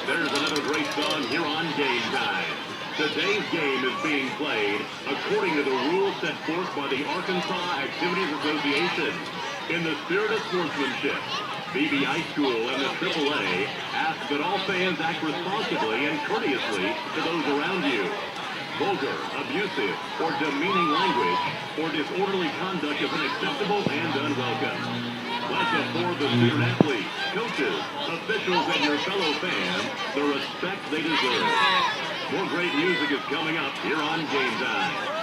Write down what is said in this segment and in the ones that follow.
There's another great song here on Game Time. Today's game is being played according to the rules set forth by the Arkansas Activities Association. In the spirit of sportsmanship, Beebe High School and the AAA ask that all fans act responsibly and courteously to those around you. Vulgar, abusive, or demeaning language or disorderly conduct is unacceptable and unwelcome. Let's afford the student athletes, coaches, officials, and your fellow fans the respect they deserve. More great music is coming up here on Game Time.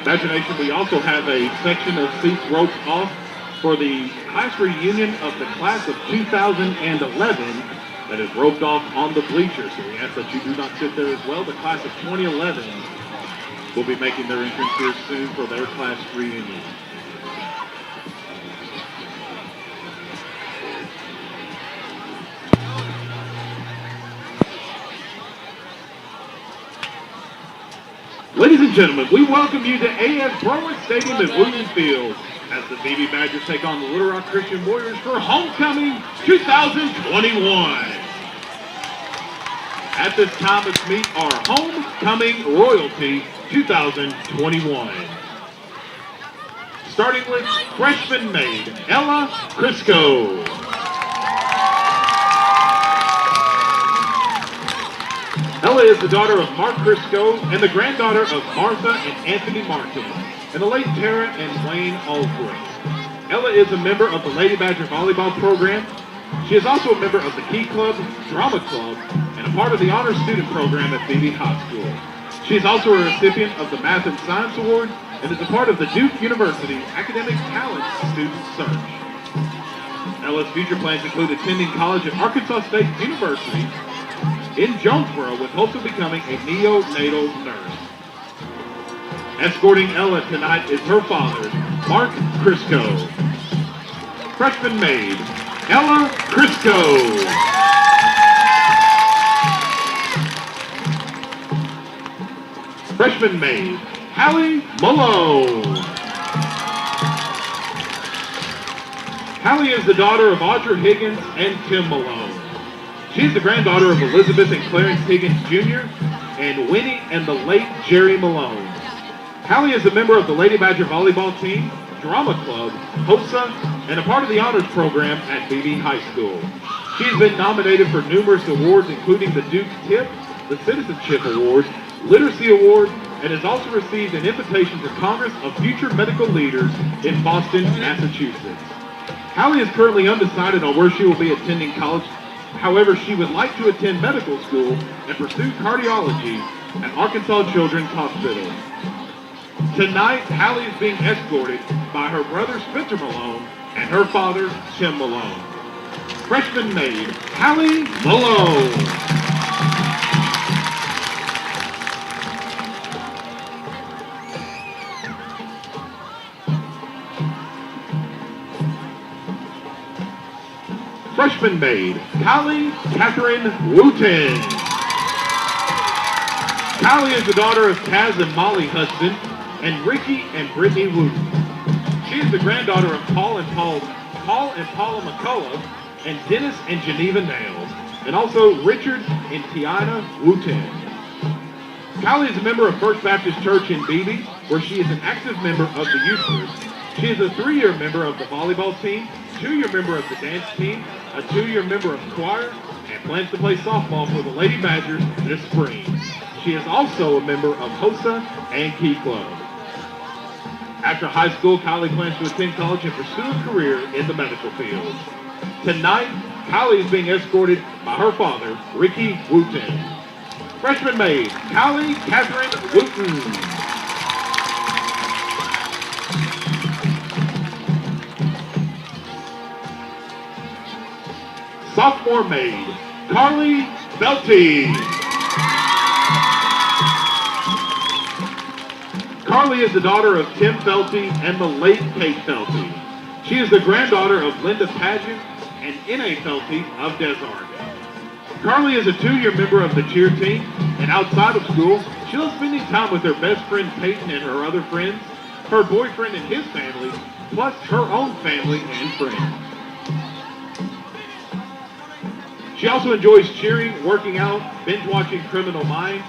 Imagination, we also have a section of seats roped off for the class reunion of the class of 2011 that is roped off on the bleachers. So we ask that you do not sit there as well. The class of 2011 will be making their entrance here soon for their class reunion. Ladies and gentlemen, we welcome you to A.S. Broward Stadium at Williams Field as the Beebe Badgers take on the Little Rock Christian Warriors for Homecoming 2021. At this time, let's meet our Homecoming Royalty 2021. Starting with freshman maid, Ella Crisco. Ella is the daughter of Mark Crisco and the granddaughter of Martha and Anthony Martin, and the late Tara and Wayne Albright. Ella is a member of the Lady Badger volleyball program. She is also a member of the Key Club, Drama Club, and a part of the Honor Student Program at Beebe High School. She is also a recipient of the Math and Science Award and is a part of the Duke University Academic Talent Student Search. Ella's future plans include attending college at Arkansas State University in Jonesboro, with hopes of becoming a neonatal nurse. Escorting Ella tonight is her father, Mark Crisco. Freshman maid, Ella Crisco. Freshman maid, Hallie Malone. Hallie is the daughter of Audra Higgins and Tim Malone. She is the granddaughter of Elizabeth and Clarence Higgins Jr. and Winnie and the late Jerry Malone. Hallie is a member of the Lady Badger volleyball team, Drama Club, HOSA, and a part of the honors program at Beebe High School. She has been nominated for numerous awards, including the Duke Tip, the Citizenship Award, Literacy Award, and has also received an invitation to Congress of Future Medical Leaders in Boston, Massachusetts. Hallie is currently undecided on where she will be attending college. However, she would like to attend medical school and pursue cardiology at Arkansas Children's Hospital. Tonight, Hallie is being escorted by her brother Spencer Malone and her father Tim Malone. Freshman maid, Hallie Malone. Freshman maid, Callie Catherine Wooten. Callie is the daughter of Kaz and Molly Hudson and Ricky and Brittany Wooten. She is the granddaughter of Paul and Paula McCullough and Dennis and Geneva Nails, and also Richard and Tiana Wooten. Callie is a member of First Baptist Church in Beebe, where she is an active member of the youth group. She is a 3-year member of the volleyball team, 2-year member of the dance team, a 2-year member of choir, and plans to play softball for the Lady Badgers this spring. She is also a member of HOSA and Key Club. After high school, Kylie plans to attend college and pursue a career in the medical field. Tonight, Kylie is being escorted by her father, Ricky Wooten. Freshman maid, Kylie Catherine Wooten. Sophomore maid, Carly Felty. Carly is the daughter of Tim Felty and the late Kate Felty. She is the granddaughter of Linda Pageant and N.A. Felty of Des Arc. Carly is a 2-year member of the cheer team, and outside of school, she loves spending time with her best friend Peyton and her other friends, her boyfriend and his family, plus her own family and friends. She also enjoys cheering, working out, binge-watching Criminal Minds,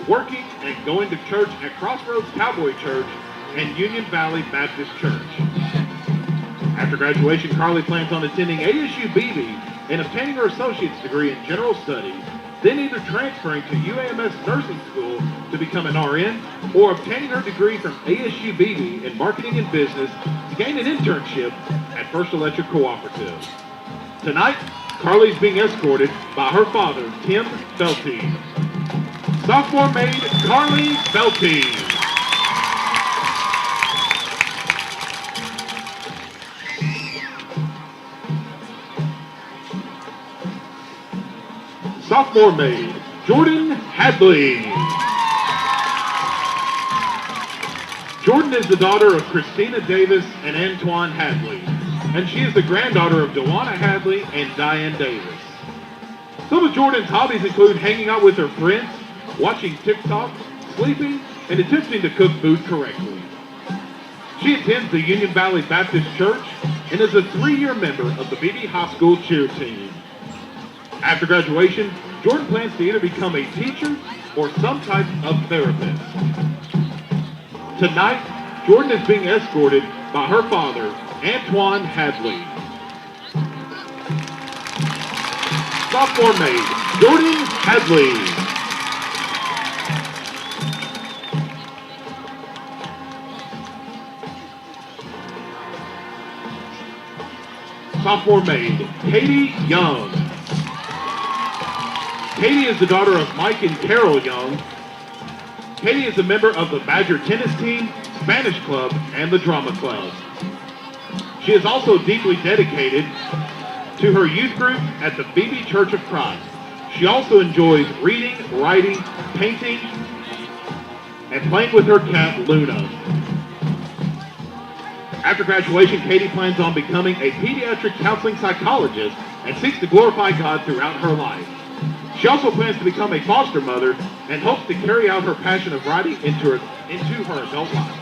working and going to church at Crossroads Cowboy Church and Union Valley Baptist Church. After graduation, Carly plans on attending ASU Beebe and obtaining her associate's degree in general studies, then either transferring to UAMS Nursing School to become an RN or obtaining her degree from ASU Beebe in Marketing and Business to gain an internship at First Electric Cooperative. Tonight, Carly is being escorted by her father, Tim Felty. Sophomore maid, Carly Felty. Sophomore maid, Jordan Hadley. Jordan is the daughter of Christina Davis and Antoine Hadley, and she is the granddaughter of Dewana Hadley and Diane Davis. Some of Jordan's hobbies include hanging out with her friends, watching TikTok, sleeping, and attempting to cook food correctly. She attends the Union Valley Baptist Church and is a 3-year member of the Beebe High School cheer team. After graduation, Jordan plans to either become a teacher or some type of therapist. Tonight, Jordan is being escorted by her father, Antoine Hadley. Sophomore maid, Jordan Hadley. Sophomore maid, Katie Young. Katie is the daughter of Mike and Carol Young. Katie is a member of the Badger tennis team, Spanish club, and the drama club. She is also deeply dedicated to her youth group at the Beebe Church of Christ. She also enjoys reading, writing, painting, and playing with her cat, Luna. After graduation, Katie plans on becoming a pediatric counseling psychologist and seeks to glorify God throughout her life. She also plans to become a foster mother and hopes to carry out her passion of writing into her adult life.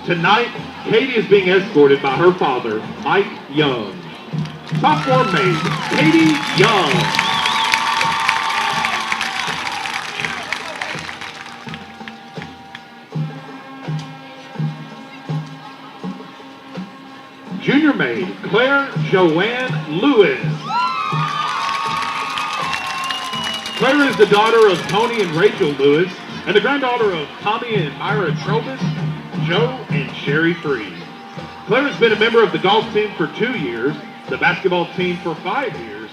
Tonight, Katie is being escorted by her father, Mike Young. Sophomore maid, Katie Young. Junior maid, Claire Joanne Lewis. Claire is the daughter of Tony and Rachel Lewis and the granddaughter of Tommy and Myra Trobus, Joe and Sherry Freed. Claire has been a member of the golf team for 2 years, the basketball team for 5 years,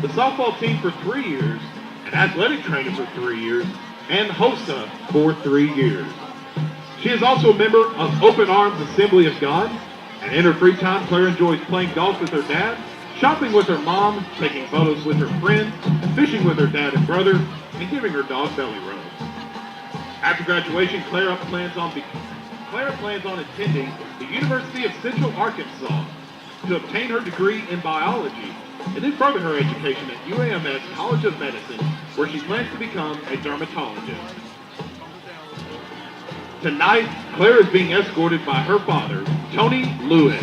the softball team for 3 years, an athletic trainer for 3 years, and HOSA for 3 years. She is also a member of Open Arms Assembly of God, and in her free time, Claire enjoys playing golf with her dad, shopping with her mom, taking photos with her friends, fishing with her dad and brother, and giving her dog belly rubs. After graduation, Claire plans on attending the University of Central Arkansas to obtain her degree in biology and then further her education at UAMS College of Medicine, where she plans to become a dermatologist. Tonight, Claire is being escorted by her father, Tony Lewis.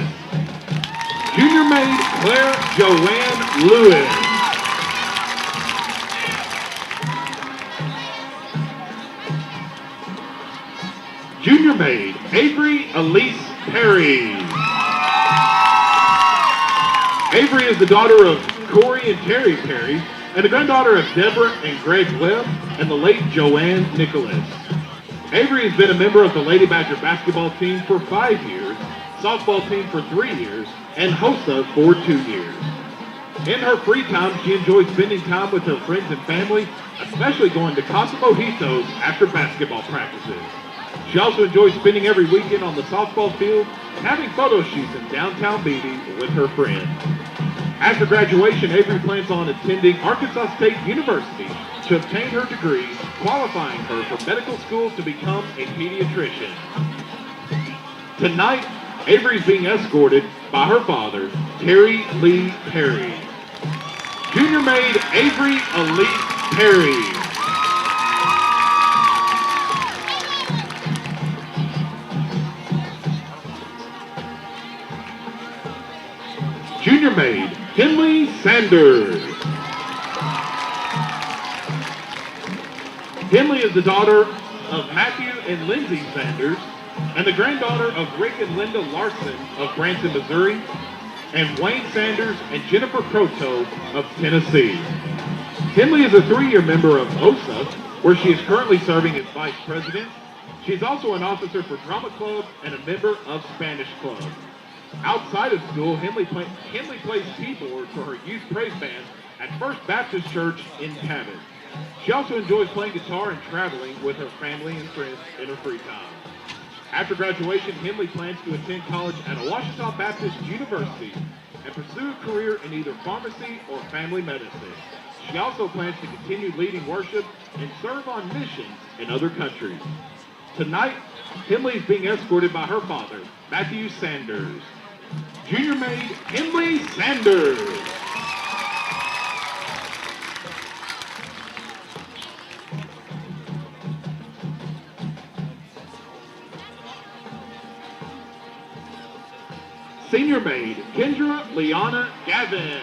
Junior maid Claire Joanne Lewis. Junior maid Avery Elise Perry. Avery is the daughter of Corey and Terry Perry and the granddaughter of Deborah and Greg Webb and the late Joanne Nicholas. Avery has been a member of the Lady Badger basketball team for 5 years, softball team for 3 years, and HOSA for 2 years. In her free time, she enjoys spending time with her friends and family, especially going to Casa Mojitos after basketball practices. She also enjoys spending every weekend on the softball field and having photo shoots in downtown Beebe with her friends. After graduation, Avery plans on attending Arkansas State University to obtain her degree, qualifying her for medical school to become a pediatrician. Tonight, Avery is being escorted by her father, Terry Lee Perry. Junior maid Avery Elise Perry. Junior maid Henley Sanders. Henley is the daughter of Matthew and Lindsay Sanders and the granddaughter of Rick and Linda Larson of Branson, Missouri, and Wayne Sanders and Jennifer Croteau of Tennessee. Henley is a 3-year member of OSA, where she is currently serving as vice president. She is also an officer for Drama Club and a member of Spanish Club. Outside of school, Henley plays keyboard for her youth praise band at First Baptist Church in Cabot. She also enjoys playing guitar and traveling with her family and friends in her free time. After graduation, Henley plans to attend college at Ouachita Baptist University and pursue a career in either pharmacy or family medicine. She also plans to continue leading worship and serve on missions in other countries. Tonight, Henley is being escorted by her father, Matthew Sanders. Junior maid Henley Sanders. Senior maid Kendra Liana Gavin.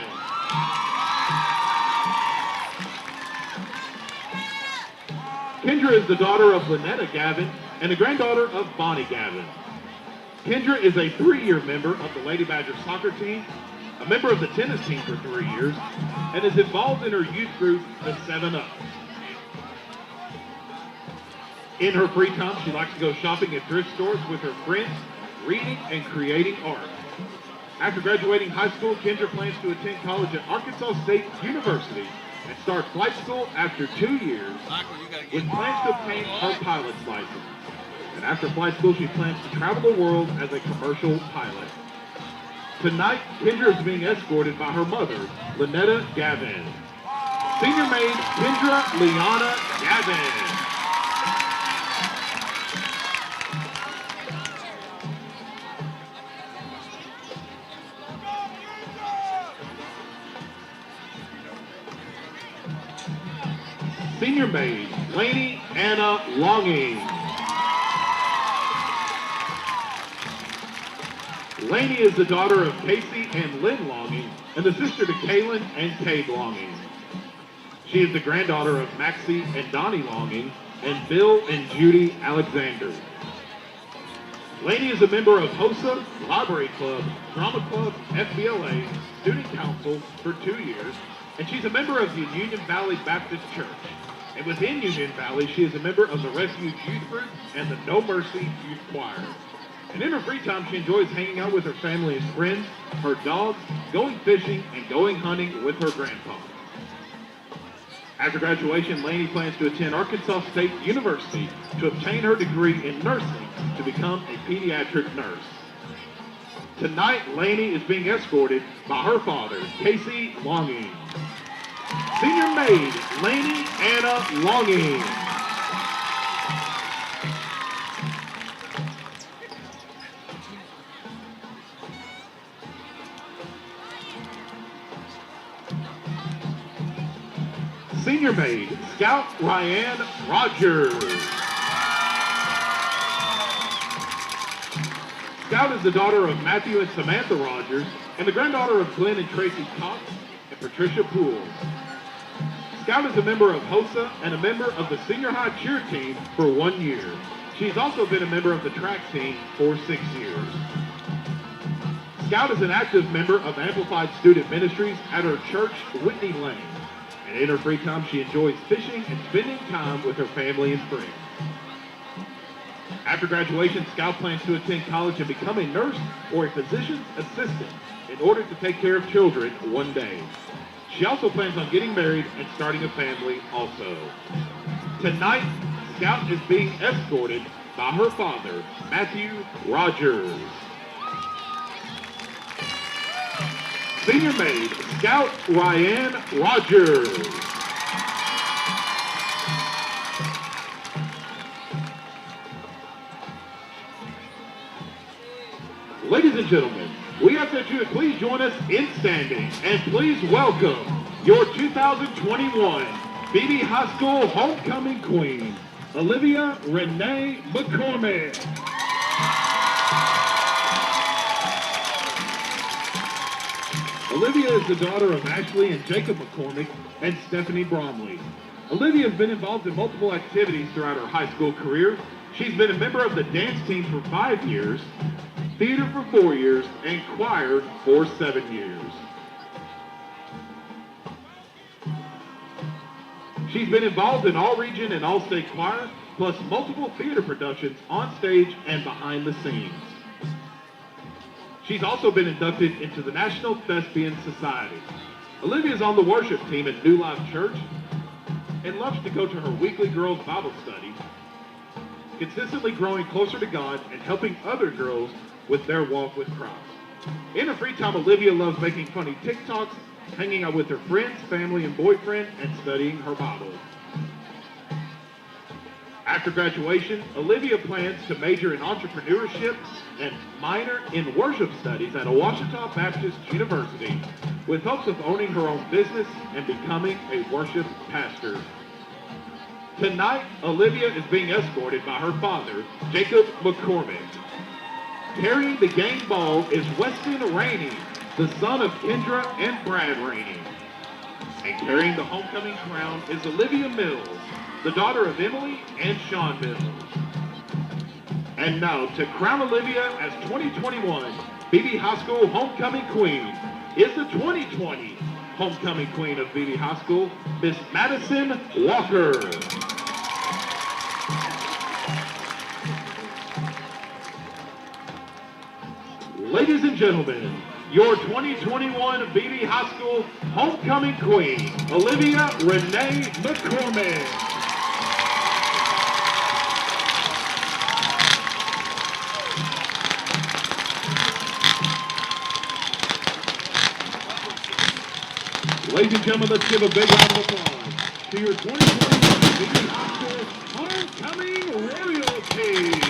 Kendra is the daughter of Lynetta Gavin and the granddaughter of Bonnie Gavin. Kendra is a 3-year member of the Lady Badger soccer team, a member of the tennis team for 3 years, and is involved in her youth group, the 7-Up. In her free time, she likes to go shopping at thrift stores with her friends, reading and creating art. After graduating high school, Kendra plans to attend college at Arkansas State University and start flight school after 2 years, with plans to obtain her pilot's license. And after flight school, she plans to travel the world as a commercial pilot. Tonight, Kendra is being escorted by her mother, Lynetta Gavin. Senior maid Kendra Liana Gavin. Senior maid Lainey Anna Longing. Lainey is the daughter of Casey and Lynn Longing and the sister to Kaylin and Cade Longing. She is the granddaughter of Maxie and Donnie Longing and Bill and Judy Alexander. Lainey is a member of HOSA, Library Club, Drama Club, FBLA, Student Council for 2 years, and she's a member of the Union Valley Baptist Church. And within Union Valley, she is a member of the Refuge Youth Group and the No Mercy Youth Choir. And in her free time, she enjoys hanging out with her family and friends, her dogs, going fishing, and going hunting with her grandpa. After graduation, Lainey plans to attend Arkansas State University to obtain her degree in nursing to become a pediatric nurse. Tonight, Lainey is being escorted by her father, Casey Longing. Senior maid, Lainey Anna Longing. Senior maid, Scout Ryan Rogers. Scout is the daughter of Matthew and Samantha Rogers and the granddaughter of Glenn and Tracy Cox and Patricia Pools. Scout is a member of HOSA and a member of the senior high cheer team for 1 year. She's also been a member of the track team for 6 years. Scout is an active member of Amplified Student Ministries at her church, Whitney Lane. And in her free time, she enjoys fishing and spending time with her family and friends. After graduation, Scout plans to attend college and become a nurse or a physician's assistant in order to take care of children one day. She also plans on getting married and starting a family also. Tonight, Scout is being escorted by her father, Matthew Rogers. Senior maid, Scout Ryan Rogers. Ladies and gentlemen, we ask that you would please join us in standing and please welcome your 2021 Beebe High School Homecoming Queen, Olivia Renee McCormick. Olivia is the daughter of Ashley and Jacob McCormick and Stephanie Bromley. Olivia has been involved in multiple activities throughout her high school career. She's been a member of the dance team for 5 years, theater for 4 years, and choir for 7 years. She's been involved in all-region and all-state choir, plus multiple theater productions on stage and behind the scenes. She's also been inducted into the National Thespian Society. Olivia is on the worship team at New Life Church and loves to go to her weekly girls' Bible study, consistently growing closer to God and helping other girls with their walk with Christ. In her free time, Olivia loves making funny TikToks, hanging out with her friends, family, and boyfriend, and studying her Bible. After graduation, Olivia plans to major in entrepreneurship and minor in worship studies at Ouachita Baptist University, with hopes of owning her own business and becoming a worship pastor. Tonight, Olivia is being escorted by her father, Jacob McCormick. Carrying the game ball is Weston Rainey, the son of Kendra and Brad Rainey. And carrying the homecoming crown is Olivia Mills, the daughter of Emily and Sean Mills. And now, to crown Olivia as 2021 Beebe High School Homecoming Queen is the 2020 Homecoming Queen of Beebe High School, Miss Madison Walker. Ladies and gentlemen, your 2021 Beebe High School Homecoming Queen, Olivia Renee McCormick. Ladies and gentlemen, let's give a big round of applause to your 2021 Beebe High School Homecoming Royalty.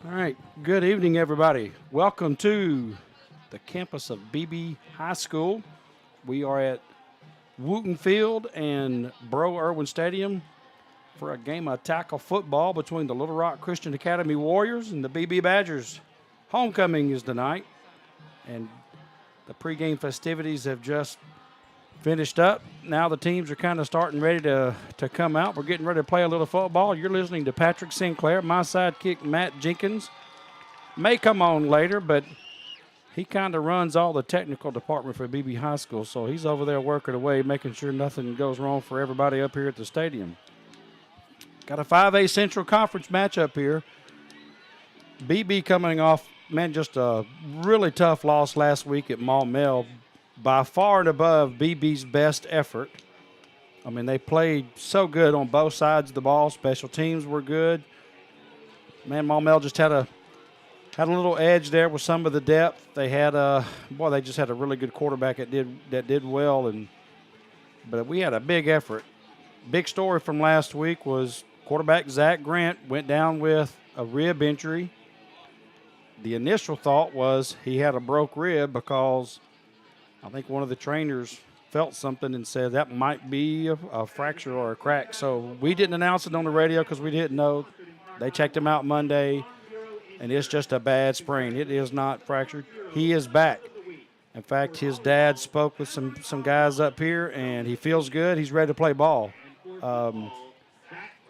All right, good evening, everybody. Welcome to the campus of Beebe High School. We are at Wooten Field and Bro Irwin Stadium for a game of tackle football between the Little Rock Christian Academy Warriors and the Beebe Badgers. Homecoming is tonight, and the pregame festivities have just finished up. Now the teams are kind of starting ready to come out. We're getting ready to play a little football. You're listening to Patrick Sinclair. My sidekick, Matt Jenkins, may come on later, but he kind of runs all the technical department for Beebe High School, so he's over there working away, making sure nothing goes wrong for everybody up here at the stadium. Got a 5A Central Conference matchup here. Beebe coming off, man, just a really tough loss last week at Maumelle. By far and above Beebe's best effort. I mean, they played so good on both sides of the ball. Special teams were good. Man, Maumelle just had a little edge there with some of the depth. They had they just had a really good quarterback that did well, but we had a big effort. Big story from last week was quarterback Zach Grant went down with a rib injury. The initial thought was he had a broke rib because I think one of the trainers felt something and said that might be a fracture or a crack. So we didn't announce it on the radio because we didn't know. They checked him out Monday, and it's just a bad sprain. It is not fractured. He is back. In fact, his dad spoke with some guys up here, and he feels good. He's ready to play ball.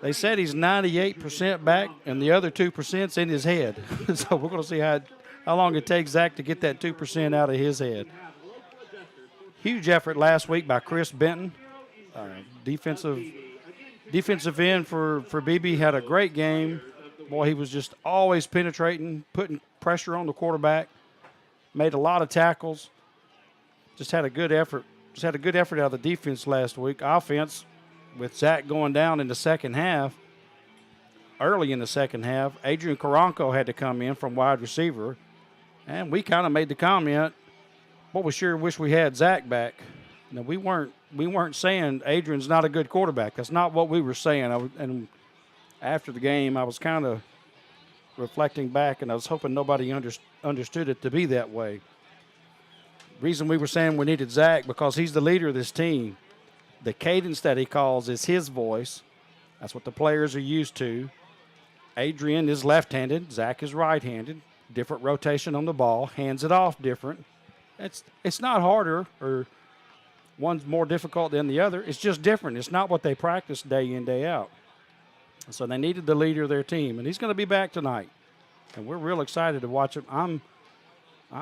They said he's 98% back, and the other 2%'s in his head. So we're going to see how long it takes Zach to get that 2% out of his head. Huge effort last week by Chris Benton. Defensive end for Beebe, had a great game. Boy, he was just always penetrating, putting pressure on the quarterback, made a lot of tackles. Just had a good effort. Just had a good effort out of the defense last week. Offense, with Zach going down in the second half, early in the second half, Adrian Karanko had to come in from wide receiver, and we kind of made the comment, well, we sure wish we had Zach back. Now, we weren't saying Adrian's not a good quarterback. That's not what we were saying. And after the game, I was kind of reflecting back, and I was hoping nobody understood it to be that way. Reason we were saying we needed Zach because he's the leader of this team. The cadence that he calls is his voice. That's what the players are used to. Adrian is left-handed. Zach is right-handed. Different rotation on the ball. Hands it off different. It's not harder or one's more difficult than the other. It's just different. It's not what they practice day in, day out. So they needed the leader of their team, and he's going to be back tonight. And we're real excited to watch him. I'm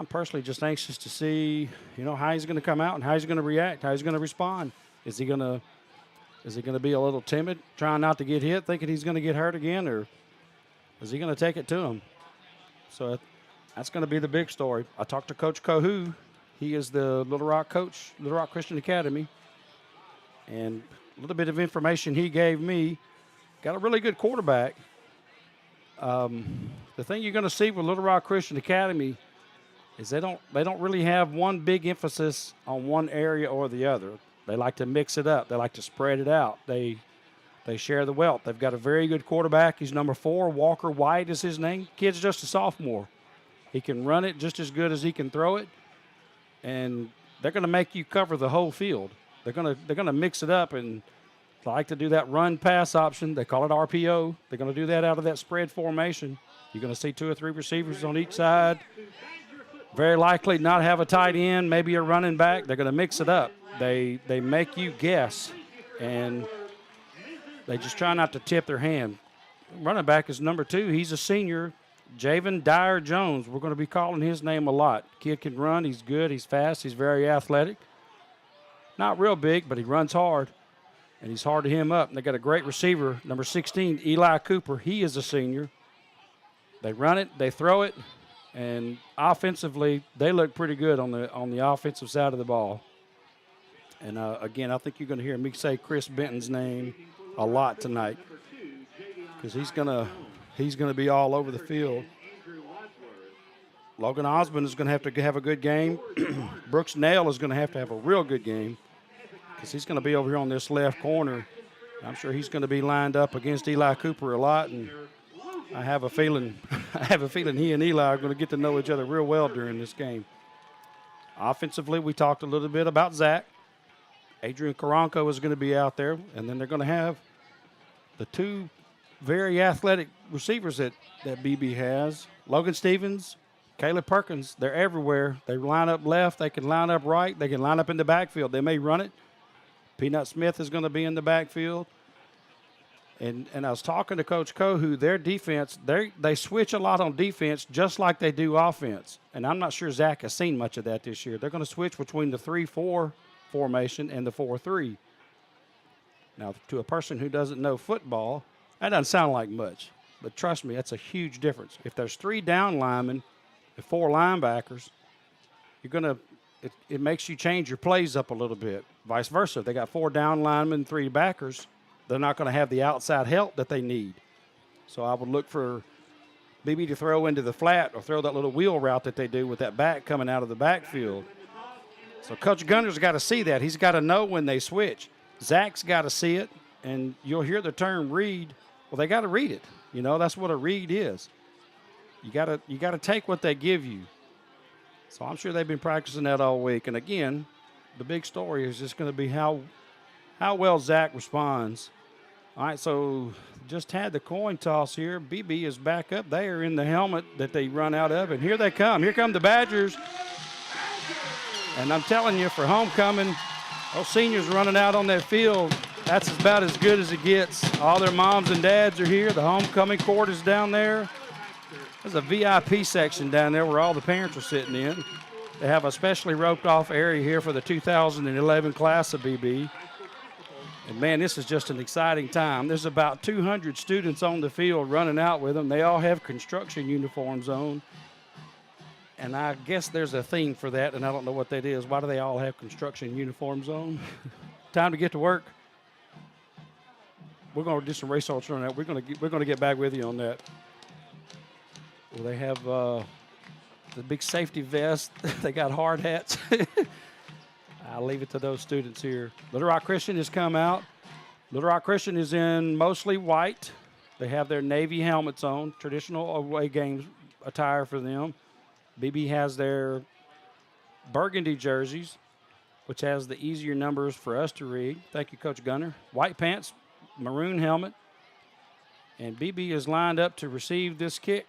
personally just anxious to see, how he's going to come out and how he's going to react, how he's going to respond. Is he going to be a little timid, trying not to get hit, thinking he's going to get hurt again, or is he going to take it to him? So that's going to be the big story. I talked to Coach Cohu. He is the Little Rock coach, Little Rock Christian Academy. And a little bit of information he gave me. Got a really good quarterback. The thing you're going to see with Little Rock Christian Academy is they don't really have one big emphasis on one area or the other. They like to mix it up. They like to spread it out. They share the wealth. They've got a very good quarterback. He's number 4. Walker White is his name. Kid's just a sophomore. He can run it just as good as he can throw it, and they're going to make you cover the whole field. They're going to mix it up and like to do that run-pass option. They call it RPO. They're going to do that out of that spread formation. You're going to see 2 or 3 receivers on each side. Very likely not have a tight end, maybe a running back. They're going to mix it up. They make you guess, and they just try not to tip their hand. Running back is number 2. He's a senior. Javen Dyer Jones, we're going to be calling his name a lot. Kid can run, he's good, he's fast, he's very athletic. Not real big, but he runs hard, and he's hard to hem up. And they got a great receiver, number 16, Eli Cooper. He is a senior. They run it, they throw it, and offensively, they look pretty good on the offensive side of the ball. And, again, I think you're going to hear me say Chris Benton's name a lot tonight because he's going to be all over the field. Logan Osmond is going to have a good game. Brooks Nail is going to have a real good game because he's going to be over here on this left corner. I'm sure he's going to be lined up against Eli Cooper a lot. And I have a feeling he and Eli are going to get to know each other real well during this game. Offensively, we talked a little bit about Zach. Adrian Karanko is going to be out there, and then they're going to have the two very athletic receivers that Beebe has. Logan Stevens, Caleb Perkins, they're everywhere. They line up left. They can line up right. They can line up in the backfield. They may run it. Peanut Smith is going to be in the backfield. And I was talking to Coach Kohu, their defense, they switch a lot on defense just like they do offense. And I'm not sure Zach has seen much of that this year. They're going to switch between the 3-4 formation and the 4-3. Now, to a person who doesn't know football, that doesn't sound like much. But trust me, that's a huge difference. If there's 3 down linemen and 4 linebackers, it makes you change your plays up a little bit. Vice versa. If they got 4 down linemen, 3 backers, they're not going to have the outside help that they need. So I would look for Beebe to throw into the flat or throw that little wheel route that they do with that back coming out of the backfield. So Coach Gunner's got to see that. He's got to know when they switch. Zach's got to see it, and you'll hear the term read. Well, they got to read it. You know, that's what a read is. You got to take what they give you. So I'm sure they've been practicing that all week. And again, the big story is just going to be how well Zach responds. All right, so just had the coin toss here. Beebe is back up there in the helmet that they run out of, and here they come. Here come the Badgers. And I'm telling you, for homecoming, those seniors running out on that field, that's about as good as it gets. All their moms and dads are here. The homecoming court is down there. There's a VIP section down there where all the parents are sitting in. They have a specially roped off area here for the 2011 class of BB. And, man, this is just an exciting time. There's about 200 students on the field running out with them. They all have construction uniforms on. And I guess there's a theme for that, and I don't know what that is. Why do they all have construction uniforms on? Time to get to work. We're going to do some research on that. We're going to get back with you on that. Well, they have the big safety vest. They got hard hats. I'll leave it to those students here. Little Rock Christian has come out. Little Rock Christian is in mostly white. They have their Navy helmets on, traditional away games attire for them. BB has their burgundy jerseys, which has the easier numbers for us to read. Thank you, Coach Gunner. White pants, maroon helmet. And BB is lined up to receive this kick.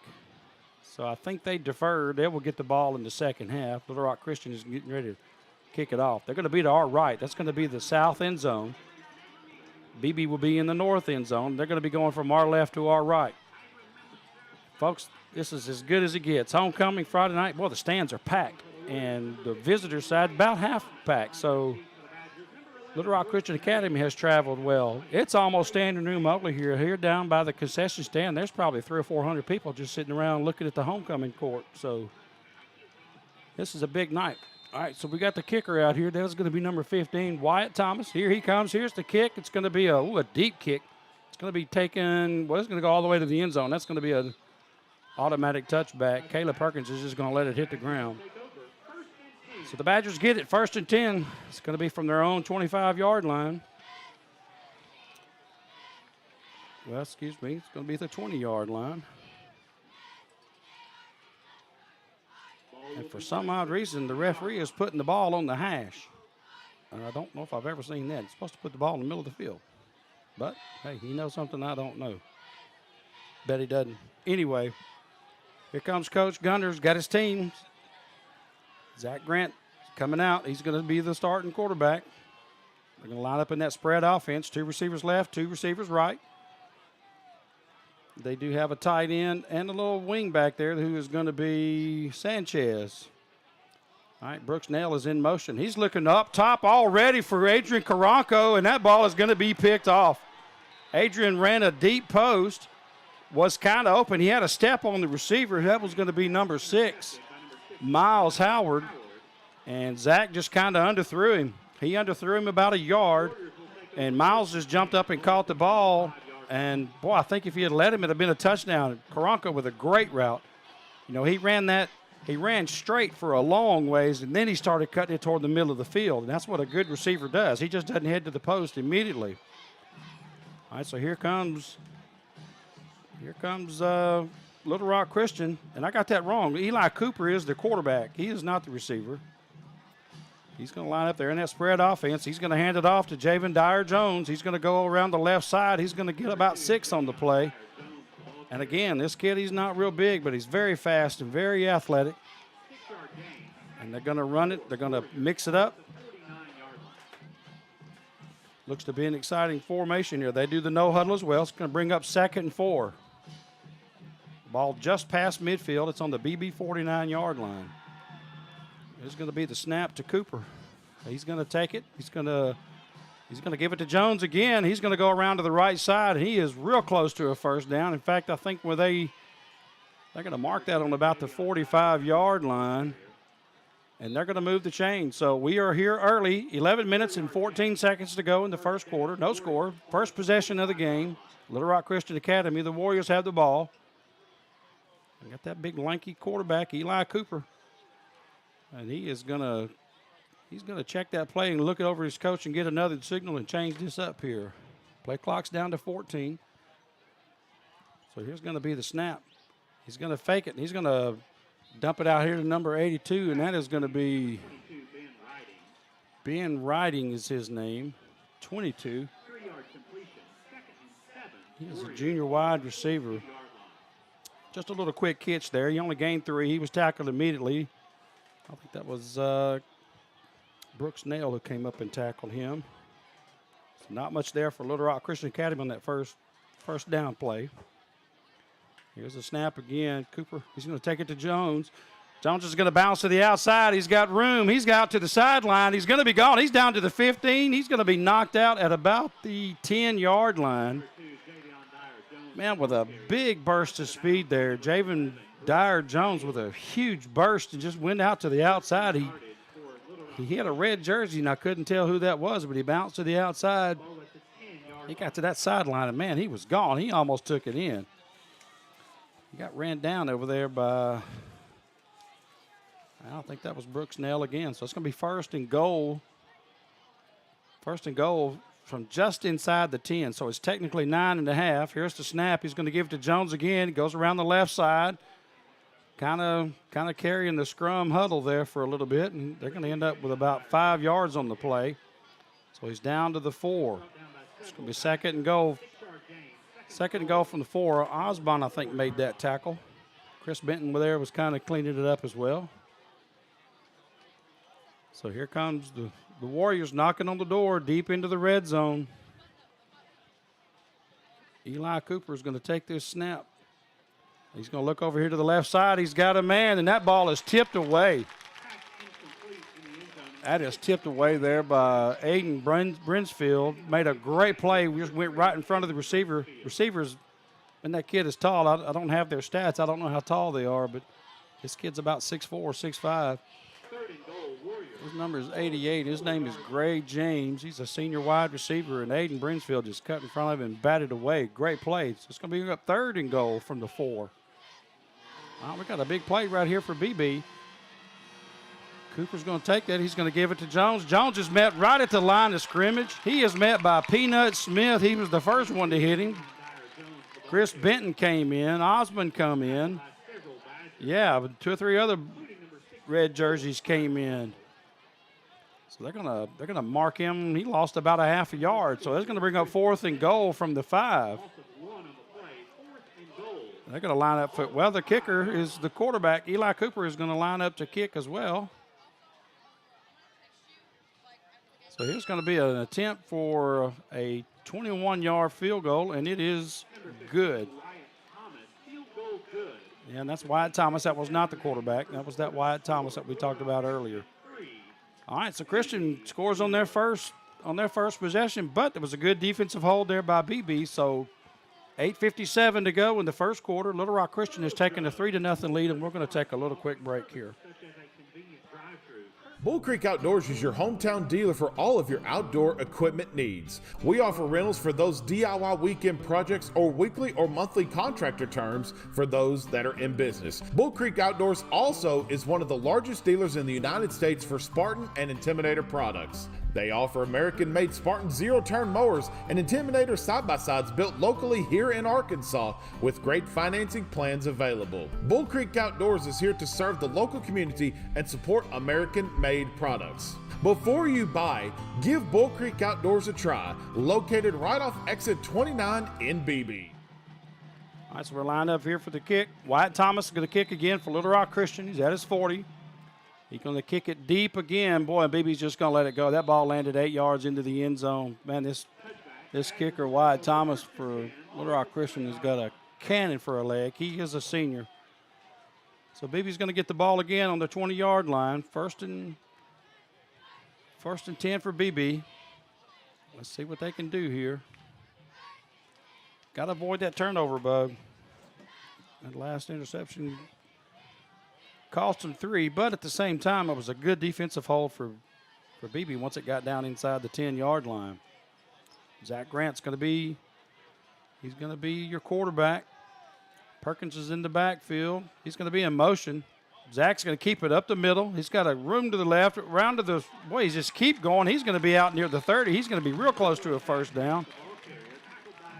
So I think they deferred. They will get the ball in the second half. Little Rock Christian is getting ready to kick it off. They're going to be to our right. That's going to be the south end zone. BB will be in the north end zone. They're going to be going from our left to our right. Folks, this is as good as it gets. Homecoming Friday night. Boy, the stands are packed. And the visitor side about half packed. So Little Rock Christian Academy has traveled well. It's almost standing room only here. Here down by the concession stand, there's probably 300 or 400 people just sitting around looking at the homecoming court. So this is a big night. All right, so we got the kicker out here. That's going to be number 15, Wyatt Thomas. Here he comes. Here's the kick. It's going to be a deep kick. It's going to be taken, well, it's going to go all the way to the end zone. That's going to be an automatic touchback. Caleb Perkins is just going to let it hit the ground. So the Badgers get it, 1st and 10. It's going to be from their own 25-yard line. Well, excuse me, it's going to be the 20-yard line. And for some odd reason, the referee is putting the ball on the hash. I don't know if I've ever seen that. It's supposed to put the ball in the middle of the field. But, hey, he knows something I don't know. Bet he doesn't. Anyway, here comes Coach Gunner's got his team. Zach Grant coming out. He's going to be the starting quarterback. They're going to line up in that spread offense. 2 receivers left, 2 receivers right. They do have a tight end and a little wing back there who is going to be Sanchez. All right, Brooks Nail is in motion. He's looking up top already for Adrian Karanko, and that ball is going to be picked off. Adrian ran a deep post, was kind of open. He had a step on the receiver. That was going to be number 6, Miles Howard. And Zach just kind of underthrew him. He underthrew him about a yard, and Miles just jumped up and caught the ball. And, boy, I think if he had let him, it would have been a touchdown. Karanka with a great route. You know, he ran straight for a long ways, and then he started cutting it toward the middle of the field. And that's what a good receiver does. He just doesn't head to the post immediately. All right, so here comes Here comes Little Rock Christian, and I got that wrong. Eli Cooper is the quarterback. He is not the receiver. He's going to line up there in that spread offense. He's going to hand it off to Javen Dyer-Jones. He's going to go around the left side. He's going to get about 6 on the play. And again, this kid, he's not real big, but he's very fast and very athletic. And they're going to run it. They're going to mix it up. Looks to be an exciting formation here. They do the no huddle as well. It's going to bring up 2nd and 4. Ball just past midfield. It's on the Beebe 49-yard line. It's going to be the snap to Cooper. He's going to take it. He's going to give it to Jones again. He's going to go around to the right side. He is real close to a first down. In fact, I think where they're going to mark that on about the 45-yard line, and they're going to move the chain. So we are here early. 11 minutes and 14 seconds to go in the first quarter. No score. First possession of the game. Little Rock Christian Academy. The Warriors have the ball. They got that big lanky quarterback, Eli Cooper. And he's gonna check that play and look it over his coach and get another signal and change this up here. Play clock's down to 14. So here's going to be the snap. He's going to fake it, and he's going to dump it out here to number 82, and that is going to be Ben Riding is his name, 22. He is a junior wide receiver. Just a little quick catch there. He only gained 3. He was tackled immediately. I think that was Brooks Nail who came up and tackled him. So not much there for Little Rock Christian Academy on that first down play. Here's the snap again. Cooper, he's going to take it to Jones. Jones is going to bounce to the outside. He's got room. He's got to the sideline. He's going to be gone. He's down to the 15. He's going to be knocked out at about the 10-yard line. Man, with a big burst of speed there. Javen Dyer-Jones with a huge burst and just went out to the outside. He had a red jersey, and I couldn't tell who that was, but he bounced to the outside. He got to that sideline, and, man, he was gone. He almost took it in. He got ran down over there by, I don't think that was Brooks Nail again. So it's going to be first and goal. First and goal from just inside the 10. So it's technically 9.5. Here's the snap. He's going to give it to Jones again. He goes around the left side. Kind of carrying the scrum huddle there for a little bit, and they're going to end up with about 5 yards on the play. So he's down to the 4. It's going to be second and goal. Second and goal from the 4. Osborne, I think, made that tackle. Chris Benton there was kind of cleaning it up as well. So here comes the Warriors knocking on the door deep into the red zone. Eli Cooper is going to take this snap. He's going to look over here to the left side. He's got a man, and that ball is tipped away. That is tipped away there by Aiden Brinsfield. Made a great play. We just went right in front of the receiver. Receivers, and that kid is tall. I don't have their stats. I don't know how tall they are, but this kid's about 6'4", 6'5". His number is 88. His name is Gray James. He's a senior wide receiver, and Aiden Brinsfield just cut in front of him and batted away. Great play. So it's going to be up third and goal from the 4. We got a big play right here for Beebe. Cooper's going to take that. He's going to give it to Jones. Jones is met right at the line of scrimmage. He is met by Peanut Smith. He was the first one to hit him. Chris Benton came in. Osmond come in. Yeah, but 2 or 3 other red jerseys came in. So they're gonna mark him. He lost about a half a yard. So that's going to bring up 4th and goal from the 5. They're going to line up for, well, the kicker is the quarterback. Eli Cooper is going to line up to kick as well. So here's going to be an attempt for a 21-yard field goal, and it is good. Yeah, and that's Wyatt Thomas. That was not the quarterback. That was that Wyatt Thomas that we talked about earlier. All right, so Christian scores on their first possession, but there was a good defensive hold there by Beebe. So 8:57 to go in the first quarter. Little Rock Christian is taking a 3-0 lead, and we're going to take a little quick break here. Bull Creek Outdoors is your hometown dealer for all of your outdoor equipment needs. We offer rentals for those DIY weekend projects or weekly or monthly contractor terms for those that are in business. Bull Creek Outdoors also is one of the largest dealers in the United States for Spartan and Intimidator products. They offer American-made Spartan zero-turn mowers and Intimidator side-by-sides built locally here in Arkansas with great financing plans available. Bull Creek Outdoors is here to serve the local community and support American-made products. Before you buy, give Bull Creek Outdoors a try, located right off exit 29 in Beebe. All right, so we're lined up here for the kick. Wyatt Thomas is going to kick again for Little Rock Christian. He's at his 40. He's going to kick it deep again. Boy, and Beebe's just going to let it go. That ball landed 8 yards into the end zone. Man, this kicker, Wyatt Thomas for Little Rock Christian, has got a cannon for a leg. He is a senior. So Beebe's going to get the ball again on the 20-yard line. First and 10 for Beebe. Let's see what they can do here. Got to avoid that turnover, bug. That last interception cost them 3, but at the same time, it was a good defensive hold for Beebe once it got down inside the 10-yard line. Zach Grant's going to be your quarterback. Perkins is in the backfield. He's going to be in motion. Zach's going to keep it up the middle. He's got a room to the left, around to the boy. He's just keep going. He's going to be out near the 30. He's going to be real close to a first down.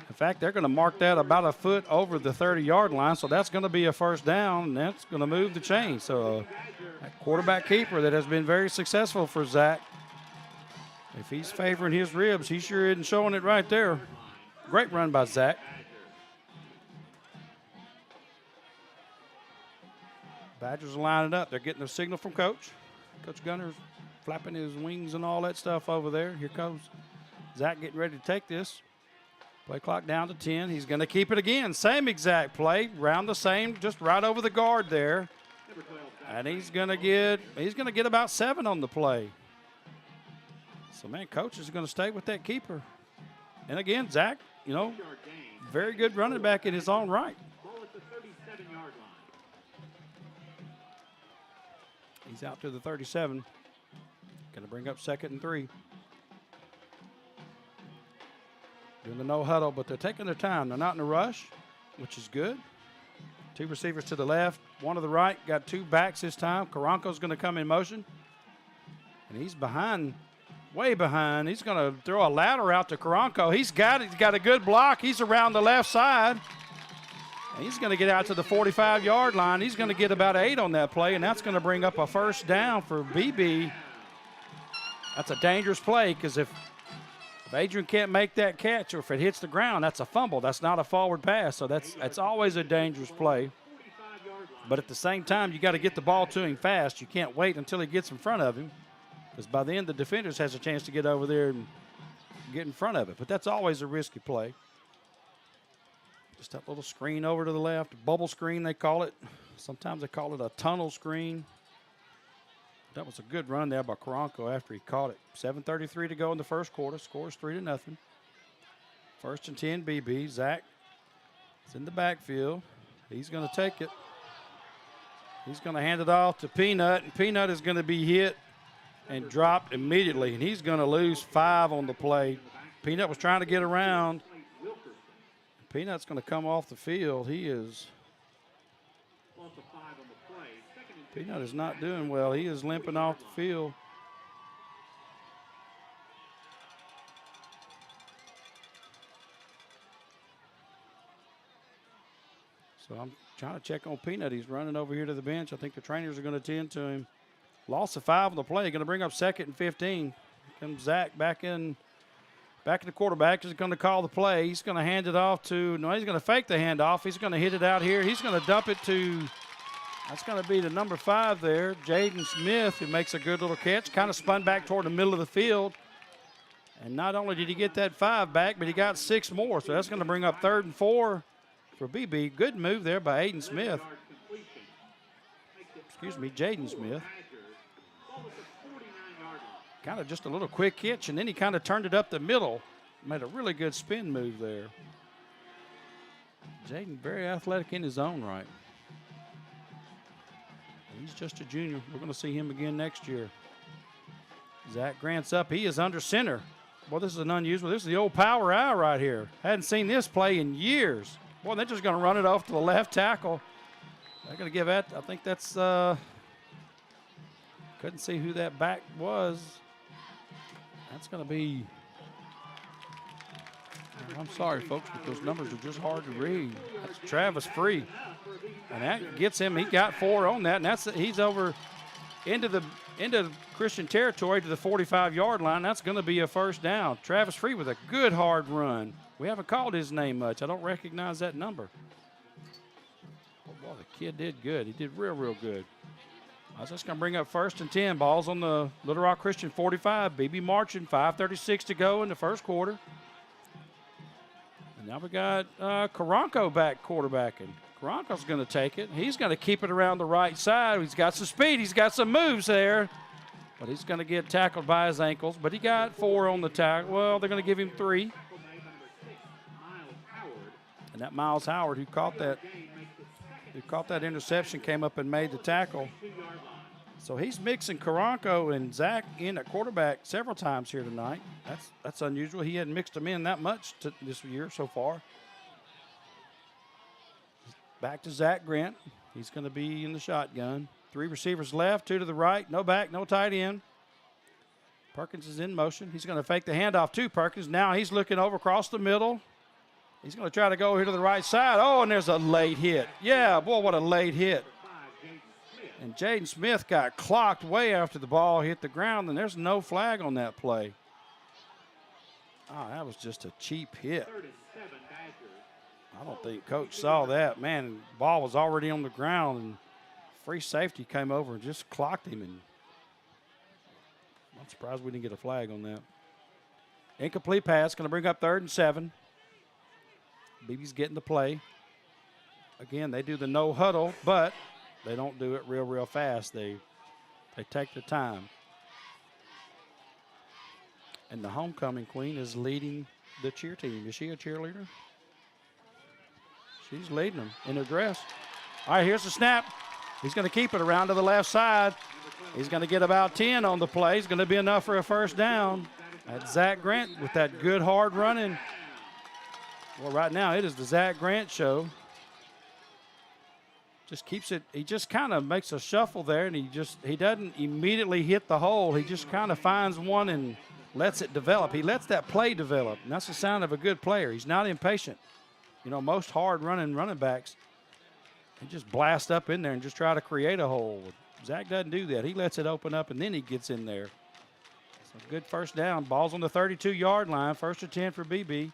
In fact, they're going to mark that about a foot over the 30-yard line, so that's going to be a first down, and that's going to move the chain. So that quarterback keeper that has been very successful for Zach, if he's favoring his ribs, he sure isn't showing it right there. Great run by Zach. Badgers are lining up. They're getting their signal from Coach. Coach Gunner's flapping his wings and all that stuff over there. Here comes Zach getting ready to take this. Play clock down to 10. He's going to keep it again. Same exact play, round the same, just right over the guard there. And he's going to get about 7 on the play. So, man, Coach is going to stay with that keeper. And again, Zach, very good running back in his own right. He's out to the 37. Going to bring up 2nd and 3. Doing the no huddle, but they're taking their time. They're not in a rush, which is good. 2 receivers to the left, 1 to the right. Got 2 backs this time. Karanko's going to come in motion. And he's behind, way behind. He's going to throw a ladder out to Karanko. He's got it. He's got a good block. He's around the left side. And he's going to get out to the 45-yard line. He's going to get about 8 on that play, and that's going to bring up a first down for Beebe. That's a dangerous play because if Adrian can't make that catch, or if it hits the ground, that's a fumble. That's not a forward pass, so that's always a dangerous play. But at the same time, you got to get the ball to him fast. You can't wait until he gets in front of him, because by then the defenders has a chance to get over there and get in front of it. But that's always a risky play. Just that little screen over to the left, bubble screen they call it. Sometimes they call it a tunnel screen. That was a good run there by Karanko after he caught it. 7:33 to go in the first quarter. Scores 3-0. 1st and 10, BB. Zach is in the backfield. He's going to take it. He's going to hand it off to Peanut, and Peanut is going to be hit and dropped immediately, and he's going to lose 5 on the play. Peanut was trying to get around. Peanut's going to come off the field. Peanut is not doing well. He is limping off the field. So I'm trying to check on Peanut. He's running over here to the bench. I think the trainers are going to tend to him. Loss of 5 on the play. Going to bring up 2nd and 15. Here comes Zach back in the quarterback. He's going to call the play. He's going to hand it off to, no, he's going to fake the handoff. He's going to hit it out here. He's going to dump it to, that's going to be the number 5 there, Jaden Smith, who makes a good little catch. Kind of spun back toward the middle of the field. And not only did he get that 5 back, but he got 6 more. So that's going to bring up 3rd and 4 for BB. Good move there by Aiden Smith. Jaden Smith. Kind of just a little quick hitch, and then he kind of turned it up the middle. Made a really good spin move there. Jaden very athletic in his own right. He's just a junior. We're going to see him again next year. Zach Grant's up. He is under center. Boy, this is an unusual. This is the old power eye right here. Hadn't seen this play in years. Boy, they're just going to run it off to the left tackle. They're going to give that. I think that's couldn't see who that back was. That's going to be, I'm sorry, folks, but those numbers are just hard to read. That's Travis Free. And that gets him, he got 4 on that, and he's over into Christian territory to the 45-yard line. That's going to be a first down. Travis Free with a good hard run. We haven't called his name much. I don't recognize that number. Oh, boy, the kid did good. He did real, real good. I was just going to bring up 1st and 10. Ball's on the Little Rock Christian 45. Beebe marching, 5:36 to go in the first quarter. And now we got Karanko back quarterbacking. Karanko's going to take it. He's going to keep it around the right side. He's got some speed. He's got some moves there. But he's going to get tackled by his ankles. But he got 4 on the tackle. Well, they're going to give him 3. And that Miles Howard, who caught that interception, came up and made the tackle. So he's mixing Karanko and Zach in at quarterback several times here tonight. That's unusual. He hadn't mixed them in that much this year so far. Back to Zach Grant. He's going to be in the shotgun. 3 receivers left, 2 to the right. No back, no tight end. Perkins is in motion. He's going to fake the handoff to Perkins. Now he's looking over across the middle. He's going to try to go here to the right side. Oh, and there's a late hit. Yeah, boy, what a late hit. And Jaden Smith got clocked way after the ball hit the ground, and there's no flag on that play. Oh, that was just a cheap hit. I don't think Coach saw that. Man, the ball was already on the ground, and free safety came over and just clocked him. And I'm surprised we didn't get a flag on that. Incomplete pass, going to bring up 3rd and 7. Beebe's getting the play. Again, they do the no huddle, but they don't do it real, real fast. They take the time. And the homecoming queen is leading the cheer team. Is she a cheerleader? She's leading them in her dress. All right, here's the snap. He's going to keep it around to the left side. He's going to get about 10 on the play. It's going to be enough for a first down. That's Zach Grant with that good hard running. Well, right now it is the Zach Grant show. Just keeps it. He just kind of makes a shuffle there, and he doesn't immediately hit the hole. He just kind of finds one and lets it develop. He lets that play develop, and that's the sign of a good player. He's not impatient. You know, most hard-running running backs, they just blast up in there and just try to create a hole. Zach doesn't do that. He lets it open up, and then he gets in there. So good first down. Ball's on the 32-yard line. 1st and 10 for BB.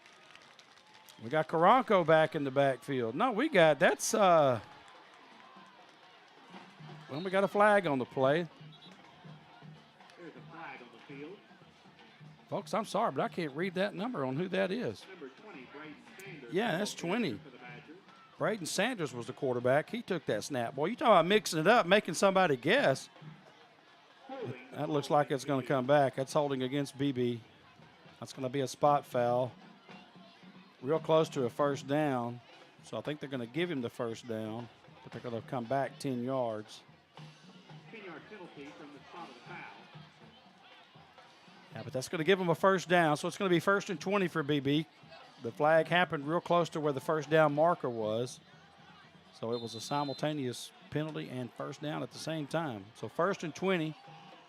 We got Karanko back in the backfield. No, we got, that's, well, we got a flag on the play. There's a flag on the field. Folks, I'm sorry, but I can't read that number on who that is. Number 20, Braden Sanders. Yeah, that's 20. Braden Sanders was the quarterback. He took that snap. Boy, you talking about mixing it up, making somebody guess. That looks like it's going to come back. That's holding against BB. That's going to be a spot foul. Real close to a first down. So I think they're going to give him the first down, but they're going to come back 10 yards. 10-yard penalty from the spot of the foul. Yeah, but that's going to give him a first down. So it's going to be 1st and 20 for BB. The flag happened real close to where the first down marker was. So it was a simultaneous penalty and first down at the same time. So 1st and 20.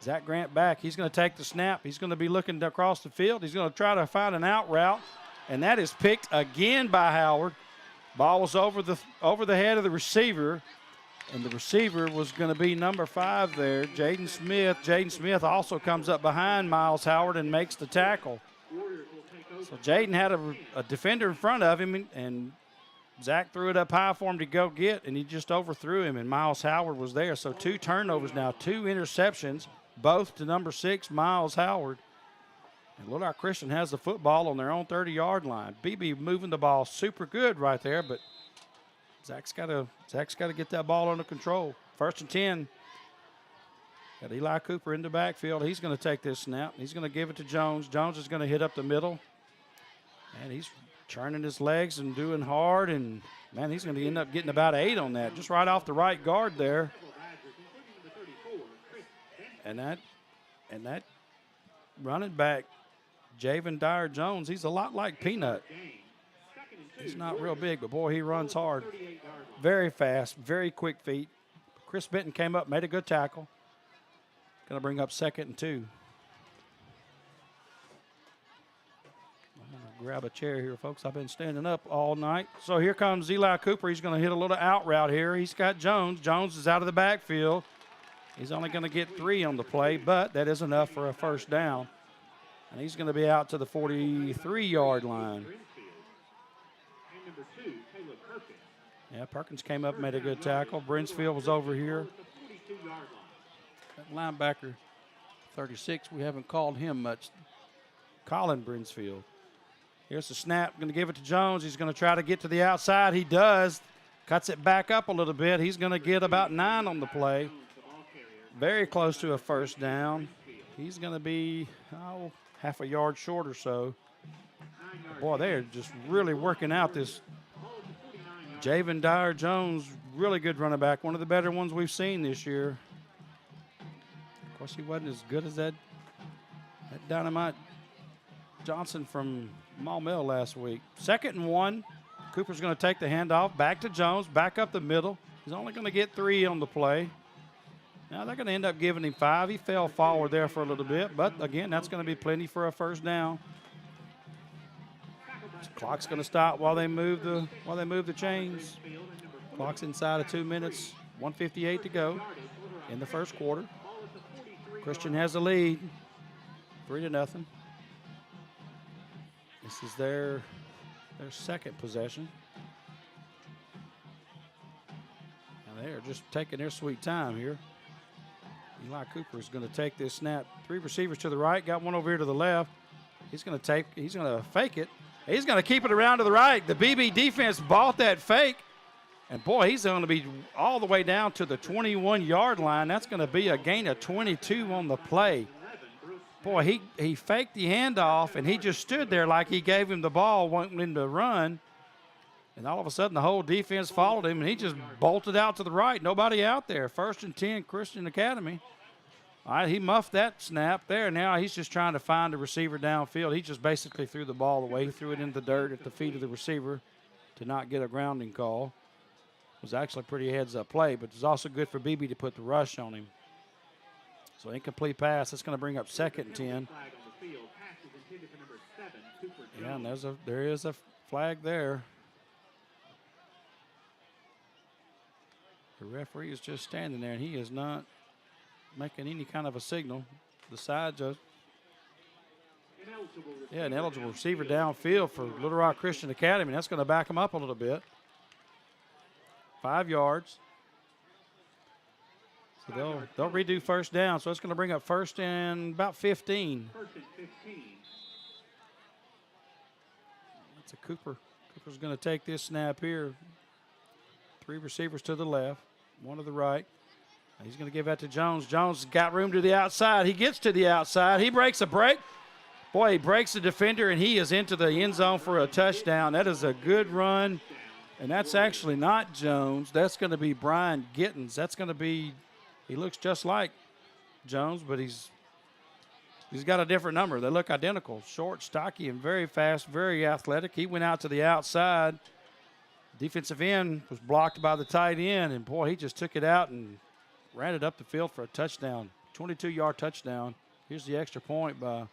Zach Grant back. He's going to take the snap. He's going to be looking across the field. He's going to try to find an out route. And that is picked again by Howard. Ball was over the head of the receiver, and the receiver was going to be number 5 there, Jaden Smith. Jaden Smith also comes up behind Miles Howard and makes the tackle. So Jaden had a defender in front of him, and Zach threw it up high for him to go get, and he just overthrew him, and Miles Howard was there. So 2 turnovers now, 2 interceptions, both to number 6, Miles Howard. And Little Rock Christian has the football on their own 30-yard line. BB moving the ball super good right there, but Zach's got to get that ball under control. 1st and 10. Got Eli Cooper in the backfield. He's going to take this snap. He's going to give it to Jones. Jones is going to hit up the middle. And he's turning his legs and doing hard, and, man, he's going to end up getting about 8 on that, just right off the right guard there. And that running back, Javen Dyer Jones, he's a lot like Peanut. He's not real big, but, boy, he runs hard. Very fast, very quick feet. Chris Benton came up, made a good tackle. Going to bring up 2nd and 2. grab a chair here, folks. I've been standing up all night. So here comes Eli Cooper. He's going to hit a little out route here. He's got Jones. Jones is out of the backfield. He's only going to get 3 on the play, but that is enough for a first down. And he's going to be out to the 43-yard line. Yeah, Perkins came up and made a good tackle. Brinsfield was over here. That linebacker, 36, we haven't called him much. Colin Brinsfield. Here's the snap. Going to give it to Jones. He's going to try to get to the outside. He does. Cuts it back up a little bit. He's going to get about 9 on the play. Very close to a first down. He's going to be half a yard short or so. Boy, they're just really working out this Javen Dyer Jones, really good running back, one of the better ones we've seen this year. Of course, he wasn't as good as that Dynamite Johnson from Maumelle last week. 2nd and 1. Cooper's going to take the handoff back to Jones, back up the middle. He's only going to get 3 on the play. Now they're going to end up giving him 5. He fell forward there for a little bit, but again, that's going to be plenty for a first down. Clock's going to stop while they move the chains. Clock's inside of 2 minutes. 1:58 to go in the first quarter. Christian has the lead, 3-0. This is their second possession. Now they are just taking their sweet time here. Eli Cooper is going to take this snap. 3 receivers to the right, got one over here to the left. He's going to fake it. He's going to keep it around to the right. The Beebe defense bought that fake. And, boy, he's going to be all the way down to the 21-yard line. That's going to be a gain of 22 on the play. Boy, he faked the handoff, and he just stood there like he gave him the ball, wanting him to run. And all of a sudden, the whole defense followed him, and he just bolted out to the right. Nobody out there. 1st and 10, Christian Academy. All right, he muffed that snap there. Now he's just trying to find the receiver downfield. He just basically threw the ball away. He threw it in the dirt at the feet of the receiver to not get a grounding call. It was actually a pretty heads-up play, but it's also good for Beebe to put the rush on him. So incomplete pass. That's going to bring up 2nd and 10. Yeah, and there is a flag there. The referee is just standing there, and he is not making any kind of a signal. The side just, an eligible receiver downfield for Little Rock Christian Academy. That's going to back them up a little bit. 5 yards. So they'll redo first down. So it's going to bring up 1st and about 15. That's a Cooper. Cooper's going to take this snap here. 3 receivers to the left, 1 to the right. He's going to give that to Jones. Jones got room to the outside. He gets to the outside. He breaks a break. Boy, he breaks the defender, and he is into the end zone for a touchdown. That is a good run. And that's actually not Jones. That's going to be Brian Gittins. That's going to be, he looks just like Jones, but he's got a different number. They look identical. Short, stocky, and very fast, very athletic. He went out to the outside. Defensive end was blocked by the tight end, and, boy, he just took it out and ran it up the field for a touchdown, 22-yard touchdown. Here's the extra point by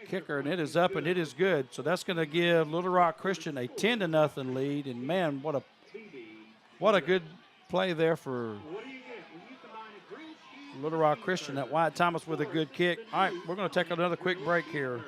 kicker, and it is up and it is good. So that's going to give Little Rock Christian a 10-0 lead. And man, what a good play there for Little Rock Christian. That Wyatt Thomas with a good kick. All right, we're going to take another quick break here.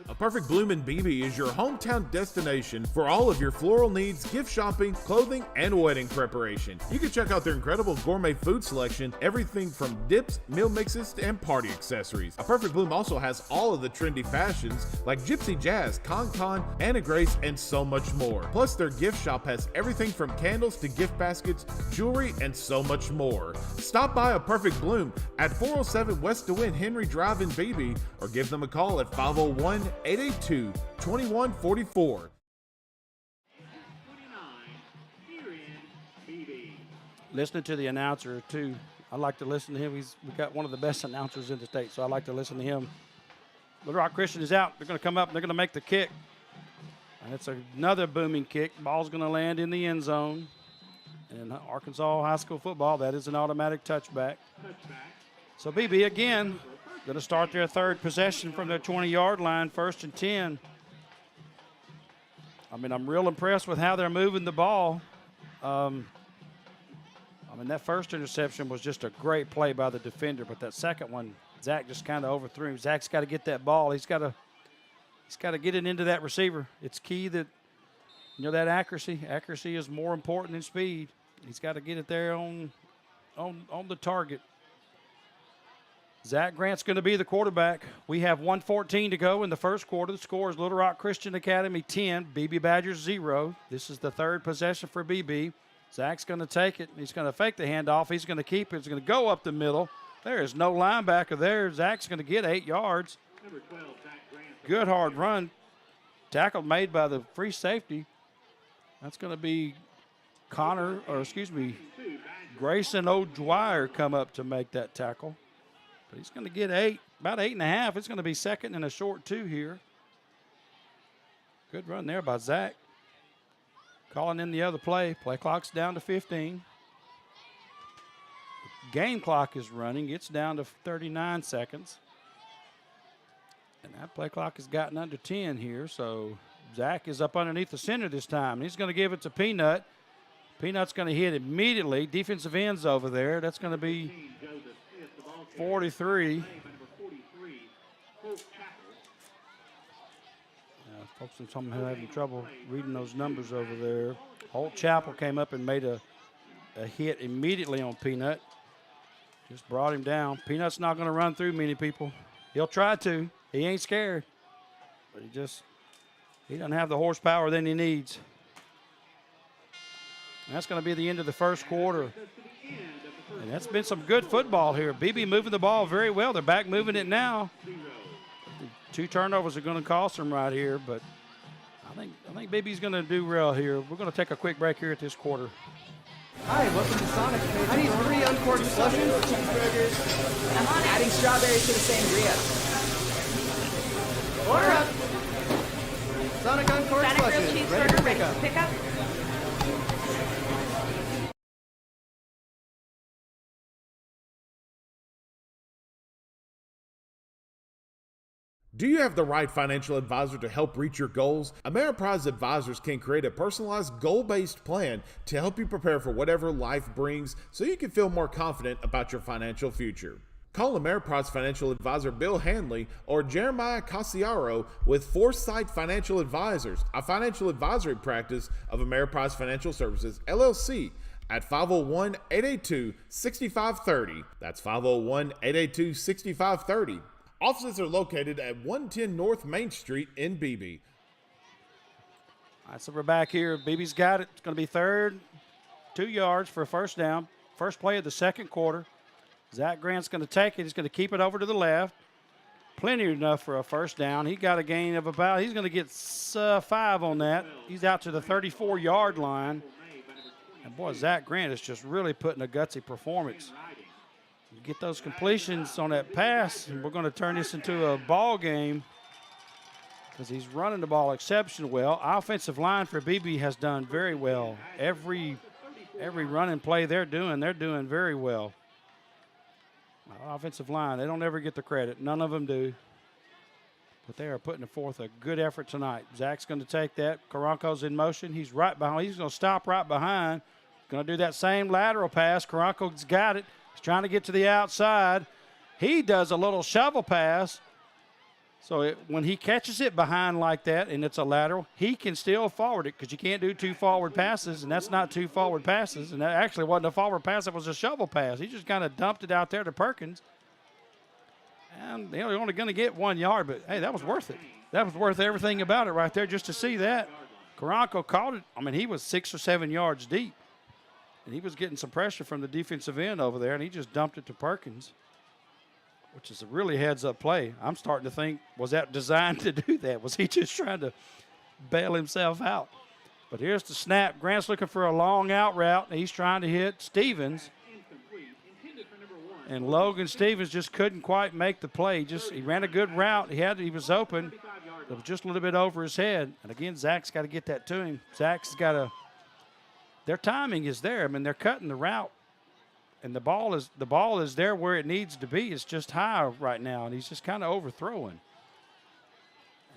A Perfect Bloom in Beebe is your hometown destination for all of your floral needs, gift shopping, clothing, and wedding preparation. You can check out their incredible gourmet food selection, everything from dips, meal mixes, and party accessories. A Perfect Bloom also has all of the trendy fashions like Gypsy Jazz, Con, Anna Grace, and so much more. Plus, their gift shop has everything from candles to gift baskets, jewelry, and so much more. Stop by A Perfect Bloom at 407 West DeWitt Henry Drive in Beebe, or give them a call at 501-882-2144. Listening to the announcer, too. I like to listen to him. We got one of the best announcers in the state, so I like to listen to him. Little Rock Christian is out. They're going to come up, and they're going to make the kick. And it's another booming kick. Ball's going to land in the end zone. And Arkansas high school football, that is an automatic touchback. So, Beebe, again, going to start their third possession from their 20-yard line, 1st and 10. I mean, I'm real impressed with how they're moving the ball. I mean, that first interception was just a great play by the defender, but that second one, Zach just kind of overthrew him. Zach's got to get that ball. He's got to get it into that receiver. It's key that, you know, that accuracy. Accuracy is more important than speed. He's got to get it there on the target. Zach Grant's going to be the quarterback. We have 1:14 to go in the first quarter. The score is Little Rock Christian Academy 10, Beebe Badgers 0. This is the third possession for Beebe. Zach's going to take it. He's going to fake the handoff. He's going to keep it. He's going to go up the middle. There is no linebacker there. Zach's going to get 8 yards. Number 12, Zach Grant. Good hard run. Tackle made by the free safety. That's going to be Grayson O'Dwyer come up to make that tackle. But he's going to get about 8.5. It's going to be 2nd and a short 2 here. Good run there by Zach. Calling in the other play. Play clock's down to 15. Game clock is running. It's down to 39 seconds. And that play clock has gotten under 10 here. So Zach is up underneath the center this time. He's going to give it to Peanut. Peanut's going to hit immediately. Defensive end's over there. That's going to be 43. Folks at home having trouble reading those numbers over there. Holt Chapel came up and made a hit immediately on Peanut. Just brought him down. Peanut's not going to run through many people. He'll try to. He ain't scared. But he doesn't have the horsepower that he needs. And that's going to be the end of the first quarter. And that's been some good football here. Beebe moving the ball very well. They're back moving it now. 2 turnovers are going to cost them right here, but I think Beebe's going to do well here. We're going to take a quick break here at this quarter. Hi, welcome to Sonic. I need 3 uncorked slushes, cheeseburgers, adding strawberries to the sangria. Order up. Sonic uncorked Sonic grilled slushes, cheeseburger ready for pick up. Do you have the right financial advisor to help reach your goals? Ameriprise Advisors can create a personalized goal-based plan to help you prepare for whatever life brings so you can feel more confident about your financial future. Call Ameriprise Financial Advisor Bill Hanley or Jeremiah Casiaro with Foresight Financial Advisors, a financial advisory practice of Ameriprise Financial Services, LLC, at 501-882-6530. That's 501-882-6530. Offices are located at 110 North Main Street in Beebe. All right, so we're back here. Beebe's got it. It's going to be 3rd, 2 yards for a first down. First play of the second quarter. Zach Grant's going to take it. He's going to keep it over to the left. Plenty enough for a first down. He got a gain of about, he's going to get 5 on that. He's out to the 34-yard line. And, boy, Zach Grant is just really putting a gutsy performance. You get those completions on that pass, and we're going to turn this into a ball game because he's running the ball exceptionally well. Offensive line for Beebe has done very well. Every running play they're doing very well. Offensive line, they don't ever get the credit. None of them do. But they are putting forth a good effort tonight. Zach's going to take that. Karanko's in motion. He's right behind. He's going to stop right behind. Going to do that same lateral pass. Karanko's got it. He's trying to get to the outside. He does a little shovel pass. So when he catches it behind like that and it's a lateral, he can still forward it because you can't do 2 forward passes, and that's not 2 forward passes. And that actually wasn't a forward pass. It was a shovel pass. He just kind of dumped it out there to Perkins. And they're only going to get 1 yard, but, hey, that was worth it. That was worth everything about it right there just to see that. Karanko caught it. I mean, he was 6 or 7 yards deep. And he was getting some pressure from the defensive end over there, and he just dumped it to Perkins, which is a really heads-up play. I'm starting to think, was that designed to do that? Was he just trying to bail himself out? But here's the snap. Grant's looking for a long out route, and he's trying to hit Stevens. And Logan Stevens just couldn't quite make the play. He ran a good route. He was open. It was just a little bit over his head. And, again, Zach's got to get that to him. Zach's got to – their timing is there. I mean, they're cutting the route. And the ball is there where it needs to be. It's just high right now, and he's just kind of overthrowing.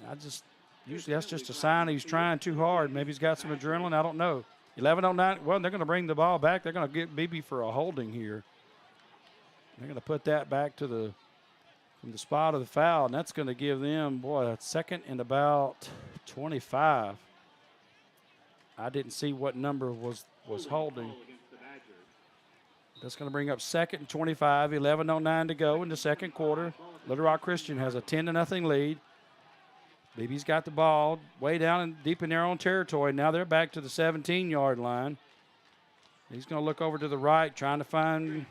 And usually that's just a sign he's trying too hard. Maybe he's got some adrenaline. I don't know. 11:09. Well, they're going to bring the ball back. They're going to get Beebe for a holding here. They're going to put that back to from the spot of the foul, and that's going to give them, boy, a second and about 25. I didn't see what number was holding. That's going to bring up second and 25, 11:09 to go in the second quarter. Little Rock Christian has a 10-0 lead. Beebe's got the ball way down and deep in their own territory. Now they're back to the 17-yard line. He's going to look over to the right, trying to find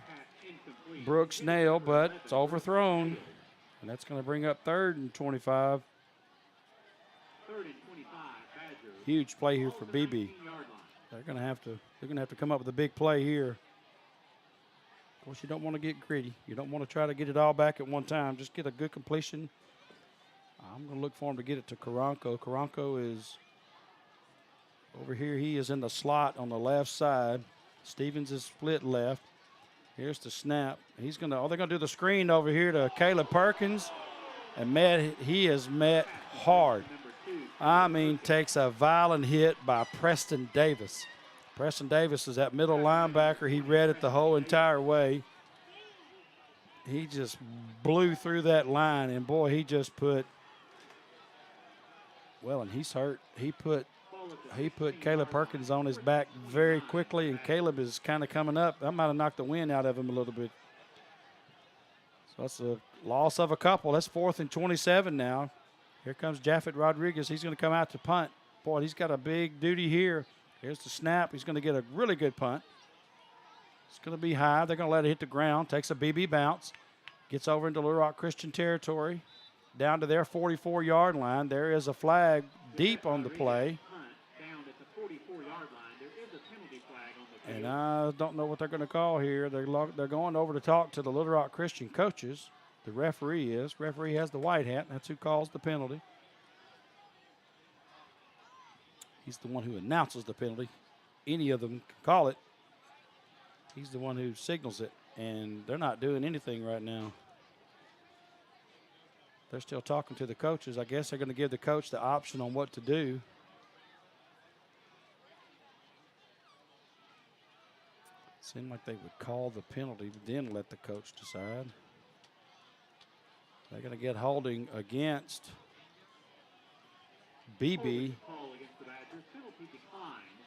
Brooks Nail, but it's overthrown. And that's going to bring up 3rd and 25. 3rd and 25, Badgers. Huge play here for Beebe. They're going to have to come up with a big play here. Of course, you don't want to get greedy. You don't want to try to get it all back at one time. Just get a good completion. I'm going to look for him to get it to Karanko. Karanko is over here. He is in the slot on the left side. Stevens is split left. Here's the snap. He's going to, they're going to do the screen over here to Caleb Perkins. And he is met hard. I mean, takes a violent hit by Preston Davis. Preston Davis is that middle linebacker. He read it the whole entire way. He just blew through that line, and boy, he just put, well, and he's hurt. He put Caleb Perkins on his back very quickly, and Caleb is kind of coming up. That might have knocked the wind out of him a little bit. So that's a loss of a couple. That's 4th and 27 now. Here comes Jaffet Rodriguez. He's going to come out to punt. Boy, he's got a big duty here. Here's the snap. He's going to get a really good punt. It's going to be high. They're going to let it hit the ground. Takes a BB bounce. Gets over into Little Rock Christian territory. Down to their 44-yard line. There is a flag deep on the play. And I don't know what they're going to call here. They're going over to talk to the Little Rock Christian coaches. The referee is. Referee has the white hat. That's who calls the penalty. He's the one who announces the penalty. Any of them can call it. He's the one who signals it. And they're not doing anything right now. They're still talking to the coaches. I guess they're going to give the coach the option on what to do. Seemed like they would call the penalty, then let the coach decide. They're going to get holding against Beebe.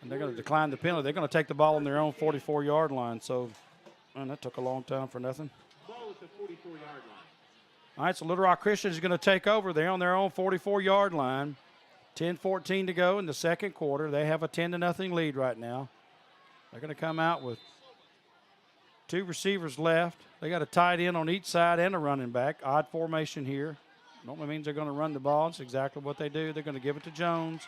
And they're going to decline the penalty. They're going to take the ball on their own 44-yard line. So, man, that took a long time for nothing. Ball at the 44-yard line. All right, so Little Rock Christian is going to take over. They're on their own 44-yard line. 10-14 to go in the second quarter. They have a 10-0 lead right now. They're going to come out with 2 receivers left. They got a tight end on each side and a running back. Odd formation here. Normally means they're going to run the ball. It's exactly what they do. They're going to give it to Jones.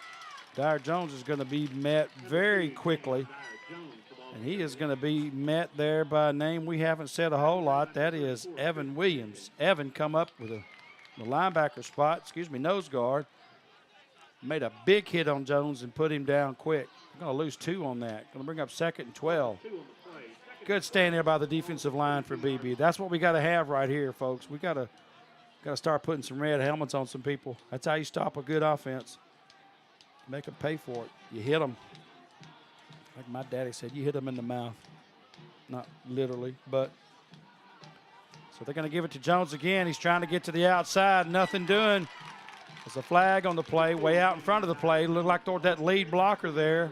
Dyer Jones is going to be met very quickly. And he is going to be met there by a name we haven't said a whole lot. That is Evan Williams. Evan come up with the linebacker spot, nose guard. Made a big hit on Jones and put him down quick. They're going to lose 2 on that. Going to bring up 2nd and 12. Good stand there by the defensive line for BB. That's what we got to have right here, folks. We got to start putting some red helmets on some people. That's how you stop a good offense. Make them pay for it. You hit them. Like my daddy said, you hit them in the mouth. Not literally, but. So they're going to give it to Jones again. He's trying to get to the outside. Nothing doing. There's a flag on the play, way out in front of the play. Looked like toward that lead blocker there.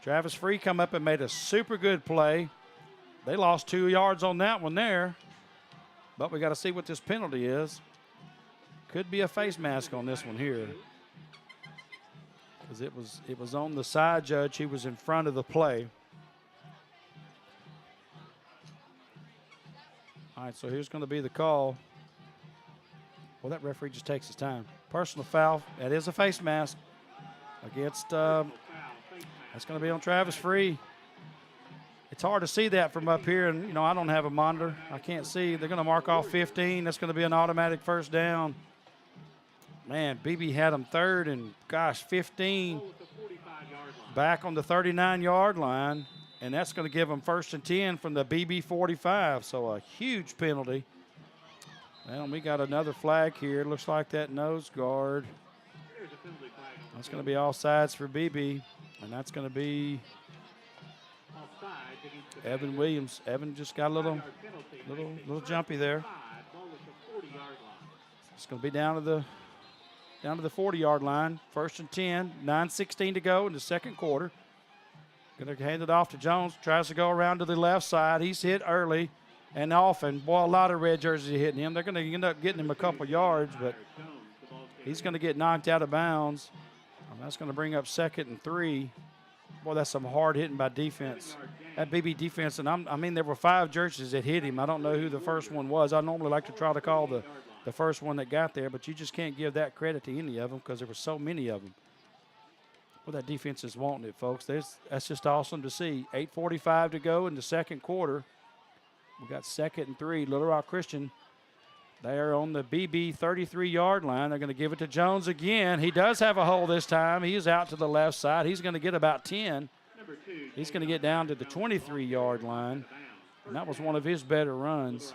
Travis Free come up and made a super good play. They lost 2 yards on that one there. But we got to see what this penalty is. Could be a face mask on this one here. Because it was on the side judge. He was in front of the play. All right, so here's going to be the call. Well, that referee just takes his time. Personal foul. That is a face mask against, that's going to be on Travis Free. It's hard to see that from up here, and, I don't have a monitor. I can't see. They're going to mark off 15. That's going to be an automatic first down. Man, BB had him 3rd and, 15. Back on the 39-yard line. and that's going to give them 1st and 10 from the Beebe 45. So a huge penalty. And we got another flag here. Looks like that nose guard. That's going to be all sides for Beebe, and that's going to be Evan Williams. Evan just got a little jumpy there. It's going to be down to the 40-yard line. 1st and 10, 9:16 to go in the second quarter. Going to hand it off to Jones. Tries to go around to the left side. He's hit early and often. Boy, a lot of red jerseys are hitting him. They're going to end up getting him a couple yards, but he's going to get knocked out of bounds. And that's going to bring up 2nd and 3. Boy, that's some hard hitting by defense. That BB defense, and I mean, there were 5 jerseys that hit him. I don't know who the first one was. I normally like to try to call the first one that got there, but you just can't give that credit to any of them because there were so many of them. Well, that defense is wanting it, folks. That's just awesome to see. 8:45 to go in the second quarter. We got 2nd and 3. Little Rock Christian, they're on the BB 33-yard line. They're going to give it to Jones again. He does have a hole this time. He is out to the left side. He's going to get about 10. He's going to get down to the 23-yard line, and that was one of his better runs.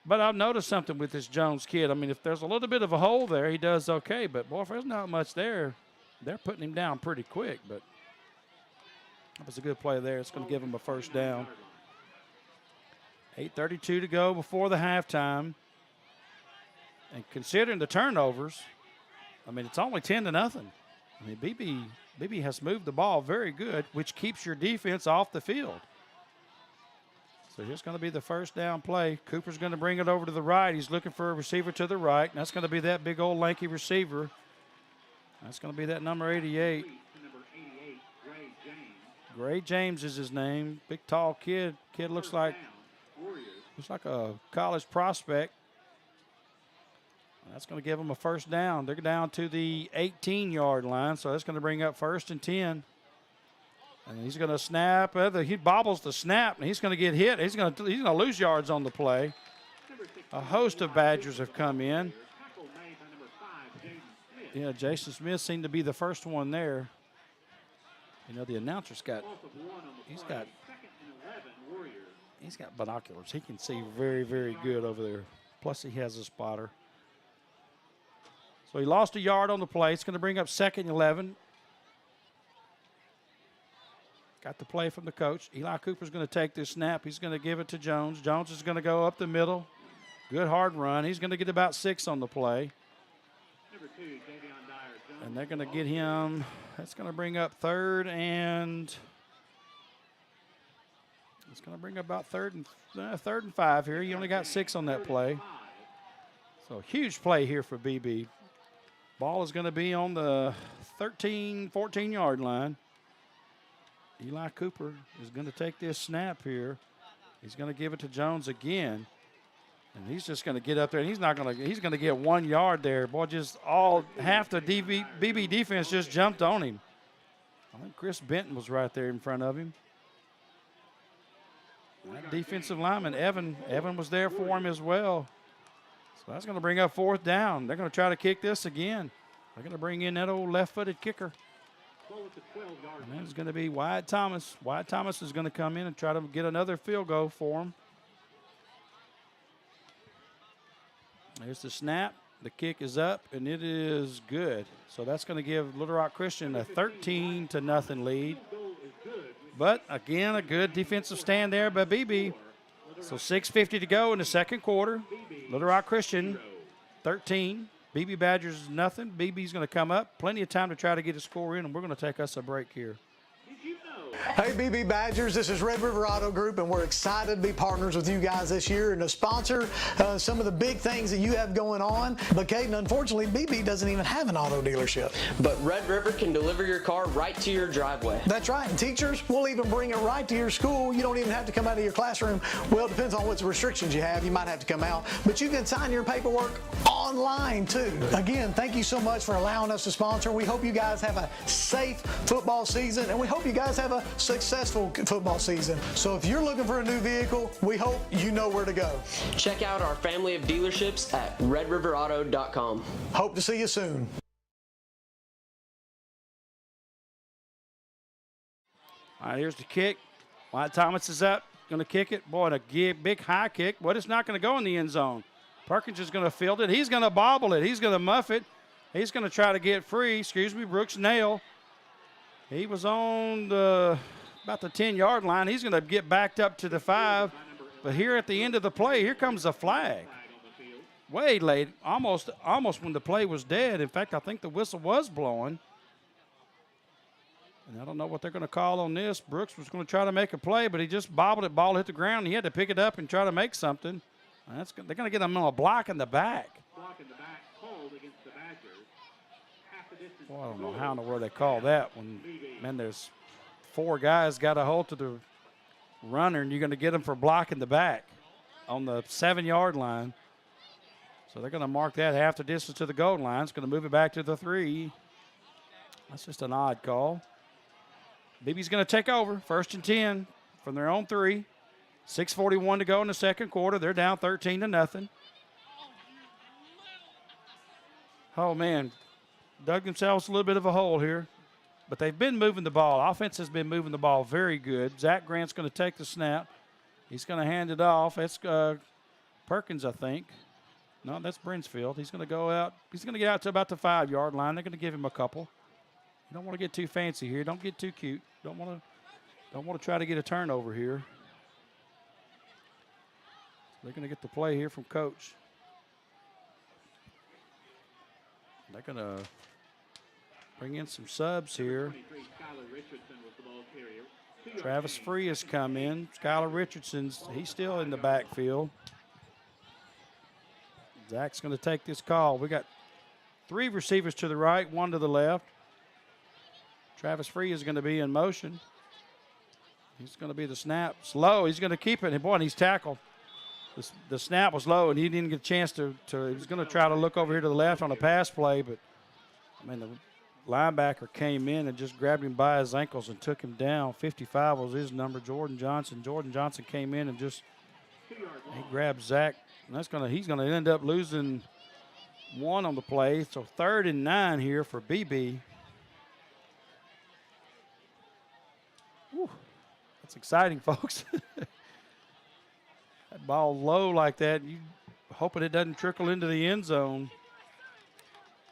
But I've noticed something with this Jones kid. I mean, if there's a little bit of a hole there, he does okay. But, boy, if there's not much there, they're putting him down pretty quick. But that was a good play there. It's going to give him a 1st down. 8:32 to go before the halftime. And considering the turnovers, I mean, it's only 10-0. I mean, Beebe has moved the ball very good, which keeps your defense off the field. So here's going to be the 1st down play. Cooper's going to bring it over to the right. He's looking for a receiver to the right, and that's going to be that big old lanky receiver. That's going to be that number 88. Gray James is his name. Big, tall kid. Kid looks like a college prospect. That's going to give him a 1st down. They're down to the 18-yard line, so that's going to bring up 1st and 10. And he's going to snap. He bobbles the snap, and he's going to get hit. He's going to lose yards on the play. A host of Badgers have come in. Yeah, Jason Smith seemed to be the first one there. You know, the announcer's got binoculars. He can see very, very good over there. Plus, he has a spotter. So he lost a yard on the play. It's going to bring up 2nd and 11. Got the play from the coach. Eli Cooper's going to take this snap. He's going to give it to Jones. Jones is going to go up the middle. Good hard run. He's going to get about 6 on the play. And they're going to get him. That's going to bring up 3rd and. It's going to bring up about 3rd and 5 here. He only got 6 on that play. So huge play here for BB. Ball is going to be on the 14-yard line. Eli Cooper is going to take this snap here. He's going to give it to Jones again. And he's just going to get up there, and he's going to get 1 yard there. Boy, just half the BB defense just jumped on him. I think Chris Benton was right there in front of him. That defensive lineman, Evan was there for him as well. So that's going to bring up 4th down. They're going to try to kick this again. They're going to bring in that old left-footed kicker. And that's going to be Wyatt Thomas. Wyatt Thomas is going to come in and try to get another field goal for him. There's the snap. The kick is up, and it is good. So that's going to give Little Rock Christian a 13-0 lead. But, again, a good defensive stand there by BB. So 6:50 to go in the second quarter. Little Rock Christian, 13. BB Badgers, nothing. BB's going to come up. Plenty of time to try to get a score in, and we're going to take us a break here. Hey, BB Badgers, this is Red River Auto Group, and we're excited to be partners with you guys this year and to sponsor some of the big things that you have going on. But, Caden, unfortunately, BB doesn't even have an auto dealership. But Red River can deliver your car right to your driveway. That's right, and teachers will even bring it right to your school. You don't even have to come out of your classroom. Well, it depends on what restrictions you have. You might have to come out, but you can sign your paperwork online, too. Again, thank you so much for allowing us to sponsor. We hope you guys have a safe football season, and we hope you guys have a successful football season. So if you're looking for a new vehicle, we hope you know where to go. Check out our family of dealerships at redriverauto.com. Hope to see you soon. All right, here's the kick. Wyatt Thomas is up, going to kick it. Boy, and a big high kick, but it's not going to go in the end zone. Perkins is going to field it. He's going to bobble it. He's going to muff it. He's going to try to get free. Brooks Nail. He was on about the 10-yard line. He's going to get backed up to the 5. But here at the end of the play, here comes a flag. Way late, almost when the play was dead. In fact, I think the whistle was blowing. And I don't know what they're going to call on this. Brooks was going to try to make a play, but he just bobbled it. Ball hit the ground. He had to pick it up and try to make something. They're going to get him on a block in the back. Block in the back called against the Badgers. Half the distance. Well, I don't know how in the world they call that when, man, there's 4 guys got a hold to the runner, and you're going to get them for blocking the back on the 7-yard line. So they're going to mark that half the distance to the goal line. It's going to move it back to the 3. That's just an odd call. Beebe's going to take over, 1st and 10 from their own 3. 6:41 to go in the second quarter. They're down 13-0. Oh, man, dug themselves a little bit of a hole here. But they've been moving the ball. Offense has been moving the ball very good. Zach Grant's going to take the snap. He's going to hand it off. It's Perkins, I think. No, that's Brinsfield. He's going to go out. He's going to get out to about the 5-yard line. They're going to give him a couple. You don't want to get too fancy here. Don't get too cute. Don't want to try to get a turnover here. They're going to get the play here from Coach. They're going to bring in some subs here. Travis Free has come in. Skylar Richardson's, he's still in the backfield. Zach's going to take this call. We got 3 receivers to the right, 1 to the left. Travis Free is going to be in motion. He's going to be the snap. It's low. He's going to keep it. And, boy, and he's tackled. The snap was low, and he didn't get a chance to he was going to try to look over here to the left on a pass play, but, I mean, the linebacker came in and just grabbed him by his ankles and took him down. 55 was his number, Jordan Johnson. Jordan Johnson came in and just he grabbed Zach. And he's going to end up losing 1 on the play. So 3rd and 9 here for Beebe. Whew, that's exciting, folks. That ball low like that, you hoping it doesn't trickle into the end zone.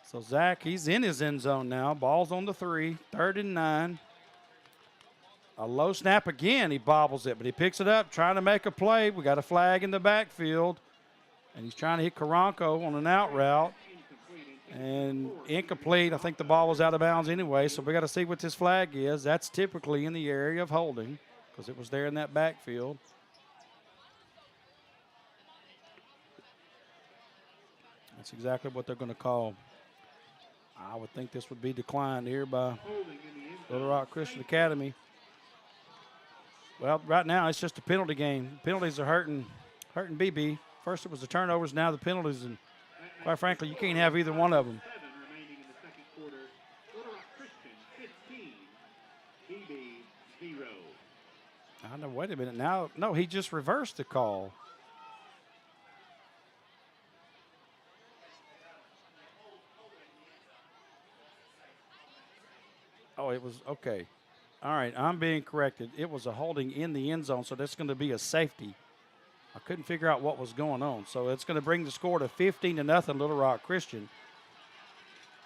So Zach, he's in his end zone now. Ball's on the 3, 3rd and 9. A low snap again. He bobbles it, but he picks it up, trying to make a play. We got a flag in the backfield, and he's trying to hit Karanko on an out route. And incomplete. I think the ball was out of bounds anyway, so we got to see what this flag is. That's typically in the area of holding because it was there in that backfield. That's exactly what they're going to call. I would think this would be declined here by Little Rock Christian Academy. Well, right now it's just a penalty game. Penalties are hurting BB. First it was the turnovers, now the penalties, and quite frankly, you can't have either one of them. 7 remaining in the second quarter. Little Rock Christian 15, BB 0. I know. Wait a minute. Now, no, he just reversed the call. Oh, it was okay. All right, I'm being corrected. It was a holding in the end zone, so that's going to be a safety. I couldn't figure out what was going on. So it's going to bring the score to 15-0 Little Rock Christian.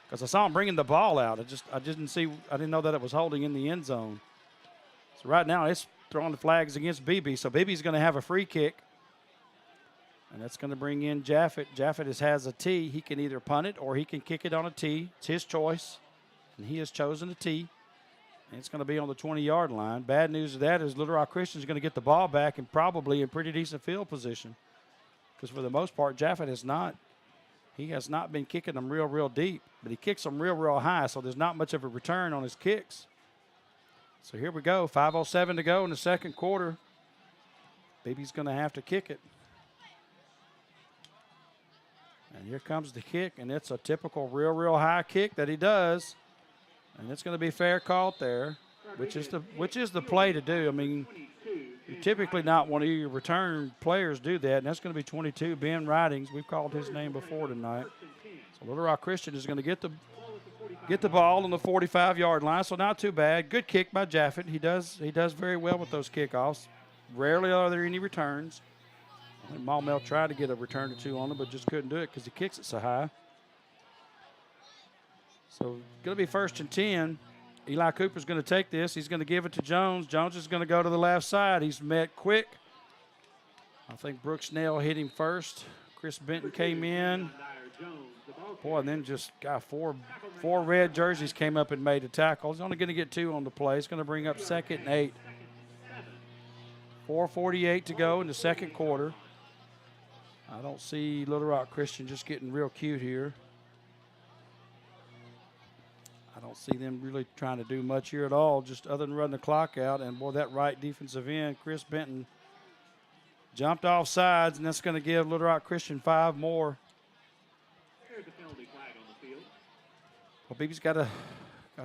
Because I saw him bringing the ball out. I didn't know that it was holding in the end zone. So right now it's throwing the flags against Beebe. So Beebe's going to have a free kick. And that's going to bring in Jaffet. Jaffet has a tee. He can either punt it or he can kick it on a tee. It's his choice. And he has chosen a tee. And it's going to be on the 20-yard line. Bad news of that is Little Rock Christian is going to get the ball back and probably in pretty decent field position. Because for the most part, Jaffet has not been kicking them real deep. But he kicks them real high, so there's not much of a return on his kicks. So here we go. 5:07 to go in the second quarter. Beebe's going to have to kick it. And here comes the kick, and it's a typical real high kick that he does. And it's going to be fair caught there, which is the play to do. I mean, you typically not one of your return players do that, and that's going to be 22, Ben Ridings. We've called his name before tonight. So Little Rock Christian is going to get the get the ball on the 45-yard line, so not too bad. Good kick by Jaffet. He does very well with those kickoffs. Rarely are there any returns. I think Maumelle tried to get a return or two on him, but just couldn't do it because he kicks it so high. So going to be 1st and 10. Eli Cooper's going to take this. He's going to give it to Jones. Jones is going to go to the left side. He's met quick. I think Brooks Snell hit him first. Chris Benton came in. Boy, and then just got four red jerseys came up and made a tackle. He's only going to get 2 on the play. He's going to bring up 2nd and 8. 4:48 to go in the second quarter. I don't see Little Rock Christian just getting real cute here. I don't see them really trying to do much here at all, just other than run the clock out. And, boy, that right defensive end, Chris Benton, jumped off sides, and that's going to give Little Rock Christian 5 more. There's a penalty flag on the field. Well, Beebe's got to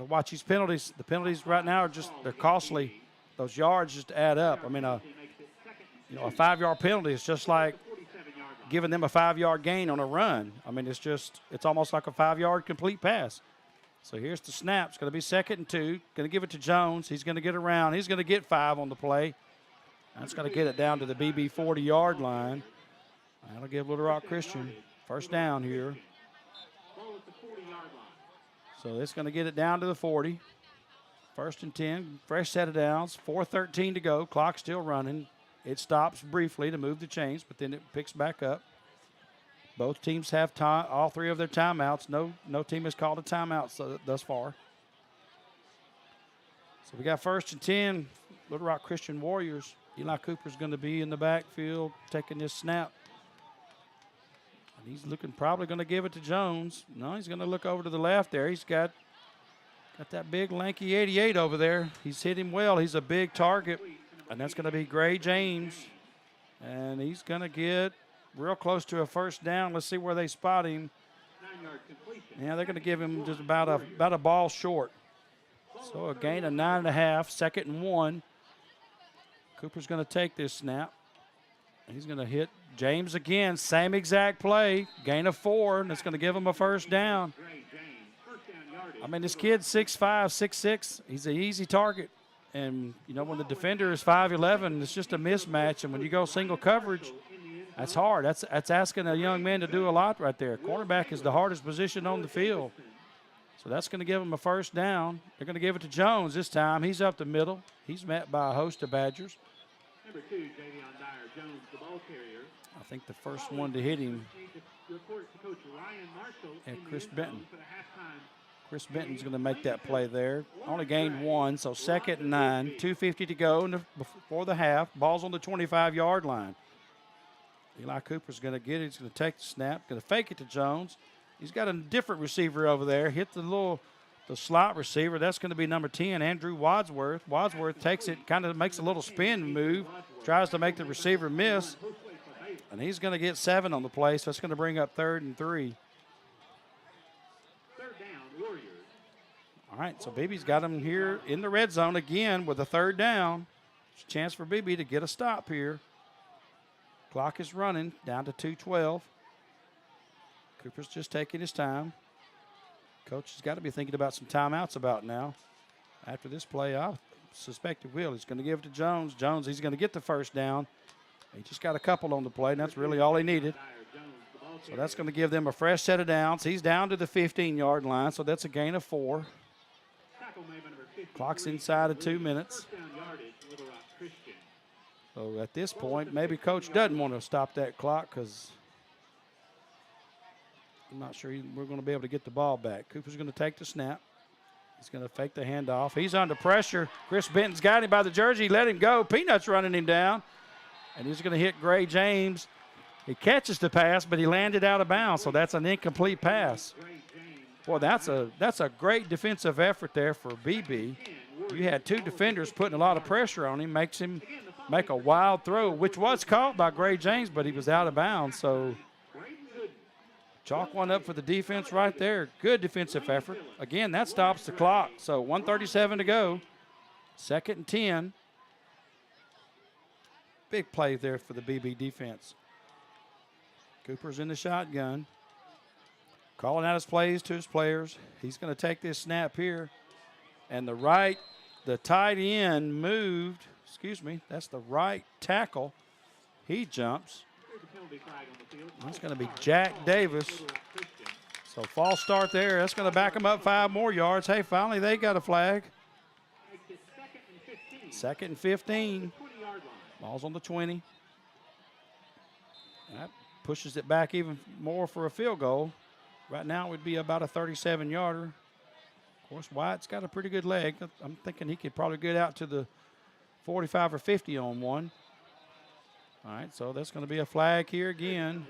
watch these penalties. The penalties right now are they're costly. Those yards just add up. I mean, a 5-yard penalty is just like giving them a 5-yard gain on a run. I mean, it's almost like a 5-yard complete pass. So here's the snap. It's going to be 2nd and 2. Going to give it to Jones. He's going to get around. He's going to get 5 on the play. That's going to get it down to the Beebe 40-yard line. That'll give Little Rock Christian 1st down here. So it's going to get it down to the 40. 1st and 10. Fresh set of downs. 4:13 to go. Clock still running. It stops briefly to move the chains, but then it picks back up. Both teams have time, all 3 of their timeouts. No team has called a timeout thus far. So we got 1st and 10, Little Rock Christian Warriors. Eli Cooper's going to be in the backfield taking this snap. And he's probably going to give it to Jones. No, he's going to look over to the left there. He's got that big lanky 88 over there. He's hit him well. He's a big target. And that's going to be Gray James. And he's going to get real close to a 1st down. Let's see where they spot him. 9-yard completion. Yeah, they're going to give him just about a ball short. So a gain of 9.5, 2nd and 1. Cooper's going to take this snap. He's going to hit James again. Same exact play. Gain of 4, and it's going to give him a 1st down. I mean, this kid's 6'5", 6'6". He's an easy target. And, when the defender is 5'11", it's just a mismatch. And when you go single coverage, that's hard. That's asking a young man to do a lot right there. Cornerback is the hardest position on the field. So that's going to give him a 1st down. They're going to give it to Jones this time. He's up the middle. He's met by a host of Badgers. Number 2, Javion Dyer Jones, the ball carrier. I think the first one to hit him Report to Coach Ryan Marshall and Chris Benton. for the halftime. Chris Benton's going to make that play there. Only gained 1, so 2nd and 9. 2:50 to go before the half. Ball's on the 25-yard line. Eli Cooper's going to get it. He's going to take the snap. Going to fake it to Jones. He's got a different receiver over there. Hit the slot receiver. That's going to be number 10, Andrew Wadsworth. Wadsworth takes it, kind of makes a little spin move, tries to make the receiver miss, and he's going to get 7 on the play, so it's going to bring up 3rd and 3. 3rd down, Warriors. All right, so Beebe's got him here in the red zone again with a 3rd down. It's a chance for Beebe to get a stop here. Clock is running down to 2:12. Cooper's just taking his time. Coach has got to be thinking about some timeouts about now. After this play, I suspect he will. He's going to give it to Jones. Jones, he's going to get the 1st down. He just got a couple on the play, and that's really all he needed. So that's going to give them a fresh set of downs. He's down to the 15-yard line, so that's a gain of 4. Clock's inside of 2 minutes. So at this point, maybe Coach doesn't want to stop that clock because I'm not sure we're going to be able to get the ball back. Cooper's going to take the snap. He's going to fake the handoff. He's under pressure. Chris Benton's got him by the jersey. Let him go. Peanut's running him down. And he's going to hit Gray James. He catches the pass, but he landed out of bounds, so that's an incomplete pass. Boy, that's a great defensive effort there for Beebe. You had 2 defenders putting a lot of pressure on him, makes him make a wild throw, which was caught by Gray James, but he was out of bounds. So chalk one up for the defense right there. Good defensive effort. Again, that stops the clock. So 1:37 to go. 2nd and 10. Big play there for the BB defense. Cooper's in the shotgun. calling out his plays to his players. He's going to take this snap here. And the tight end moved. Excuse me, that's the right tackle. He jumps. That's going to be Jack Davis. So false start there. That's going to back them up 5 more yards. Hey, finally they got a flag. 2nd and 15. Ball's on the 20. That pushes it back even more for a field goal. Right now it would be about a 37-yarder. Of course, Wyatt's got a pretty good leg. I'm thinking he could probably get out to the 45 or 50 on one. All right, so that's going to be a flag here again.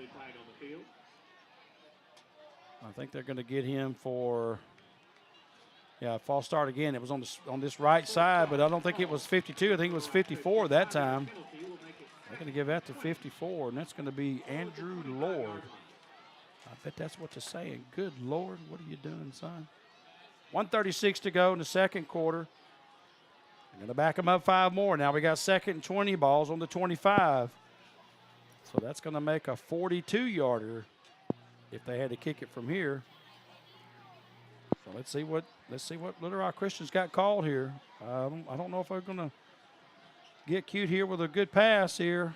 I think they're going to get him for, false start again. It was on this right side, but I don't think it was 52. I think it was 54 that time. They're going to give that to 54, and that's going to be Andrew Lord. I bet that's what they're saying. Good Lord, what are you doing, son? 1:36 to go in the second quarter. They're going to back them up 5 more. Now we got 2nd and 20, balls on the 25. So that's going to make a 42-yarder if they had to kick it from here. So let's see what Little Rock Christian's got called here. I don't know if they're going to get cute here with a good pass here.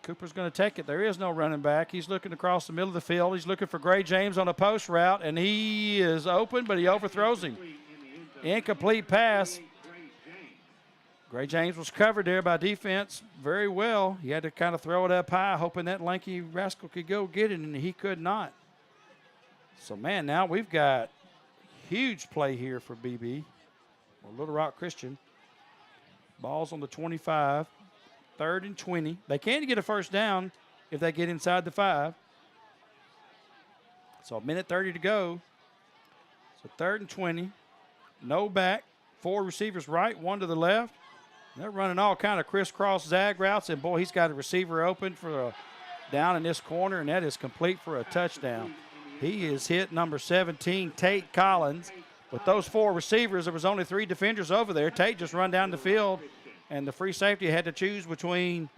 Cooper's going to take it. There is no running back. He's looking across the middle of the field. He's looking for Gray James on a post route, and he is open, but he overthrows him. Incomplete pass. Gray James was covered there by defense very well. He had to kind of throw it up high, hoping that lanky rascal could go get it, and he could not. So, man, now we've got huge play here for Beebe, or Little Rock Christian. Ball's on the 25, 3rd and 20. They can get a first down if they get inside the 5. So, 1:30 to go. So, 3rd and 20. No back. 4 receivers right, 1 to the left. They're running all kind of crisscross zag routes, and, boy, he's got a receiver open for a down in this corner, and that is complete for a touchdown. He is hit number 17, Tate Collins. With those 4 receivers, there was only 3 defenders over there. Tate just run down the field, and the free safety had to choose between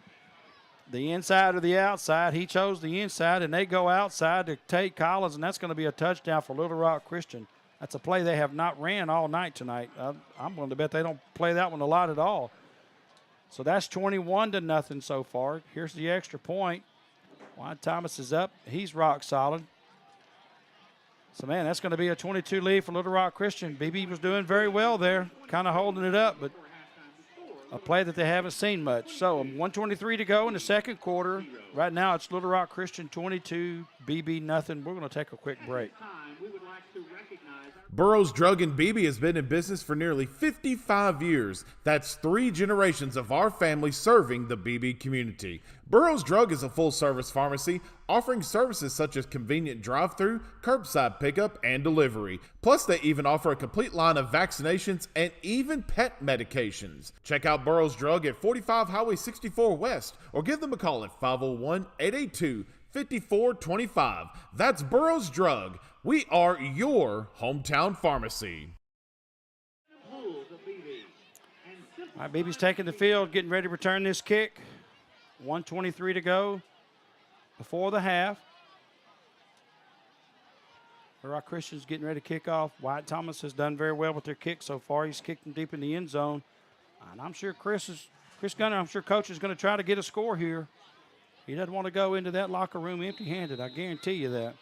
the inside or the outside. He chose the inside, and they go outside to Tate Collins, and that's going to be a touchdown for Little Rock Christian. That's a play they have not ran all night tonight. I'm going to bet they don't play that one a lot at all. So that's 21-0 so far. Here's the extra point. Wyatt Thomas is up. He's rock solid. So, man, that's going to be a 22 lead for Little Rock Christian. Beebe was doing very well there, kind of holding it up, but a play that they haven't seen much. So, 1:23 to go in the second quarter. Right now it's Little Rock Christian 22, Beebe nothing. We're going to take a quick break. Burroughs Drug and Beebe has been in business for nearly 55 years. That's 3 generations of our family serving the Beebe community. Burroughs Drug is a full-service pharmacy offering services such as convenient drive-through, curbside pickup, and delivery. Plus, they even offer a complete line of vaccinations and even pet medications. Check out Burroughs Drug at 45 Highway 64 West or give them a call at 501-882-5425. That's Burroughs Drug. We are your hometown pharmacy. All right, Beebe's taking the field, getting ready to return this kick. 1:23 to go before the half. Little Rock Christian's getting ready to kick off. Wyatt Thomas has done very well with their kick so far. He's kicked them deep in the end zone. And I'm sure Chris Gunner, I'm sure Coach is going to try to get a score here. He doesn't want to go into that locker room empty-handed. I guarantee you that.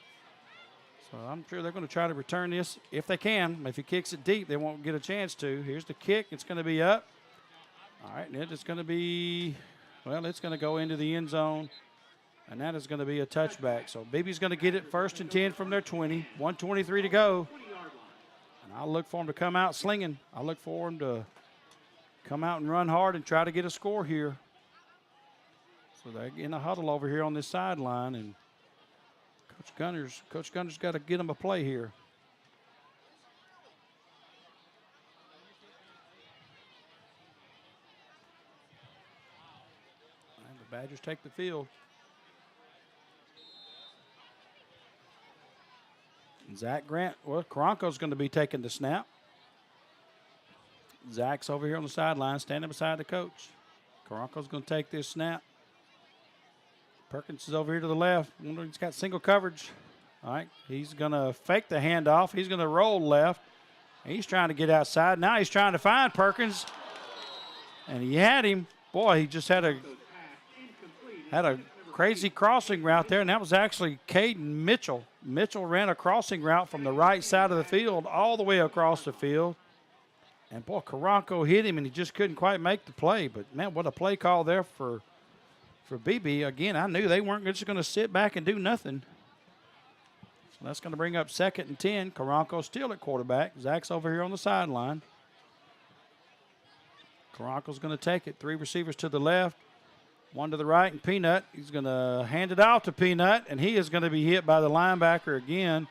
So I'm sure they're going to try to return this if they can. If he kicks it deep, they won't get a chance to. Here's the kick. It's going to be up. All right, and it's going to be, well, it's going to go into the end zone, and that is going to be a touchback. So Beebe's going to get it 1st and 10 from their 20. 1:23 to go. And I'll look for him to come out slinging. I look for him to come out and run hard and try to get a score here. So they're in a huddle over here on this sideline, and Coach Gunner's got to get them a play here. And the Badgers take the field. And Zach Grant, well, Karanko's going to be taking the snap. Zach's over here on the sideline, standing beside the coach. Karanko's going to take this snap. Perkins is over here to the left. He's got single coverage. All right, he's going to fake the handoff. He's going to roll left. He's trying to get outside. Now he's trying to find Perkins. And he had him. Boy, he just had a crazy crossing route there, and that was actually Caden Mitchell. Mitchell ran a crossing route from the right side of the field all the way across the field. And, boy, Karanko hit him, and he just couldn't quite make the play. But, man, what a play call there for Beebe. Again, I knew they weren't just going to sit back and do nothing. So that's going to bring up 2nd and 10. Karanko still at quarterback. Zach's over here on the sideline. Karanko's going to take it. 3 receivers to the left, 1 to the right, and Peanut. He's going to hand it off to Peanut, and he is going to be hit by the linebacker again.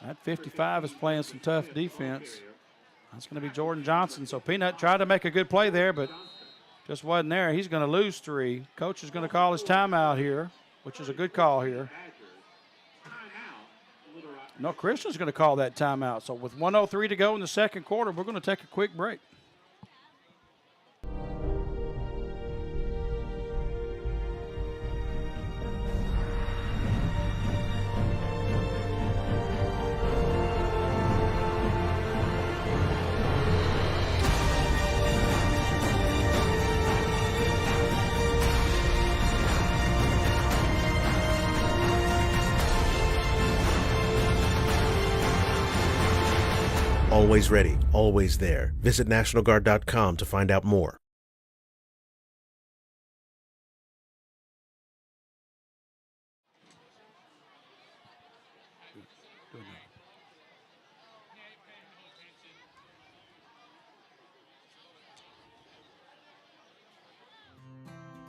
That 55 is playing some tough defense. That's going to be Jordan Johnson. So Peanut tried to make a good play there, but just wasn't there. He's going to lose 3. Coach is going to call his timeout here, which is a good call here. No, Christian's going to call that timeout. So with 1:03 to go in the second quarter, we're going to take a quick break. Always ready, always there. Visit NationalGuard.com to find out more.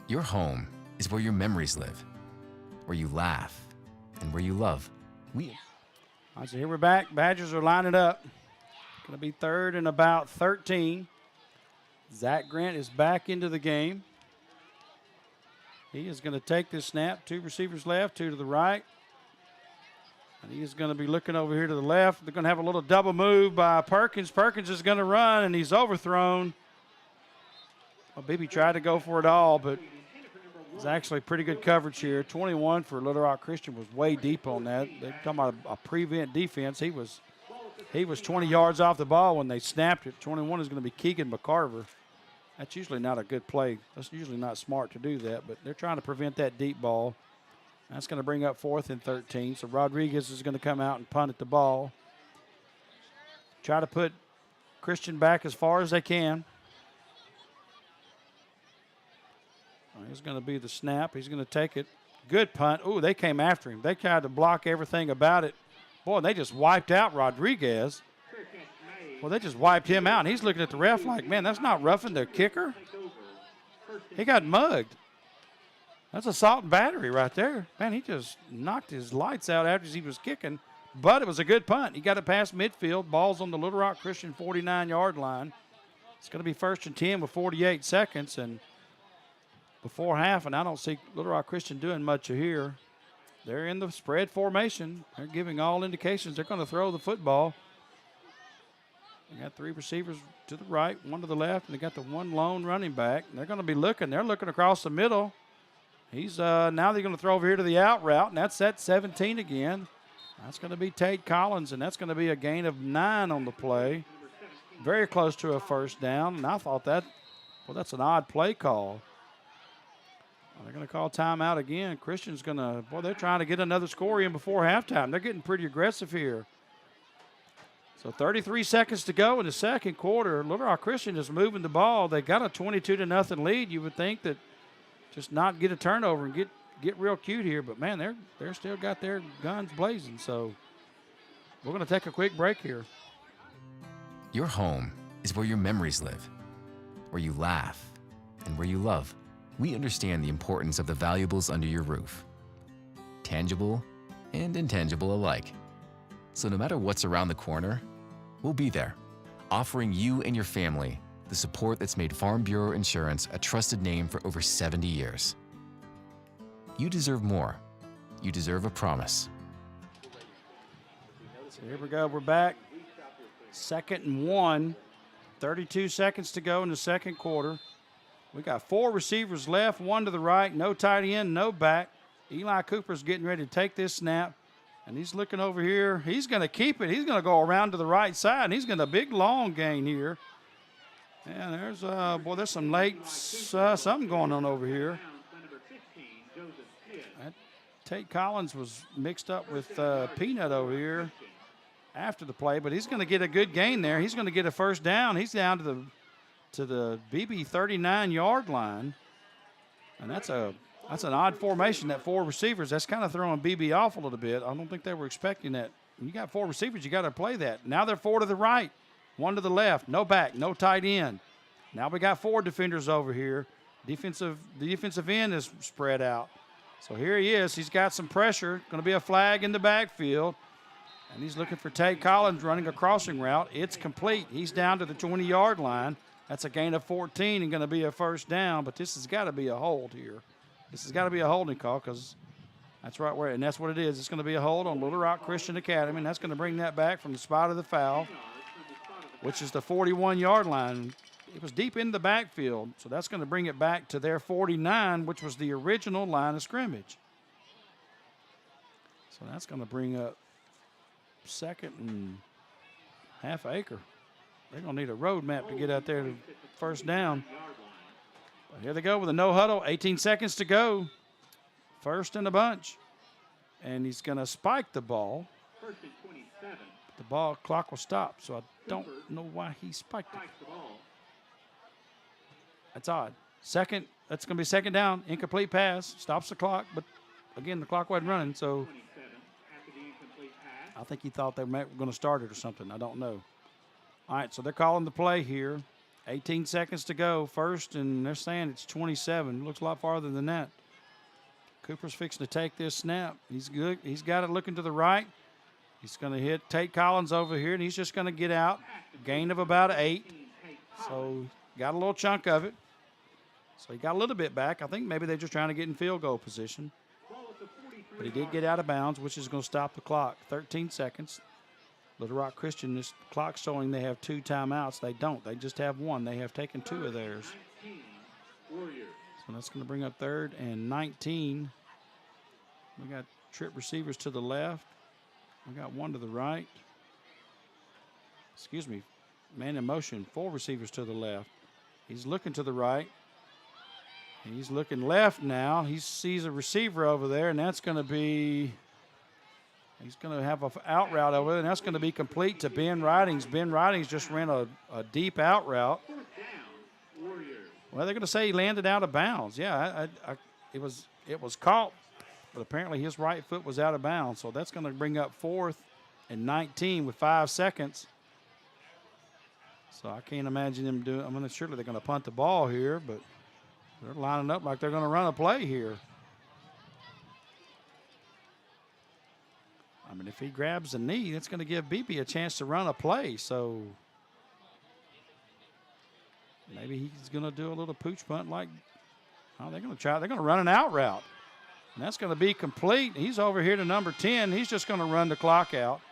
Your home is where your memories live, where you laugh, and where you love. All right, so here we're back. Badgers are lining up. Going to be 3rd and about 13. Zach Grant is back into the game. He is going to take this snap. 2 receivers left, 2 to the right. And he is going to be looking over here to the left. They're going to have a little double move by Perkins. Perkins is going to run, and he's overthrown. Well, Beebe tried to go for it all, but it's actually pretty good coverage here. 21 for Little Rock Christian was way deep on that. They're talking about a prevent defense. He was 20 yards off the ball when they snapped it. 21 is going to be Keegan McCarver. That's usually not a good play. That's usually not smart to do that, but they're trying to prevent that deep ball. That's going to bring up 4th and 13. So Rodriguez is going to come out and punt at the ball. Try to put Christian back as far as they can. He's going to be the snap. He's going to take it. Good punt. Ooh, they came after him. They tried to block everything about it. Boy, they just wiped out Rodriguez. Well, they just wiped him out. And he's looking at the ref like, man, that's not roughing the kicker. He got mugged. That's assault and battery right there. Man, he just knocked his lights out after he was kicking. But it was a good punt. He got it past midfield. Ball's on the Little Rock Christian 49-yard line. It's going to be 1st and 10 with 48 seconds. And before half, and I don't see Little Rock Christian doing much here. They're in the spread formation. They're giving all indications they're going to throw the football. They got 3 receivers to the right, 1 to the left, and they got the 1 lone running back. And they're going to be looking. They're looking across the middle. He's now they're going to throw over here to the out route, and that's at 17 again. That's going to be Tate Collins, and that's going to be a gain of 9 on the play. Very close to a 1st down, and I thought that, well, that's an odd play call. They're going to call timeout again. Christian's going to, boy, they're trying to get another score in before halftime. They're getting pretty aggressive here. So 33 seconds to go in the second quarter. Little Rock Christian is moving the ball. They got a 22-0 lead. You would think that just not get a turnover and get real cute here. But, man, they're still got their guns blazing. So we're going to take a quick break here. Your home is where your memories live, where you laugh, and where you love. We understand the importance of the valuables under your roof, tangible and intangible alike. So no matter what's around the corner, we'll be there, offering you and your family the support that's made Farm Bureau Insurance a trusted name for over 70 years. You deserve more. You deserve a promise. So here we go. We're back. 2nd and 1. 32 seconds to go in the second quarter. We got 4 receivers left, 1 to the right, no tight end, no back. Eli Cooper's getting ready to take this snap. And he's looking over here. He's going to keep it. He's going to go around to the right side, and he's going to big long gain here. And there's, there's some late something going on over here. Tate Collins was mixed up with Peanut over here after the play, but he's going to get a good gain there. He's going to get a first down. He's down to the Beebe 39-yard line, and that's an odd formation. That 4 receivers, that's kind of throwing Beebe off a little bit. I don't think they were expecting that. When you got 4 receivers, you got to play that. Now they're 4 to the right, 1 to the left, no back, no tight end. Now we got 4 defenders over here. The defensive end is spread out. So here he is. He's got some pressure. Going to be a flag in the backfield. And he's looking for Tate Collins running a crossing route. It's complete. He's down to the 20-yard line. That's a gain of 14 and going to be a first down. But this has got to be a hold here. This has got to be a holding call because that's right where, and that's what it is. It's going to be a hold on Little Rock Christian Academy, and that's going to bring that back from the spot of the foul, which is the 41-yard line. It was deep in the backfield, so that's going to bring it back to their 49, which was the original line of scrimmage. So that's going to bring up 2nd and half acre. They're going to need a road map to get out there to first down. But here they go with a no huddle, 18 seconds to go. First in a bunch. And he's going to spike the ball. The ball clock will stop, so I don't know why he spiked it. That's odd. Second, that's going to be second down, incomplete pass, stops the clock, but again, the clock wasn't running, so I think he thought they were going to start it or something. I don't know. All right, so they're calling the play here. 18 seconds to go. First, and they're saying it's 27. Looks a lot farther than that. Cooper's fixing to take this snap. He's good. He's got it looking to the right. He's going to hit Tate Collins over here, and he's just going to get out. Gain of about 8. So got a little chunk of it. So he got a little bit back. I think maybe they're just trying to get in field goal position. But he did get out of bounds, which is going to stop the clock. 13 seconds. Little Rock Christian, this clock's showing they have 2 timeouts. They don't. They just have 1. They have taken 2 of theirs. So that's going to bring up 3rd and 19. We got trip receivers to the left. We got 1 to the right. Excuse me. Man in motion. 4 receivers to the left. He's looking to the right. He's looking left now. He sees a receiver over there, and that's going to be – he's going to have an out route over there, and that's going to be complete to Ben Ridings. Ben Ridings just ran a deep out route. Well, they're going to say he landed out of bounds. Yeah, it was caught, but apparently his right foot was out of bounds. So that's going to bring up 4th and 19 with 5 seconds. So I can't imagine them doing – I mean, surely they're going to punt the ball here, but – they're lining up like they're going to run a play here. I mean, if he grabs the knee, that's going to give Beebe a chance to run a play. So maybe he's going to do a little pooch punt like, oh, they're going to try. They're going to run an out route. And that's going to be complete. He's over here to number 10. He's just going to run the clock out.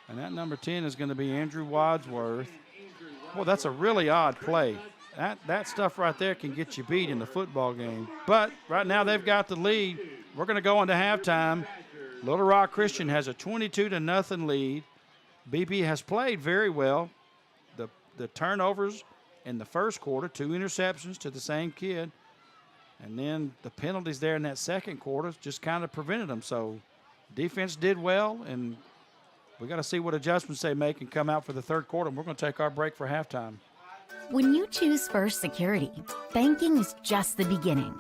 And that number 10 is going to be Andrew Wadsworth. Well, that's a really odd play. That stuff right there can get you beat in the football game. But right now they've got the lead. We're going to go into halftime. Little Rock Christian has a 22-0 lead. Beebe has played very well. The turnovers in the first quarter, 2 interceptions to the same kid. And then the penalties there in that second quarter just kind of prevented them. So defense did well, and we got to see what adjustments they make and come out for the third quarter. And we're going to take our break for halftime. When you choose First Security, banking is just the beginning.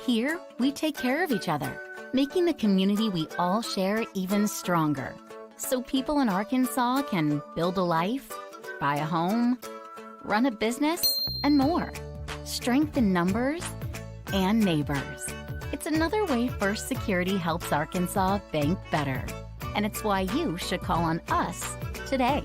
Here, we take care of each other, making the community we all share even stronger. So people in Arkansas can build a life, buy a home, run a business, and more. Strength in numbers and neighbors. It's another way First Security helps Arkansas bank better. And it's why you should call on us today.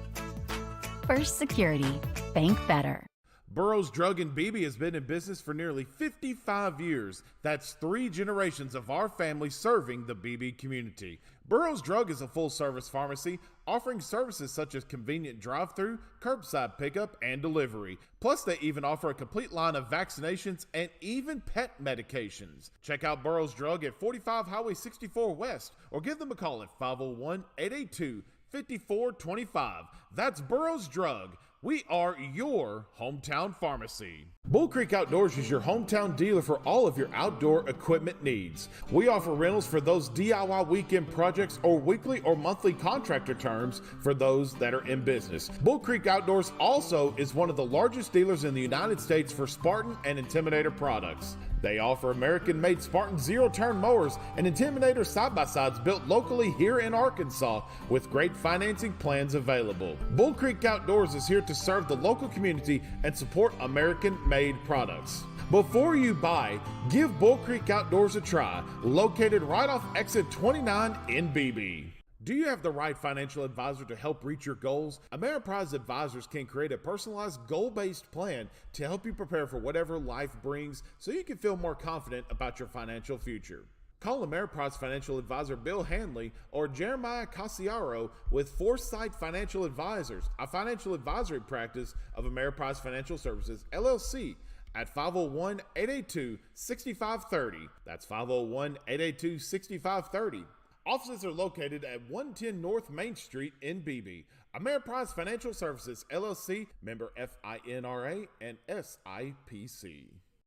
First Security, bank better. Burroughs Drug in Beebe has been in business for nearly 55 years. That's 3 generations of our family serving the Beebe community. Burroughs Drug is a full-service pharmacy offering services such as convenient drive-through, curbside pickup, and delivery. Plus, they even offer a complete line of vaccinations and even pet medications. Check out Burroughs Drug at 45 Highway 64 West or give them a call at 501-882-5425. That's Burroughs Drug. We are your hometown pharmacy. Bull Creek Outdoors is your hometown dealer for all of your outdoor equipment needs. We offer rentals for those DIY weekend projects or weekly or monthly contractor terms for those that are in business. Bull Creek Outdoors also is one of the largest dealers in the United States for Spartan and Intimidator products. They offer American-made Spartan zero-turn mowers and Intimidator side-by-sides built locally here in Arkansas with great financing plans available. Bull Creek Outdoors is here to serve the local community and support American-made products. Before you buy, give Bull Creek Outdoors a try, located right off exit 29 in Beebe. Do you have the right financial advisor to help reach your goals? Ameriprise Advisors can create a personalized, goal-based plan to help you prepare for whatever life brings so you can feel more confident about your financial future. Call Ameriprise Financial Advisor Bill Hanley or Jeremiah Casiaro with Foresight Financial Advisors, a financial advisory practice of Ameriprise Financial Services, LLC, at 501-882-6530. That's 501-882-6530. Offices are located at 110 North Main Street in Beebe. Ameriprise Financial Services, LLC, member FINRA and SIPC.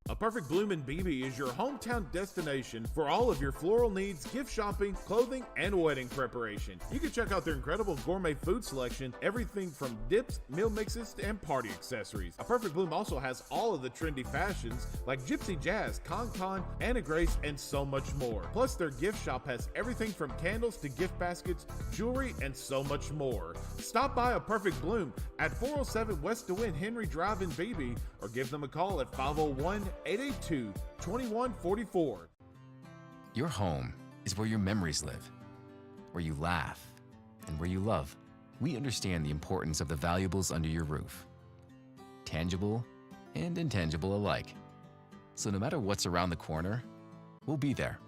A Perfect Bloom in Beebe is your hometown destination for all of your floral needs, gift shopping, clothing, and wedding preparation. You can check out their incredible gourmet food selection, everything from dips, meal mixes, and party accessories. A Perfect Bloom also has all of the trendy fashions like Gypsy Jazz, Con, Anna Grace, and so much more. Plus, their gift shop has everything from candles to gift baskets, jewelry, and so much more. Stop by A Perfect Bloom at 407 West DeWitt Henry Drive in Beebe or give them a call at 501-882-2144. Your home is where your memories live, where you laugh, and where you love. We understand the importance of the valuables under your roof, tangible and intangible alike. So no matter what's around the corner, we'll be there,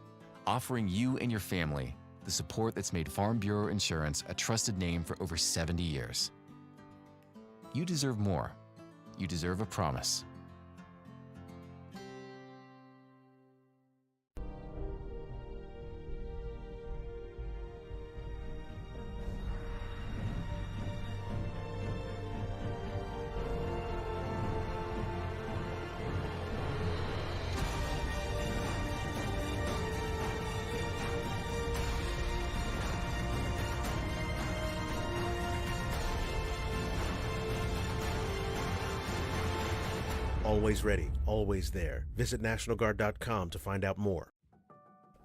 offering you and your family the support that's made Farm Bureau Insurance a trusted name for over 70 years. You deserve more. You deserve a promise. Always ready, always there. Visit NationalGuard.com to find out more.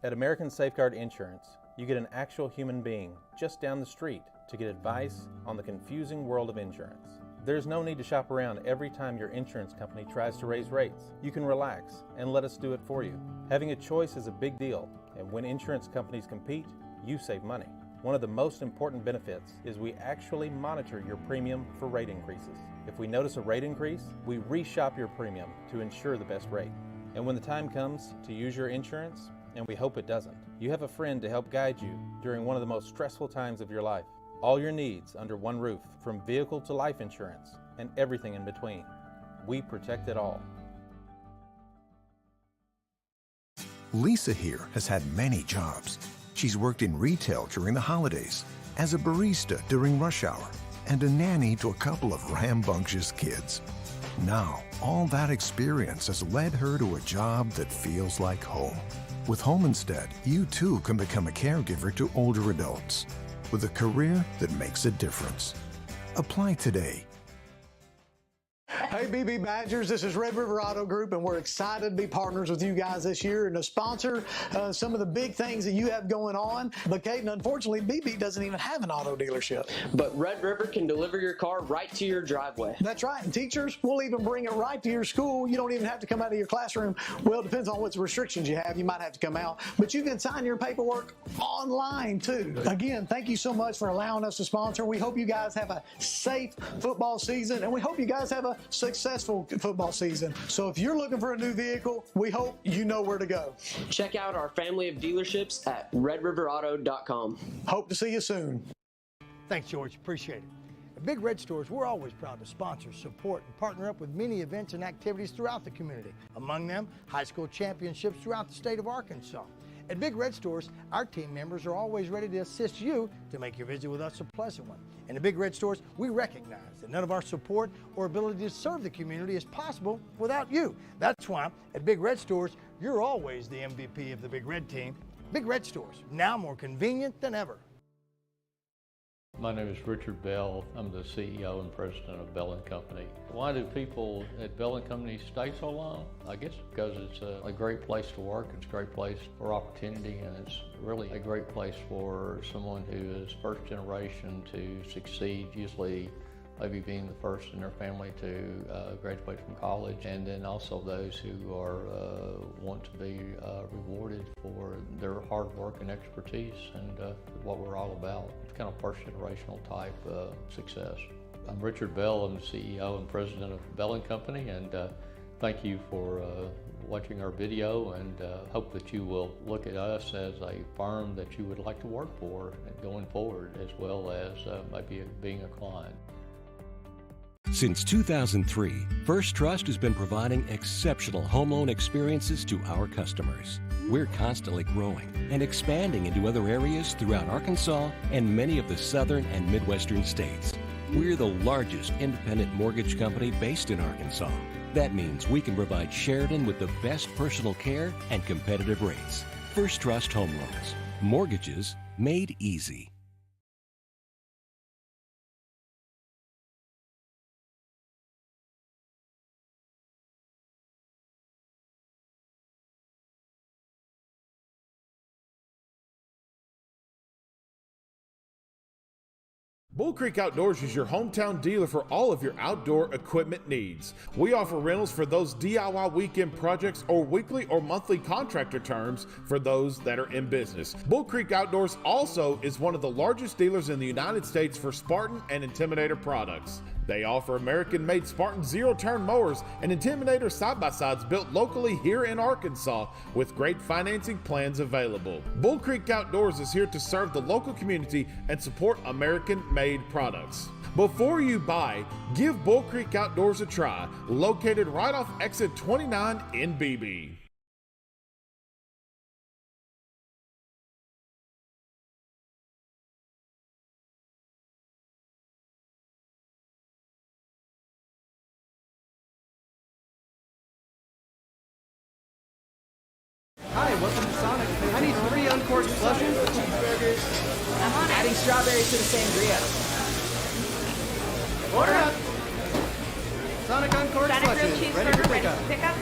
At American Safeguard Insurance, you get an actual human being just down the street to get advice on the confusing world of insurance. There's no need to shop around every time your insurance company tries to raise rates. You can relax and let us do it for you. Having a choice is a big deal, and when insurance companies compete, you save money. One of the most important benefits is we actually monitor your premium for rate increases. If we notice a rate increase, we reshop your premium to ensure the best rate. And when the time comes to use your insurance, and we hope it doesn't, you have a friend to help guide you during one of the most stressful times of your life. All your needs under one roof, from vehicle to life insurance, and everything in between. We protect it all. Lisa here has had many jobs. She's worked in retail during the holidays, as a barista during rush hour, and a nanny to a couple of rambunctious kids. Now, all that experience has led her to a job that feels like home. With Home Instead, you too can become a caregiver to older adults with a career that makes a difference. Apply today. Hey BB Badgers, this is Red River Auto Group, and we're excited to be partners with you guys this year and to sponsor some of the big things that you have going on. But Caden, unfortunately, BB doesn't even have an auto dealership. But Red River can deliver your car right to your driveway. That's right, and teachers, we'll even bring it right to your school. You don't even have to come out of your classroom. Well, it depends on what restrictions you have. You might have to come out, but you can sign your paperwork online too. Again, thank you so much for allowing us to sponsor. We hope you guys have a safe football season, and we hope you guys have a successful football season. So if you're looking for a new vehicle, we hope you know where to go. Check out our family of dealerships at redriverauto.com. Hope to see you soon. Thanks, George. Appreciate it. At Big Red Stores, we're always proud to sponsor, support, and partner up with many events and activities throughout the community. Among them, high school championships throughout the state of Arkansas. At Big Red Stores, our team members are always ready to assist you to make your visit with us a pleasant one. And at Big Red Stores, we recognize that none of our support or ability to serve the community is possible without you. That's why at Big Red Stores, you're always the MVP of the Big Red team. Big Red Stores, now more convenient than ever. My name is Richard Bell. I'm the CEO and president of Bell & Company. Why do people at Bell & Company stay so long? I guess because it's a great place to work. It's a great place for opportunity, and it's really a great place for someone who is first generation to succeed, usually maybe being the first in their family to graduate from college, and then also those who are want to be rewarded for their hard work and expertise and what we're all about. It's kind of first generational type success. I'm Richard Bell. I'm the CEO and president of Bell & Company, and thank you for watching our video, and hope that you will look at us as a firm that you would like to work for going forward, as well as maybe being a client. Since 2003, First Trust has been providing exceptional home loan experiences to our customers. We're constantly growing and expanding into other areas throughout Arkansas and many of the southern and midwestern states. We're the largest independent mortgage company based in Arkansas. That means we can provide Sheridan with the best personal care and competitive rates. First Trust Home Loans. Mortgages made easy. Bull Creek Outdoors is your hometown dealer for all of your outdoor equipment needs. We offer rentals for those DIY weekend projects or weekly or monthly contractor terms for those that are in business. Bull Creek Outdoors also is one of the largest dealers in the United States for Spartan and Intimidator products. They offer American-made Spartan zero-turn mowers and Intimidator side-by-sides built locally here in Arkansas with great financing plans available. Bull Creek Outdoors is here to serve the local community and support American-made products. Before you buy, give Bull Creek Outdoors a try, located right off exit 29 in Beebe. Hi, welcome to Sonic. I need 3 uncorked slushes, cheeseburgers. I'm on adding strawberries to the sangria. Order up. Sonic uncorked slushes, ready for pickup.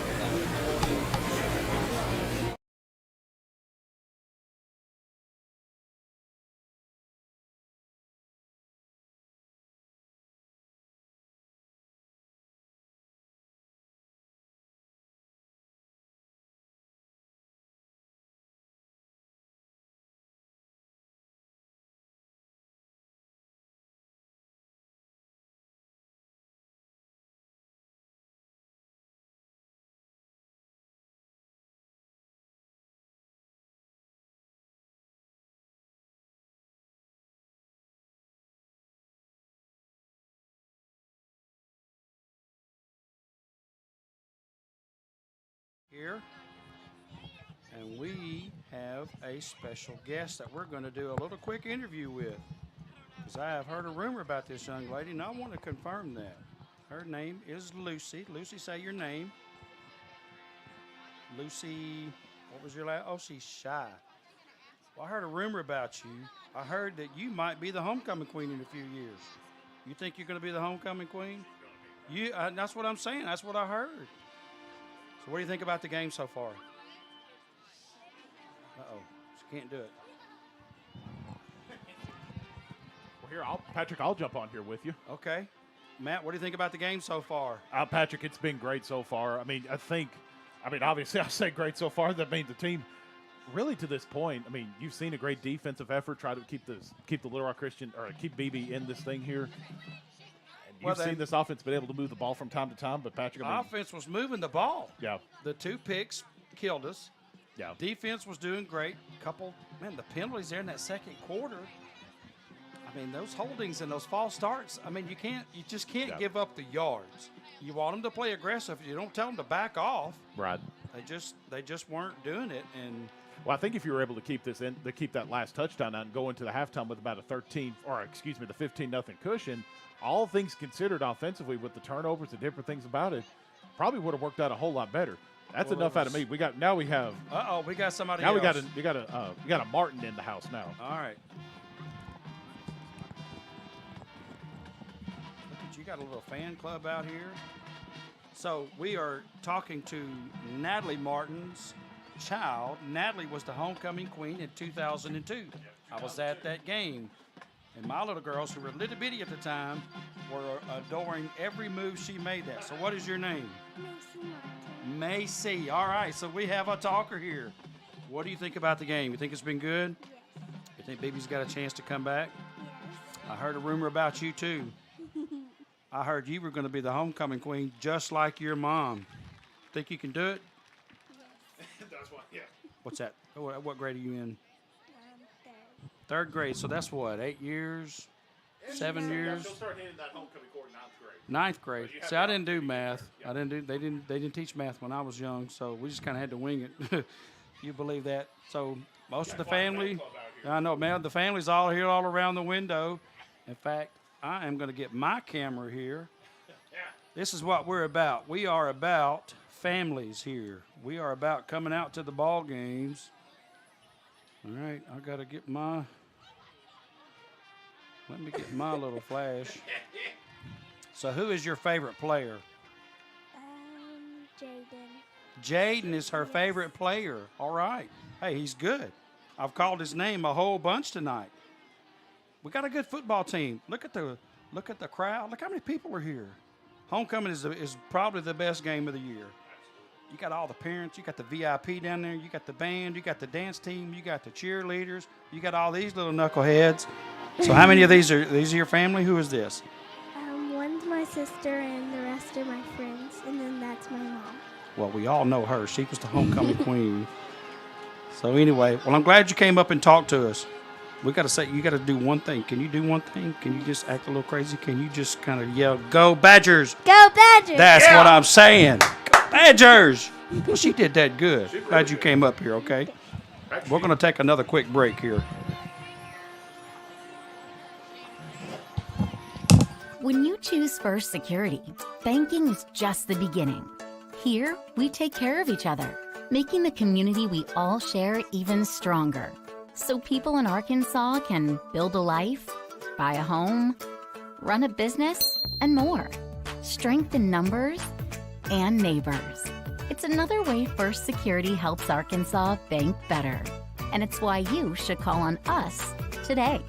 Here, and we have a special guest that we're going to do a little quick interview with, because I have heard a rumor about this young lady, and I want to confirm that. Her name is Lucy. Lucy, say your name. Lucy, what was your last? Oh, she's shy. Well, I heard a rumor about you. I heard that you might be the homecoming queen in a few years. You think you're going to be the homecoming queen? That's what I'm saying. That's what I heard. So what do you think about the game so far? Uh-oh, she can't do it. Well, here, Patrick, I'll jump on here with you. Okay. Matt, what do you think about the game so far? Patrick, it's been great so far. I mean, obviously I say great so far. That means the team, really to this point, I mean, you've seen a great defensive effort, try to keep the Little Rock Christian, or keep Beebe in this thing here. And You've seen this offense been able to move the ball from time to time, but Patrick, offense was moving the ball. Yeah. The 2 picks killed us. Yeah. Defense was doing great. The penalties there in that second quarter. I mean, those holdings and those false starts. I mean, you just can't give up the yards. You want them to play aggressive. You don't tell them to back off. Right. They just weren't doing it. And well, I think if you were able to keep that last touchdown out and go into the halftime with about the 15-0 cushion, all things considered offensively with the turnovers and different things about it, probably would have worked out a whole lot better. That's enough out of me. We got somebody else. We got a Martin in the house now. All right. Look at you, got a little fan club out here. So we are talking to Natalie Martin's child. Natalie was the homecoming queen in 2002. I was at that game. And my little girls, who were little bitty at the time, were adoring every move she made that. So what is your name? Macy. All right, so we have a talker here. What do you think about the game? You think it's been good? Yes. You think Beebe's got a chance to come back? Yes. I heard a rumor about you, too. I heard you were going to be the homecoming queen just like your mom. Think you can do it? Yes. That's why, yeah. What's that? What grade are you in? Third grade. So that's what, 8 years? 7 years? She'll start hitting that homecoming court in 9th grade. 9th grade. See, I didn't do math. Yeah. They didn't teach math when I was young, so we just kind of had to wing it. You believe that? So most of the family, I know, man, the family's all here all around the window. In fact, I am going to get my camera here. This is what we're about. We are about families here. We are about coming out to the ball games. All right, I got to get let me get my little flash. So who is your favorite player? Jaden. Jaden is her favorite player. All right. Hey, he's good. I've called his name a whole bunch tonight. We got a good football team. Look at the crowd. Look how many people are here. Homecoming is probably the best game of the year. You got all the parents. You got the VIP down there. You got the band. You got the dance team. You got the cheerleaders. You got all these little knuckleheads. So how many of these are your family? Who is this? One's my sister and the rest are my friends, and then that's my mom. Well, we all know her. She was the homecoming queen. So anyway, well, I'm glad you came up and talked to us. You got to do one thing. Can you do one thing? Can you just act a little crazy? Can you just kind of yell, "Go Badgers"? Go Badgers! That's what I'm saying. Go Badgers! Well, she did that good. Glad you came up here, okay? We're going to take another quick break here. When you choose First Security, banking is just the beginning. Here, we take care of each other, making the community we all share even stronger. So people in Arkansas can build a life, buy a home, run a business, and more. Strength in numbers and neighbors. It's another way First Security helps Arkansas bank better. And it's why you should call on us today.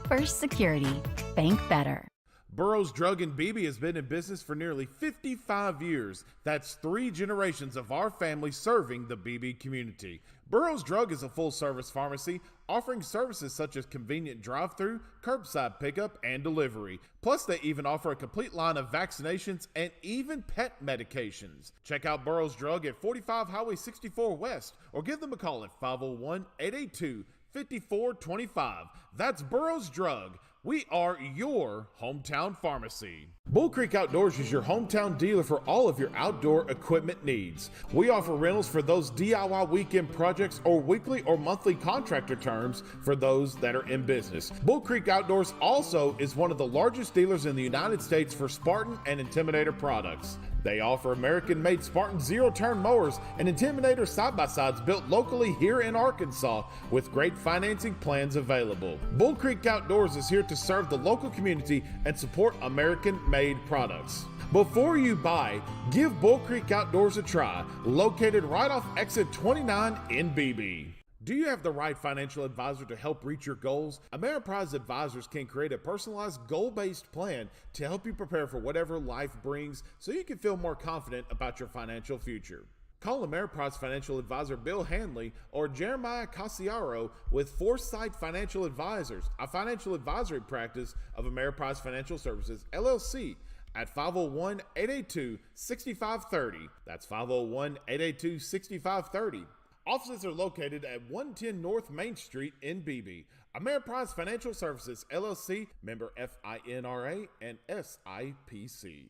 First Security, bank better. Burroughs Drug in Beebe has been in business for nearly 55 years. That's 3 generations of our family serving the Beebe community. Burroughs Drug is a full-service pharmacy offering services such as convenient drive-through, curbside pickup, and delivery. Plus, they even offer a complete line of vaccinations and even pet medications. Check out Burroughs Drug at 45 Highway 64 West or give them a call at 501-882-5425. That's Burroughs Drug. We are your hometown pharmacy. Bull Creek Outdoors is your hometown dealer for all of your outdoor equipment needs. We offer rentals for those DIY weekend projects or weekly or monthly contractor terms for those that are in business. Bull Creek Outdoors also is one of the largest dealers in the United States for Spartan and Intimidator products. They offer American-made Spartan zero-turn mowers and Intimidator side-by-sides built locally here in Arkansas with great financing plans available. Bull Creek Outdoors is here to serve the local community and support American-made products. Before you buy, give Bull Creek Outdoors a try, located right off exit 29 in Beebe. Do you have the right financial advisor to help reach your goals? Ameriprise Advisors can create a personalized goal-based plan to help you prepare for whatever life brings so you can feel more confident about your financial future. Call Ameriprise Financial Advisor Bill Hanley or Jeremiah Casiaro with Foresight Financial Advisors, a financial advisory practice of Ameriprise Financial Services, LLC, at 501-882-6530. That's 501-882-6530. Offices are located at 110 North Main Street in Beebe. Ameriprise Financial Services, LLC, member FINRA and SIPC.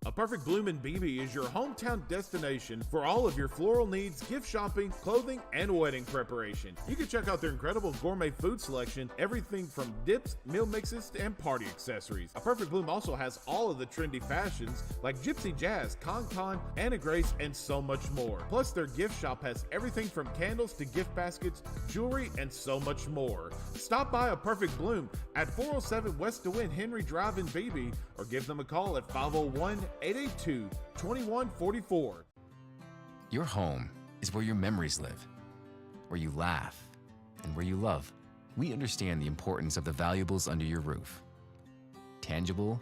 A Perfect Bloom in Beebe is your hometown destination for all of your floral needs, gift shopping, clothing, and wedding preparation. You can check out their incredible gourmet food selection, everything from dips, meal mixes, and party accessories. A Perfect Bloom also has all of the trendy fashions like Gypsy Jazz, Con, Anna Grace, and so much more. Plus, their gift shop has everything from candles to gift baskets, jewelry, and so much more. Stop by A Perfect Bloom at 407 West DeWitt Henry Drive in Beebe or give them a call at 501-882-2144. Your home is where your memories live, where you laugh, and where you love. We understand the importance of the valuables under your roof, tangible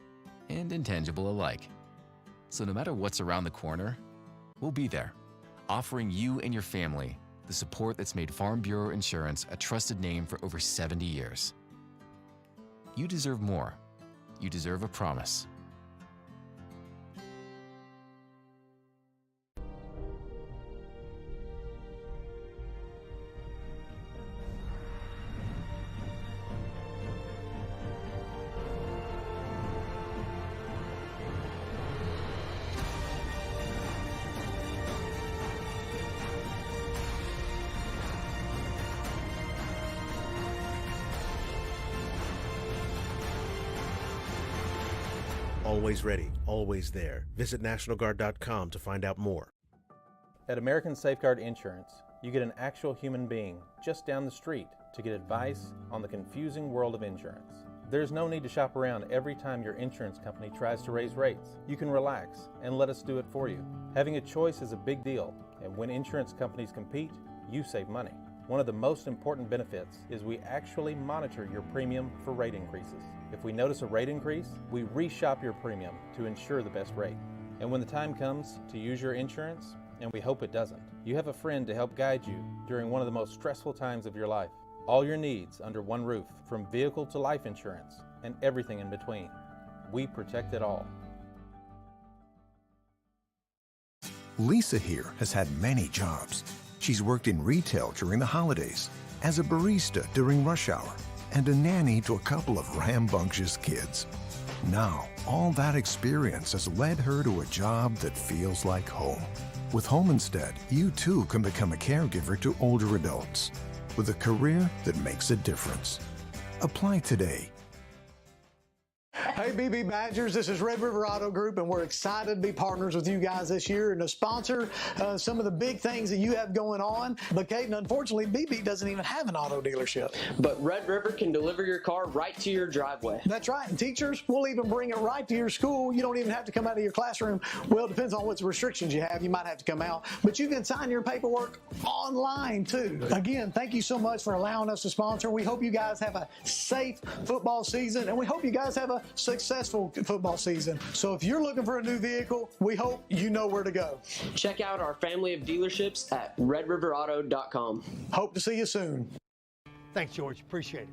and intangible alike. So no matter what's around the corner, we'll be there, offering you and your family the support that's made Farm Bureau Insurance a trusted name for over 70 years. You deserve more. You deserve a promise. Always ready, always there. Visit NationalGuard.com to find out more. At American Safeguard Insurance, you get an actual human being just down the street to get advice on the confusing world of insurance. There's no need to shop around every time your insurance company tries to raise rates. You can relax and let us do it for you. Having a choice is a big deal, and when insurance companies compete, you save money. One of the most important benefits is we actually monitor your premium for rate increases. If we notice a rate increase, we reshop your premium to ensure the best rate. And when the time comes to use your insurance, and we hope it doesn't, you have a friend to help guide you during one of the most stressful times of your life. All your needs under one roof, from vehicle to life insurance, and everything in between. We protect it all. Lisa here has had many jobs. She's worked in retail during the holidays, as a barista during rush hour, and a nanny to a couple of rambunctious kids. Now, all that experience has led her to a job that feels like home. With Home Instead, you too can become a caregiver to older adults with a career that makes a difference. Apply today. Hey, Beebe Badgers, this is Red River Auto Group, and we're excited to be partners with you guys this year and to sponsor some of the big things that you have going on. But, Caden, unfortunately, Beebe doesn't even have an auto dealership. But Red River can deliver your car right to your driveway. That's right, and teachers, we'll even bring it right to your school. You don't even have to come out of your classroom. Well, it depends on what restrictions you have. You might have to come out, but you can sign your paperwork online, too. Again, thank you so much for allowing us to sponsor. We hope you guys have a safe football season, and we hope you guys have a successful football season. So if you're looking for a new vehicle, we hope you know where to go. Check out our family of dealerships at redriverauto.com. Hope to see you soon. Thanks, George. Appreciate it.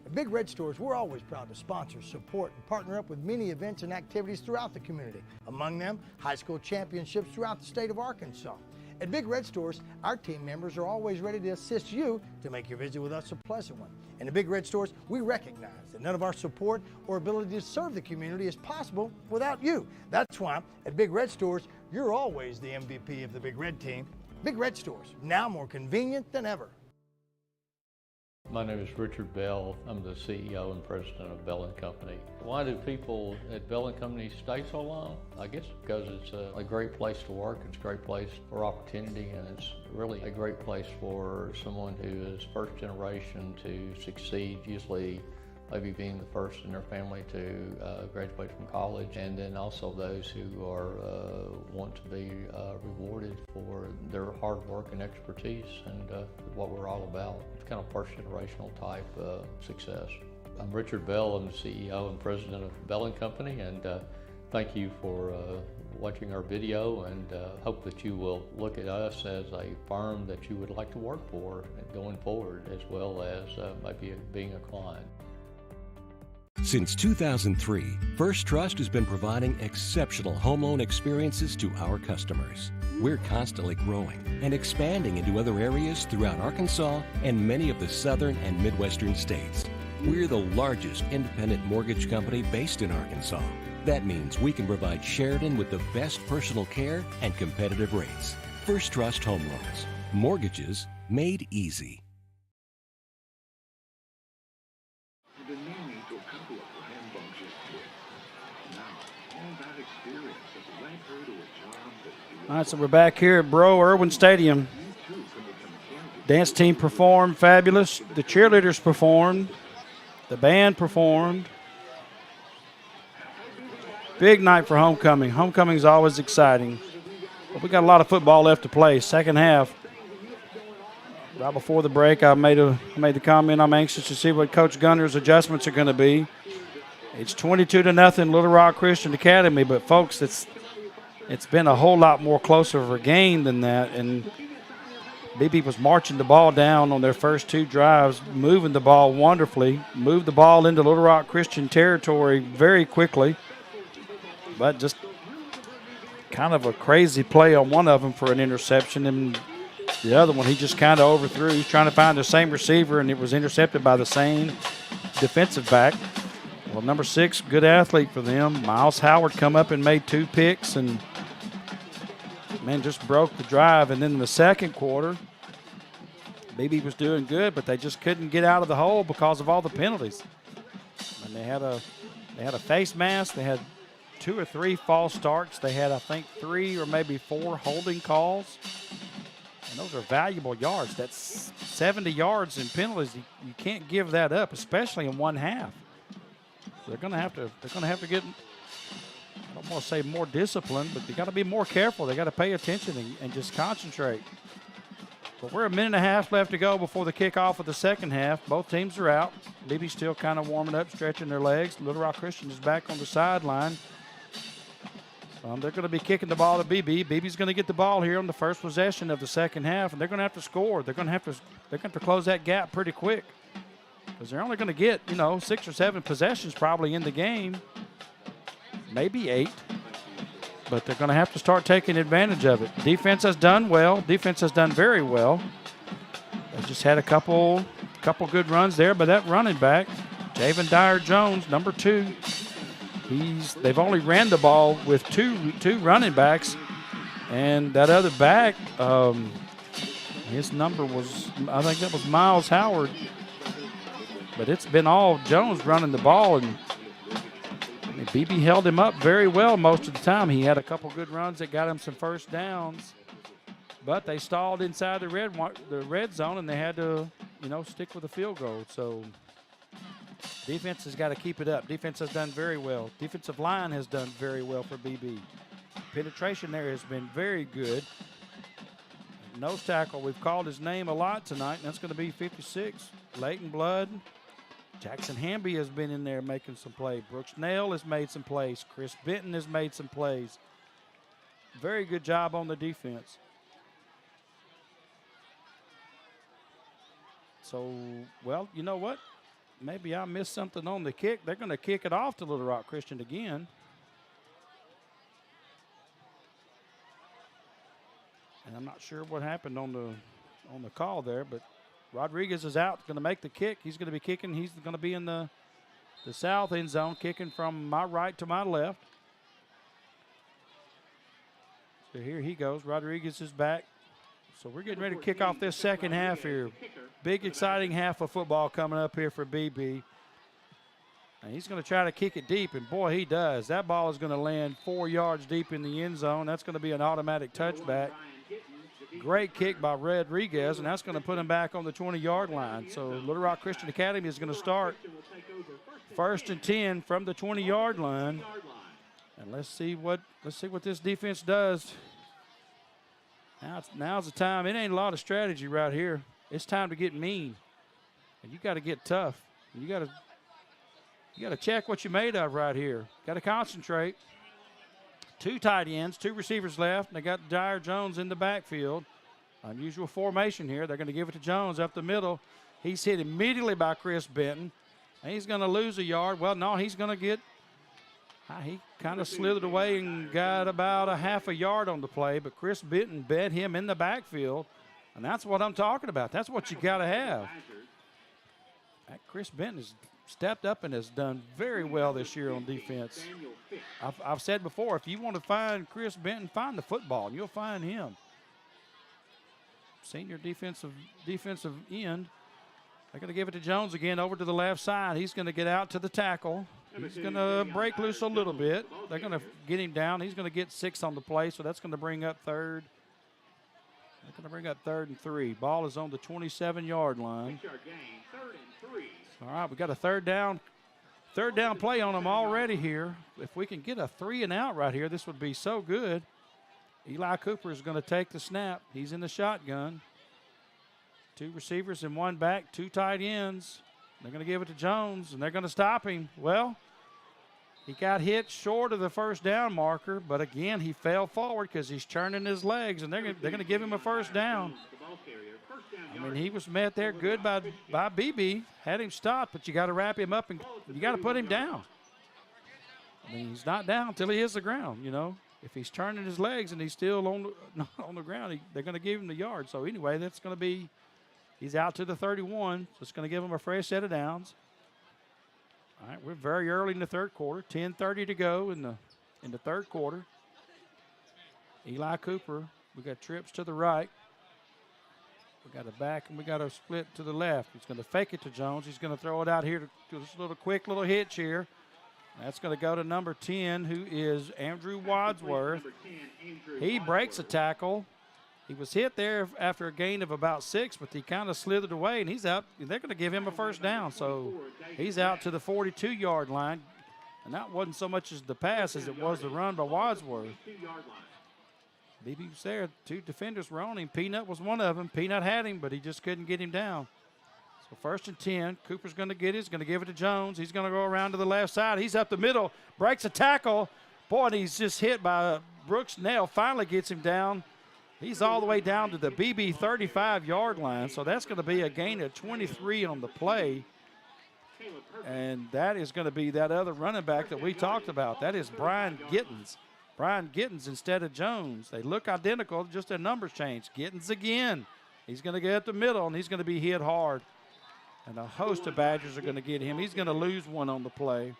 At Big Red Stores, we're always proud to sponsor, support, and partner up with many events and activities throughout the community. Among them, high school championships throughout the state of Arkansas. At Big Red Stores, our team members are always ready to assist you to make your visit with us a pleasant one. And at Big Red Stores, we recognize that none of our support or ability to serve the community is possible without you. That's why at Big Red Stores, you're always the MVP of the Big Red team. Big Red Stores, now more convenient than ever. My name is Richard Bell. I'm the CEO and president of Bell & Company. Why do people at Bell & Company stay so long? I guess because it's a great place to work, it's a great place for opportunity, and it's really a great place for someone who is first generation to succeed, usually maybe being the first in their family to graduate from college, and then also those who are want to be rewarded for their hard work and expertise and what we're all about. It's kind of first generational type success. I'm Richard Bell. I'm the CEO and president of Bell & Company, and thank you for watching our video, and hope that you will look at us as a firm that you would like to work for going forward, as well as maybe being a client. Since 2003, First Trust has been providing exceptional home loan experiences to our customers. We're constantly growing and expanding into other areas throughout Arkansas and many of the southern and midwestern states. We're the largest independent mortgage company based in Arkansas. That means we can provide Sheridan with the best personal care and competitive rates. First Trust Home Loans. Mortgages made easy. All right, so we're back here at Bro Irwin Stadium. Dance team performed fabulous. The cheerleaders performed. The band performed. Big night for homecoming. Homecoming is always exciting. But we got a lot of football left to play. Second half. Right before the break, I made the comment I'm anxious to see what Coach Gunner's adjustments are going to be. It's 22-0 Little Rock Christian Academy, but folks, it's been a whole lot more closer of a game than that. And Beebe was marching the ball down on their first two drives, moving the ball wonderfully, moved the ball into Little Rock Christian territory very quickly. But just kind of a crazy play on one of them for an interception. And the other one, he just kind of overthrew. He's trying to find the same receiver, and it was intercepted by the same defensive back. Well, number 6, good athlete for them. Miles Howard come up and made 2 picks and, man, just broke the drive. And then in the second quarter, Beebe was doing good, but they just couldn't get out of the hole because of all the penalties. And they had a face mask. They had 2 or 3 false starts. They had, I think, 3 or maybe 4 holding calls. And those are valuable yards. That's 70 yards in penalties. You can't give that up, especially in one half. They're going to have to get, I don't want to say more disciplined, but they got to be more careful. They got to pay attention and just concentrate. But we're a minute and a half left to go before the kickoff of the second half. Both teams are out. Beebe's still kind of warming up, stretching their legs. Little Rock Christian is back on the sideline. They're going to be kicking the ball to Beebe. Beebe's going to get the ball here on the first possession of the second half, and they're going to have to score. They're going to have to close that gap pretty quick, because they're only going to get, 6 or 7 possessions probably in the game, maybe 8. But they're going to have to start taking advantage of it. Defense has done well. Defense has done very well. They just had a couple good runs there by that running back, Javen Dyer-Jones, number 2. They've only ran the ball with two running backs, and that other back, his number was, I think that was Miles Howard. But it's been all Jones running the ball, and Beebe held him up very well most of the time. He had a couple good runs that got him some first downs, but they stalled inside the red zone, and they had to, stick with a field goal. So defense has got to keep it up. Defense has done very well. Defensive line has done very well for Beebe. Penetration there has been very good. Nose tackle, we've called his name a lot tonight, and that's going to be 56, Leighton Blood. Jackson Hamby has been in there making some plays. Brooks Nail has made some plays. Chris Benton has made some plays. Very good job on the defense. So, well, you know what? Maybe I missed something on the kick. They're going to kick it off to Little Rock Christian again. And I'm not sure what happened on the call there, but Rodriguez is out, going to make the kick. He's going to be kicking. He's going to be in the south end zone, kicking from my right to my left. So here he goes. Rodriguez is back. So we're getting ready to kick off this second half here. Big, exciting half of football coming up here for BB. And he's going to try to kick it deep, and boy, he does. That ball is going to land 4 yards deep in the end zone. That's going to be an automatic touchback. Great kick by Rodriguez, and that's going to put him back on the 20-yard line. So Little Rock Christian Academy is going to start 1st and 10 from the 20-yard line. And let's see what this defense does. Now's the time. It ain't a lot of strategy right here. It's time to get mean, and you got to get tough. You got to check what you made of right here. Got to concentrate. two tight ends, two receivers left, and they got Dyer Jones in the backfield. Unusual formation here. They're going to give it to Jones up the middle. He's hit immediately by Chris Benton. And he's going to lose a yard. Well, no, he's going to get – he kind of slithered away and got about a half a yard on the play, but Chris Benton bet him in the backfield, and that's what I'm talking about. That's what you got to have. Chris Benton has stepped up and has done very well this year on defense. I've said before, if you want to find Chris Benton, find the football, and you'll find him. Senior defensive end. They're going to give it to Jones again over to the left side. He's going to get out to the tackle. He's going to break loose a little bit. They're going to get him down. He's going to get 6 on the play, so that's going to bring up third. They're going to bring up 3rd and 3. Ball is on the 27-yard line. All right, we got a third down play on them already here. If we can get a 3 and out right here, this would be so good. Eli Cooper is going to take the snap. He's in the shotgun. 2 receivers and 1 back, 2 tight ends. They're going to give it to Jones, and they're going to stop him. Well, he got hit short of the first down marker, but again, he fell forward because he's turning his legs, and they're going to give him a first down. I mean, he was met there good by Beebe, had him stopped, but you got to wrap him up and you got to put him down. I mean, he's not down until he hits the ground, you know. If he's turning his legs and he's still on the ground, they're going to give him the yard. So anyway, that's going to be, he's out to the 31, so it's going to give him a fresh set of downs. All right, we're very early in the third quarter, 10:30 to go in the third quarter. Eli Cooper, we got trips to the right. We got a back and we got a split to the left. He's going to fake it to Jones. He's going to throw it out here to this quick little hitch here. That's going to go to number 10, who is Andrew Wadsworth. He breaks a tackle. He was hit there after a gain of about 6, but he kind of slithered away, and he's out. They're going to give him a first down, so he's out to the 42-yard line. And that wasn't so much as the pass as it was the run by Wadsworth. Beebe was there. 2 defenders were on him. Peanut was one of them. Peanut had him, but he just couldn't get him down. So 1st and 10. Cooper's going to get it. He's going to give it to Jones. He's going to go around to the left side. He's up the middle. Breaks a tackle. Boy, and he's just hit by Brooks Nail. Finally gets him down. He's all the way down to the Beebe 35-yard line. So that's going to be a gain of 23 on the play. And that is going to be that other running back that we talked about. That is Brian Gittens. Brian Gittens instead of Jones. They look identical, just their numbers change. Gittens again. He's going to get up the middle, and he's going to be hit hard. And a host of Badgers are going to get him. He's going to lose one on the play.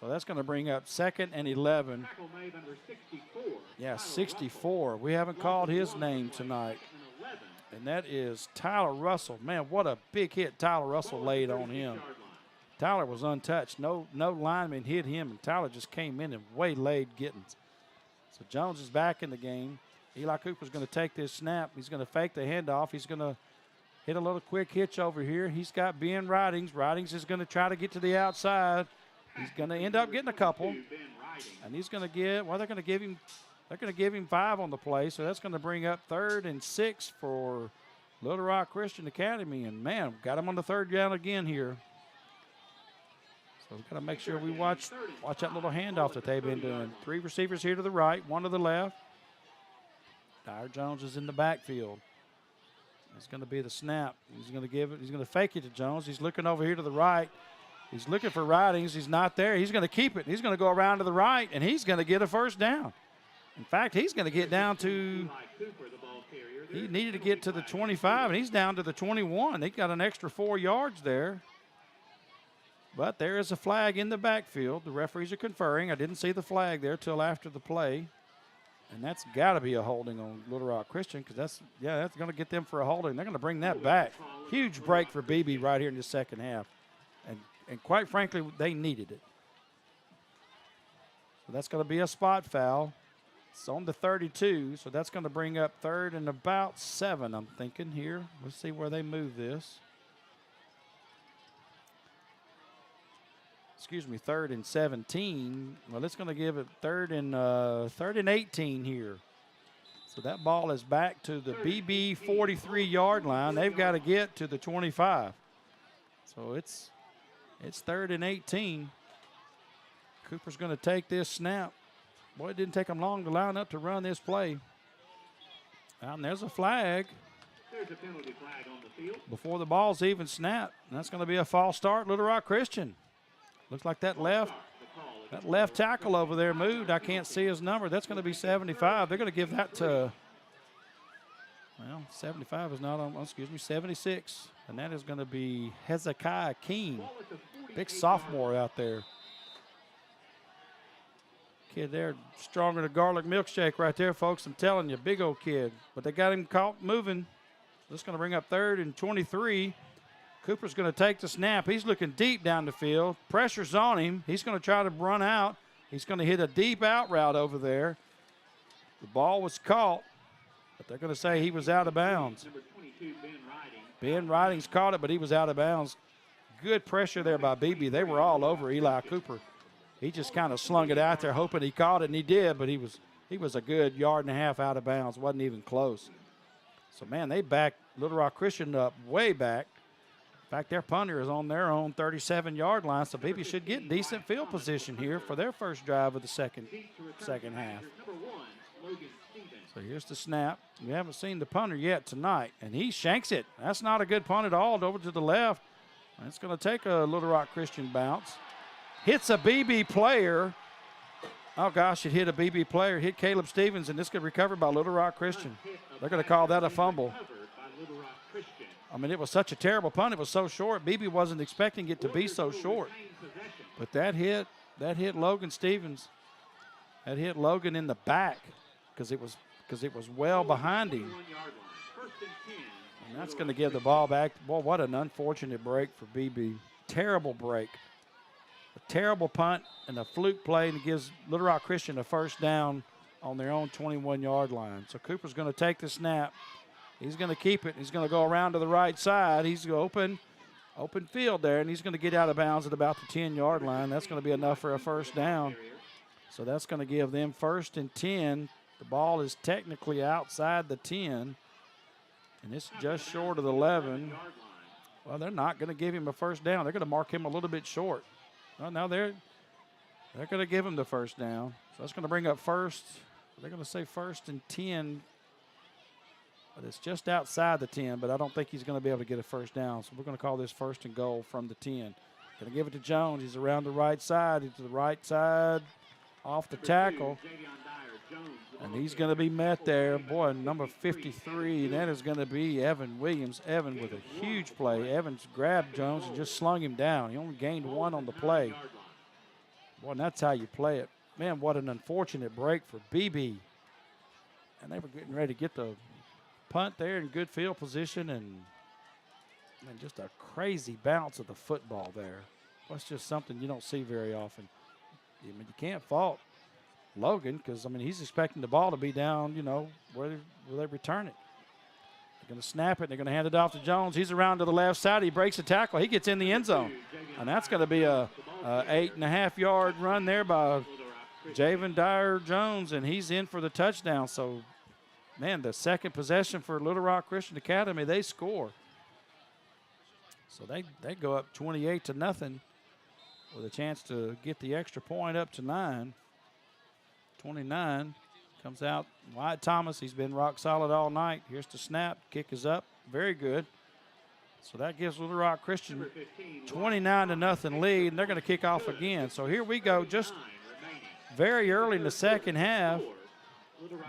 So that's going to bring up 2nd and 11. Yeah, 64. We haven't called his name tonight. And that is Tyler Russell. Man, what a big hit Tyler Russell laid on him. Tyler was untouched. No lineman hit him, and Tyler just came in and waylaid Gittens. So Jones is back in the game. Eli Cooper's going to take this snap. He's going to fake the handoff. He's going to hit a little quick hitch over here. He's got Ben Ridings. Ridings is going to try to get to the outside. He's going to end up getting a couple. And he's going to get, well, they're going to give him 5 on the play. So that's going to bring up 3rd and 6 for Little Rock Christian Academy. And, man, got him on the 3rd down again here. So we've got to make sure we watch that little handoff that they've been doing. 3 receivers here to the right, 1 to the left. Dyer Jones is in the backfield. It's going to be the snap. He's going to give it. He's going to fake it to Jones. He's looking over here to the right. He's looking for Ridings. He's not there. He's going to keep it. He's going to go around to the right, and he's going to get a first down. In fact, he's going to get down to – he needed to get to the 25, and he's down to the 21. He got an extra 4 yards there. But there is a flag in the backfield. The referees are conferring. I didn't see the flag there till after the play. And that's got to be a holding on Little Rock Christian because that's going to get them for a holding. They're going to bring that back. Huge break for Beebe right here in the second half. And quite frankly, they needed it. So that's going to be a spot foul. It's on the 32, so that's going to bring up 3rd and about 7, I'm thinking here. Let's see where they move this. 3rd and 17. Well, it's going to give it 3rd and 18 here. So that ball is back to the BB 43-yard line. They've got to get to the 25. So it's 3rd and 18. Cooper's going to take this snap. Boy, it didn't take them long to line up to run this play. And there's a flag. There's a penalty flag on the field. Before the ball's even snapped. And that's going to be a false start, Little Rock Christian. Looks like that left tackle over there moved. I can't see his number. That's going to be 75. They're going to give that to, well, 75 is not on, excuse me, 76. And that is going to be Hezekiah Keene. Big sophomore out there. Kid there, stronger than a garlic milkshake right there, folks. I'm telling you, big old kid. But they got him caught moving. That's going to bring up 3rd and 23. Cooper's going to take the snap. He's looking deep down the field. Pressure's on him. He's going to try to run out. He's going to hit a deep out route over there. The ball was caught, but they're going to say he was out of bounds. Number 22, Ben Ridings caught it, but he was out of bounds. Good pressure there by Beebe. They were all over Eli Cooper. He just kind of slung it out there, hoping he caught it, and he did, but he was a good yard and a half out of bounds. Wasn't even close. So, man, they backed Little Rock Christian up way back. In fact, their punter is on their own 37-yard line, so Beebe should get decent field position here for their first drive of the second half. So here's the snap. We haven't seen the punter yet tonight, and he shanks it. That's not a good punt at all. Over to the left. It's going to take a Little Rock Christian bounce. Hits a Beebe player. Oh, gosh, it hit a Beebe player. It hit Caleb Stevens, and this got recovered by Little Rock Christian. They're going to call that a fumble. I mean, it was such a terrible punt. It was so short. Beebe wasn't expecting it to be so short. But that hit Logan Stevens. That hit Logan in the back because it was well behind him. And that's going to give the ball back. Boy, what an unfortunate break for Beebe. Terrible break. A terrible punt and a fluke play, and it gives Little Rock Christian a first down on their own 21-yard line. So Cooper's going to take the snap. He's going to keep it. He's going to go around to the right side. He's open field there, and he's going to get out of bounds at about the 10-yard line. That's going to be enough for a first down. So that's going to give them 1st and 10. The ball is technically outside the 10, and it's just short of the 11. Well, they're not going to give him a first down. They're going to mark him a little bit short. Well, now they're going to give him the first down. So that's going to bring up first. They're going to say 1st and 10. But it's just outside the 10, but I don't think he's going to be able to get a first down. So we're going to call this 1st and goal from the 10. Going to give it to Jones. He's around the right side. He's to the right side off the tackle. And he's going to be met there. Boy, number 53, that is going to be Evan Williams. Evan with a huge play. Evans grabbed Jones and just slung him down. He only gained 1 on the play. Boy, and that's how you play it. Man, what an unfortunate break for Beebe. And they were getting ready to get the punt there in good field position, and just a crazy bounce of the football there. That's just something you don't see very often. I mean, you can't fault Logan because, I mean, he's expecting the ball to be down, where they return it. They're going to snap it. They're going to hand it off to Jones. He's around to the left side. He breaks the tackle. He gets in the end zone. And that's going to be a 8.5-yard run there by Javen Dyer Jones, and he's in for the touchdown. So, man, the second possession for Little Rock Christian Academy, they score. So they go up 28-0 with a chance to get the extra point up to 9. 29 comes out. Wyatt Thomas, he's been rock solid all night. Here's the snap. Kick is up. Very good. So that gives Little Rock Christian 29-0 lead, and they're going to kick off again. So here we go, just very early in the second half.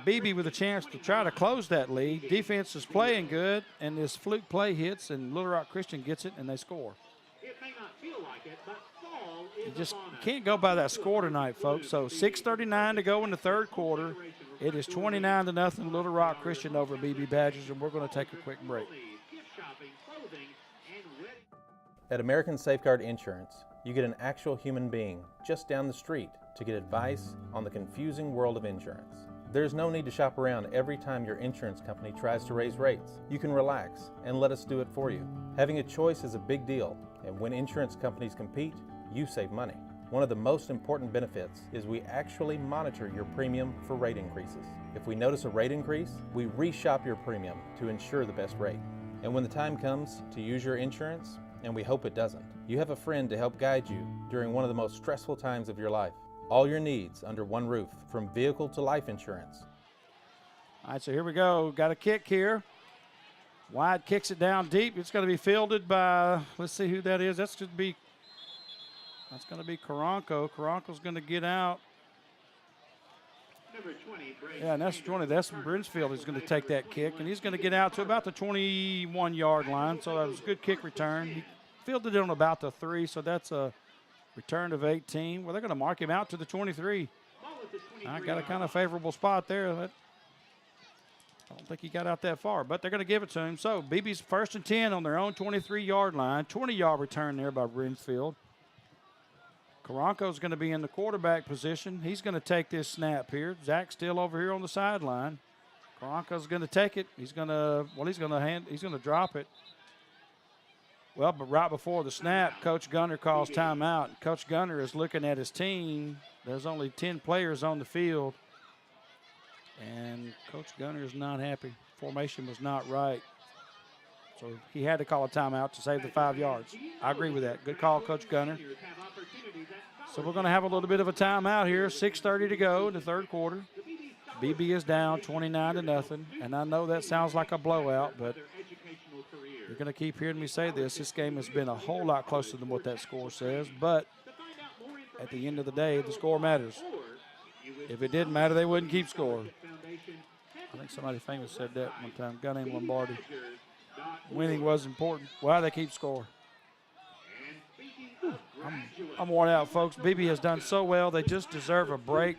Beebe with a chance to try to close that lead. Defense is playing good, and this fluke play hits, and Little Rock Christian gets it, and they score. It may not feel like it, but fall is You just can't go by that score tonight, folks. So 6:39 to go in the third quarter. It is 29-0 Little Rock Christian over Beebe Badgers, and we're going to take a quick break. At American Safeguard Insurance, you get an actual human being just down the street to get advice on the confusing world of insurance. There's no need to shop around every time your insurance company tries to raise rates. You can relax and let us do it for you. Having a choice is a big deal, and when insurance companies compete, you save money. One of the most important benefits is we actually monitor your premium for rate increases. If we notice a rate increase, we reshop your premium to ensure the best rate. And when the time comes to use your insurance, and we hope it doesn't, you have a friend to help guide you during one of the most stressful times of your life. All your needs under one roof, from vehicle to life insurance. All right, so here we go. Got a kick here. Wyatt kicks it down deep. It's going to be fielded by, let's see who that is. That's going to be Karanko. Karanko's going to get out. Yeah, and that's 20. That's Brinsfield is going to take that kick, and he's going to get out to about the 21-yard line. So that was a good kick return. He fielded it on about the 3, so that's a return of 18. Well, they're going to mark him out to the 23. I got a kind of favorable spot there. I don't think he got out that far, but they're going to give it to him. So Beebe's 1st and 10 on their own 23-yard line. 20-yard return there by Brinsfield. Karanko's going to be in the quarterback position. He's going to take this snap here. Zach's still over here on the sideline. Karanko's going to take it. He's going to drop it. Well, but right before the snap, Coach Gunner calls timeout. Coach Gunner is looking at his team. There's only 10 players on the field. And Coach Gunner is not happy. Formation was not right. So he had to call a timeout to save the 5 yards. I agree with that. Good call, Coach Gunner. So we're going to have a little bit of a timeout here. 6:30 to go in the 3rd quarter. Beebe is down 29-0. And I know that sounds like a blowout, but you're going to keep hearing me say this. This game has been a whole lot closer than what that score says. But at the end of the day, the score matters. If it didn't matter, they wouldn't keep scoring. I think somebody famous said that one time. A guy named Lombardi. Winning was important. Why they keep scoring? I'm worn out, folks. Beebe has done so well. They just deserve a break.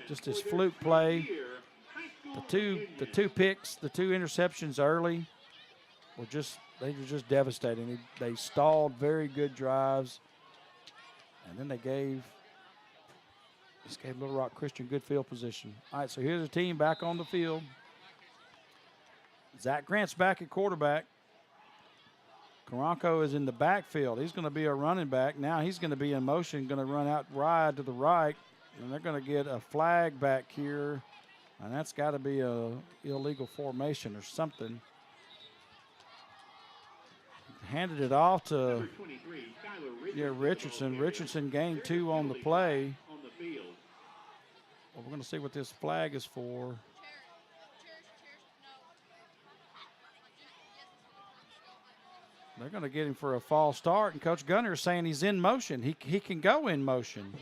Just this fluke play. The two picks, the 2 interceptions early were just devastating. They stalled very good drives, and then they gave Little Rock Christian good field position. All right, so here's the team back on the field. Zach Grant's back at quarterback. Karanko is in the backfield. He's going to be a running back. Now he's going to be in motion, going to run out wide to the right, and they're going to get a flag back here, and that's got to be a illegal formation or something. Handed it off to Richardson. Richardson gained 2 on the play. Well, we're going to see what this flag is for. They're going to get him for a false start, and Coach Gunner is saying he's in motion. He can go in motion.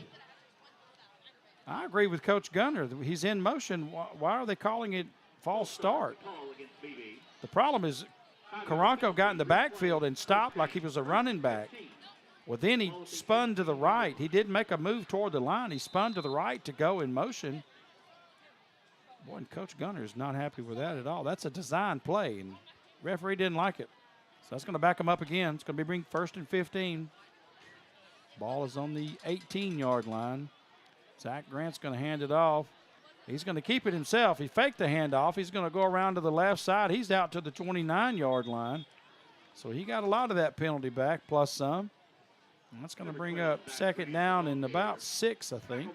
I agree with Coach Gunner. He's in motion. Why are they calling it false start? The problem is Karanko got in the backfield and stopped like he was a running back. Well, then he spun to the right. He didn't make a move toward the line. He spun to the right to go in motion. Boy, and Coach Gunner is not happy with that at all. That's a design play, and referee didn't like it. So that's going to back him up again. It's going to be 1st and 15. Ball is on the 18-yard line. Zach Grant's going to hand it off. He's going to keep it himself. He faked the handoff. He's going to go around to the left side. He's out to the 29-yard line. So he got a lot of that penalty back, plus some. And that's going to bring up 2nd down and about 6, I think.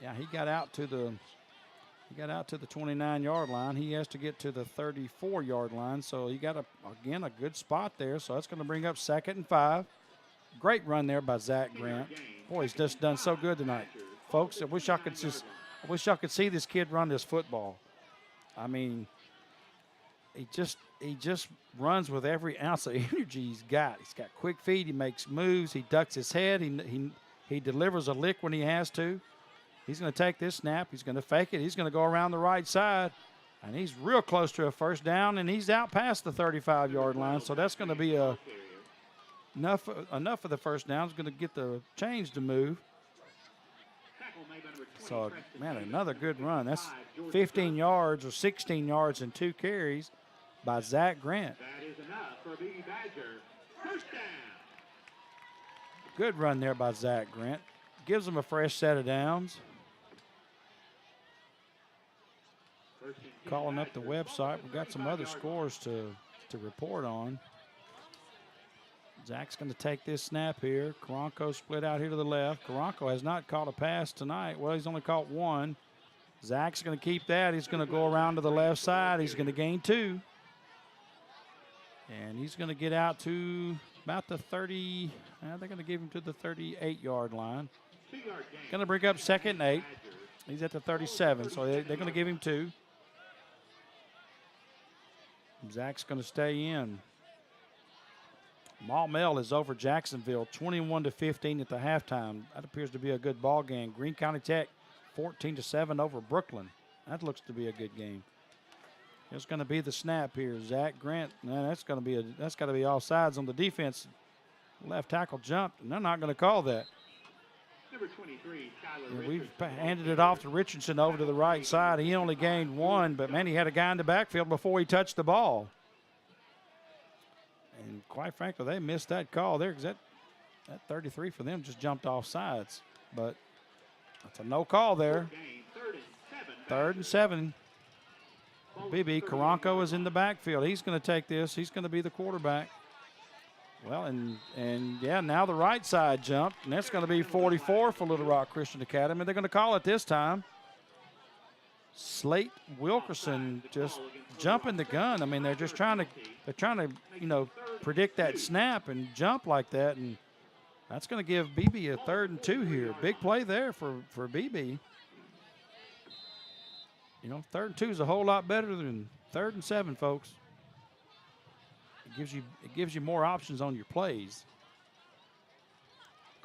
Yeah, he got out to the 29-yard line. He has to get to the 34-yard line. So he got a good spot there. So that's going to bring up 2nd and 5. Great run there by Zach Grant. Boy, he's just done so good tonight, folks. I wish y'all could see this kid run this football. I mean, he just runs with every ounce of energy he's got. He's got quick feet. He makes moves. He ducks his head. He delivers a lick when he has to. He's going to take this snap. He's going to fake it. He's going to go around the right side, and he's real close to a 1st down, and he's out past the 35-yard line. So that's going to be enough of the 1st down. Is going to get the change to move. So, man, another good run. That's 15 yards or 16 yards and 2 carries by Zach Grant. That is enough for Beebe Badger. 1st down. Good run there by Zach Grant. Gives them a fresh set of downs. Calling up the website. We've got some other scores to report on. Zach's going to take this snap here. Karanko split out here to the left. Karanko has not caught a pass tonight. Well, he's only caught 1. Zach's going to keep that. He's going to go around to the left side. He's going to gain 2. And he's going to get out to about the 30. They're going to give him to the 38-yard line. Going to bring up 2nd and 8. He's at the 37, so they're going to give him 2. Zach's going to stay in. Maumelle is over Jacksonville 21-15 at the halftime. That appears to be a good ball game. Greene County Tech 14-7 over Brooklyn. That looks to be a good game. It's going to be the snap here. Zach Grant. Man, that's got to be all sides on the defense. Left tackle jumped, and they're not going to call that. Number 23, We've handed it off to Richardson over to the right side. He only gained 1, but man, he had a guy in the backfield before he touched the ball. And quite frankly, they missed that call there because that 33 for them just jumped off sides. But that's a no call there. 3rd and 7. Beebe, Karanko is in the backfield. He's going to take this. He's going to be the quarterback. Well, and yeah, now the right side jumped, and that's going to be 44 for Little Rock Christian Academy. They're going to call it this time. Slate Wilkerson just jumping the gun. I mean, they're trying to, predict that snap and jump like that, and that's going to give Beebe a 3rd and 2 here. Big play there for Beebe. 3rd and 2 is a whole lot better than 3rd and 7, folks. It gives you more options on your plays.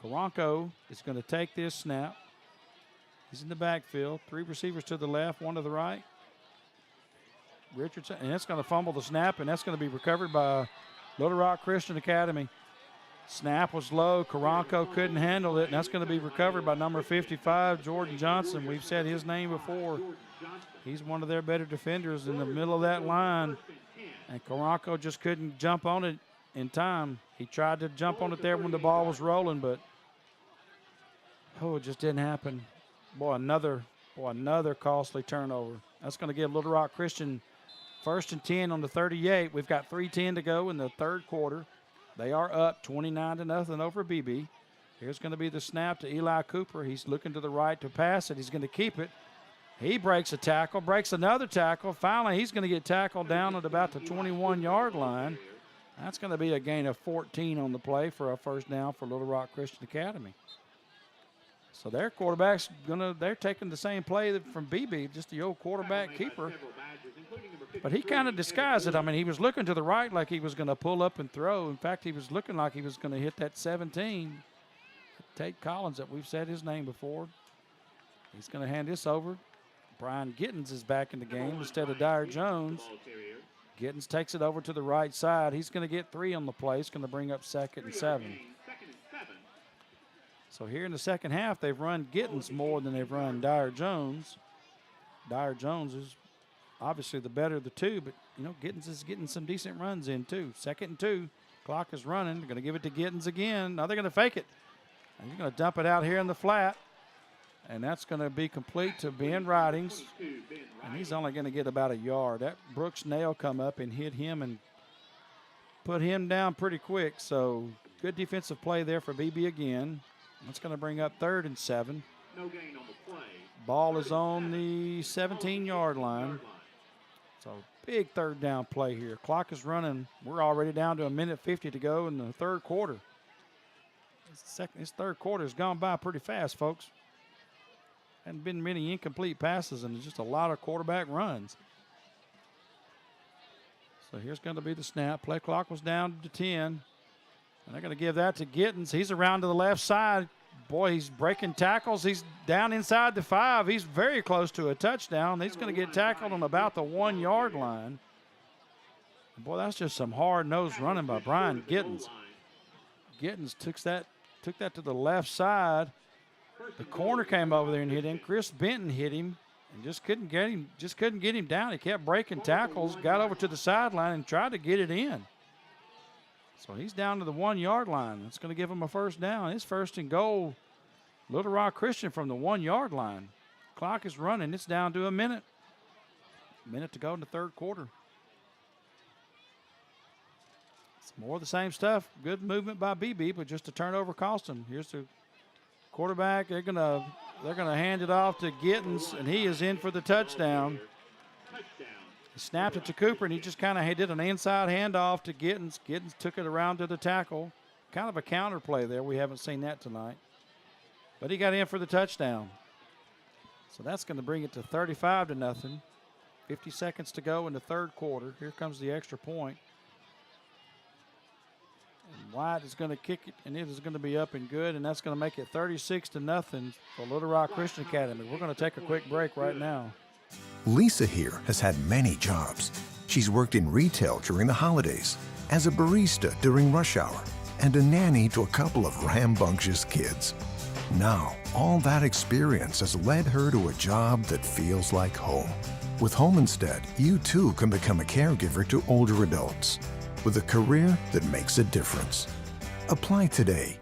Karanko is going to take this snap. He's in the backfield. 3 receivers to the left, 1 to the right. Richardson, and that's going to fumble the snap, and that's going to be recovered by Little Rock Christian Academy. Snap was low. Karanko couldn't handle it, and that's going to be recovered by number 55, Jordan Johnson. We've said his name before. He's one of their better defenders in the middle of that line. And Karanko just couldn't jump on it in time. He tried to jump on it there when the ball was rolling, but it just didn't happen. Boy, another costly turnover. That's going to give Little Rock Christian 1st and 10 on the 38. We've got 3:10 to go in the 3rd quarter. They are up 29-0 over Beebe. Here's going to be the snap to Eli Cooper. He's looking to the right to pass it. He's going to keep it. He breaks a tackle, breaks another tackle. Finally, he's going to get tackled down at about the 21-yard line. That's going to be a gain of 14 on the play for a 1st down for Little Rock Christian Academy. So their quarterback's they're taking the same play from Beebe, just the old quarterback keeper. But he kind of disguised it. I mean, he was looking to the right like he was going to pull up and throw. In fact, he was looking like he was going to hit that 17. Tate Collins, that we've said his name before. He's going to hand this over. Brian Gittens is back in the game instead of Dyer Jones. Gittens takes it over to the right side. He's going to get 3 on the play. He's going to bring up 2nd and 7. So here in the second half, they've run Gittens more than they've run Dyer Jones. Dyer Jones is obviously the better of the two, but, Gittens is getting some decent runs in, too. 2nd and 2. Clock is running. They're going to give it to Gittens again. Now they're going to fake it. And he's going to dump it out here in the flat. And that's going to be complete to Ben Ridings. And he's only going to get about a yard. That Brooks Nail come up and hit him and put him down pretty quick. So good defensive play there for Beebe again. That's going to bring up 3rd and 7. No gain on the play. Ball is on the 17-yard line. So big 3rd down play here. Clock is running. We're already down to 1:50 to go in the 3rd quarter. This 3rd quarter has gone by pretty fast, folks. Hadn't been many incomplete passes, and just a lot of quarterback runs. So here's going to be the snap. Play clock was down to 10. And they're going to give that to Gittens. He's around to the left side. Boy, he's breaking tackles. He's down inside the 5. He's very close to a touchdown. He's going to get tackled on about the 1-yard line. Boy, that's just some hard-nosed running by Brian Gittens. Gittens took that to the left side. The corner came over there and hit him. Chris Benton hit him and just couldn't get him down. He kept breaking tackles, got over to the sideline and tried to get it in. So he's down to the 1-yard line. That's going to give him a 1st down. It's 1st and goal. Little Rock Christian from the 1-yard line. Clock is running. It's down to a minute. Minute to go in the 3rd quarter. It's more of the same stuff. Good movement by Beebe, but just a turnover cost him. Here's the quarterback. They're gonna hand it off to Gittens, and he is in for the touchdown. He snapped it to Cooper, and he just kind of did an inside handoff to Gittens. Gittens took it around to the tackle. Kind of a counter play there. We haven't seen that tonight. But he got in for the touchdown. So that's going to bring it to 35-0. 50 seconds to go in the third quarter. Here comes the extra point. And White is going to kick it, and it is going to be up and good, and that's going to make it 36-0 for Little Rock Christian Academy. We're going to take a quick break right now. Lisa here has had many jobs. She's worked in retail during the holidays, as a barista during rush hour, and a nanny to a couple of rambunctious kids. Now, all that experience has led her to a job that feels like home. With Home Instead, you too can become a caregiver to older adults with a career that makes a difference. Apply today.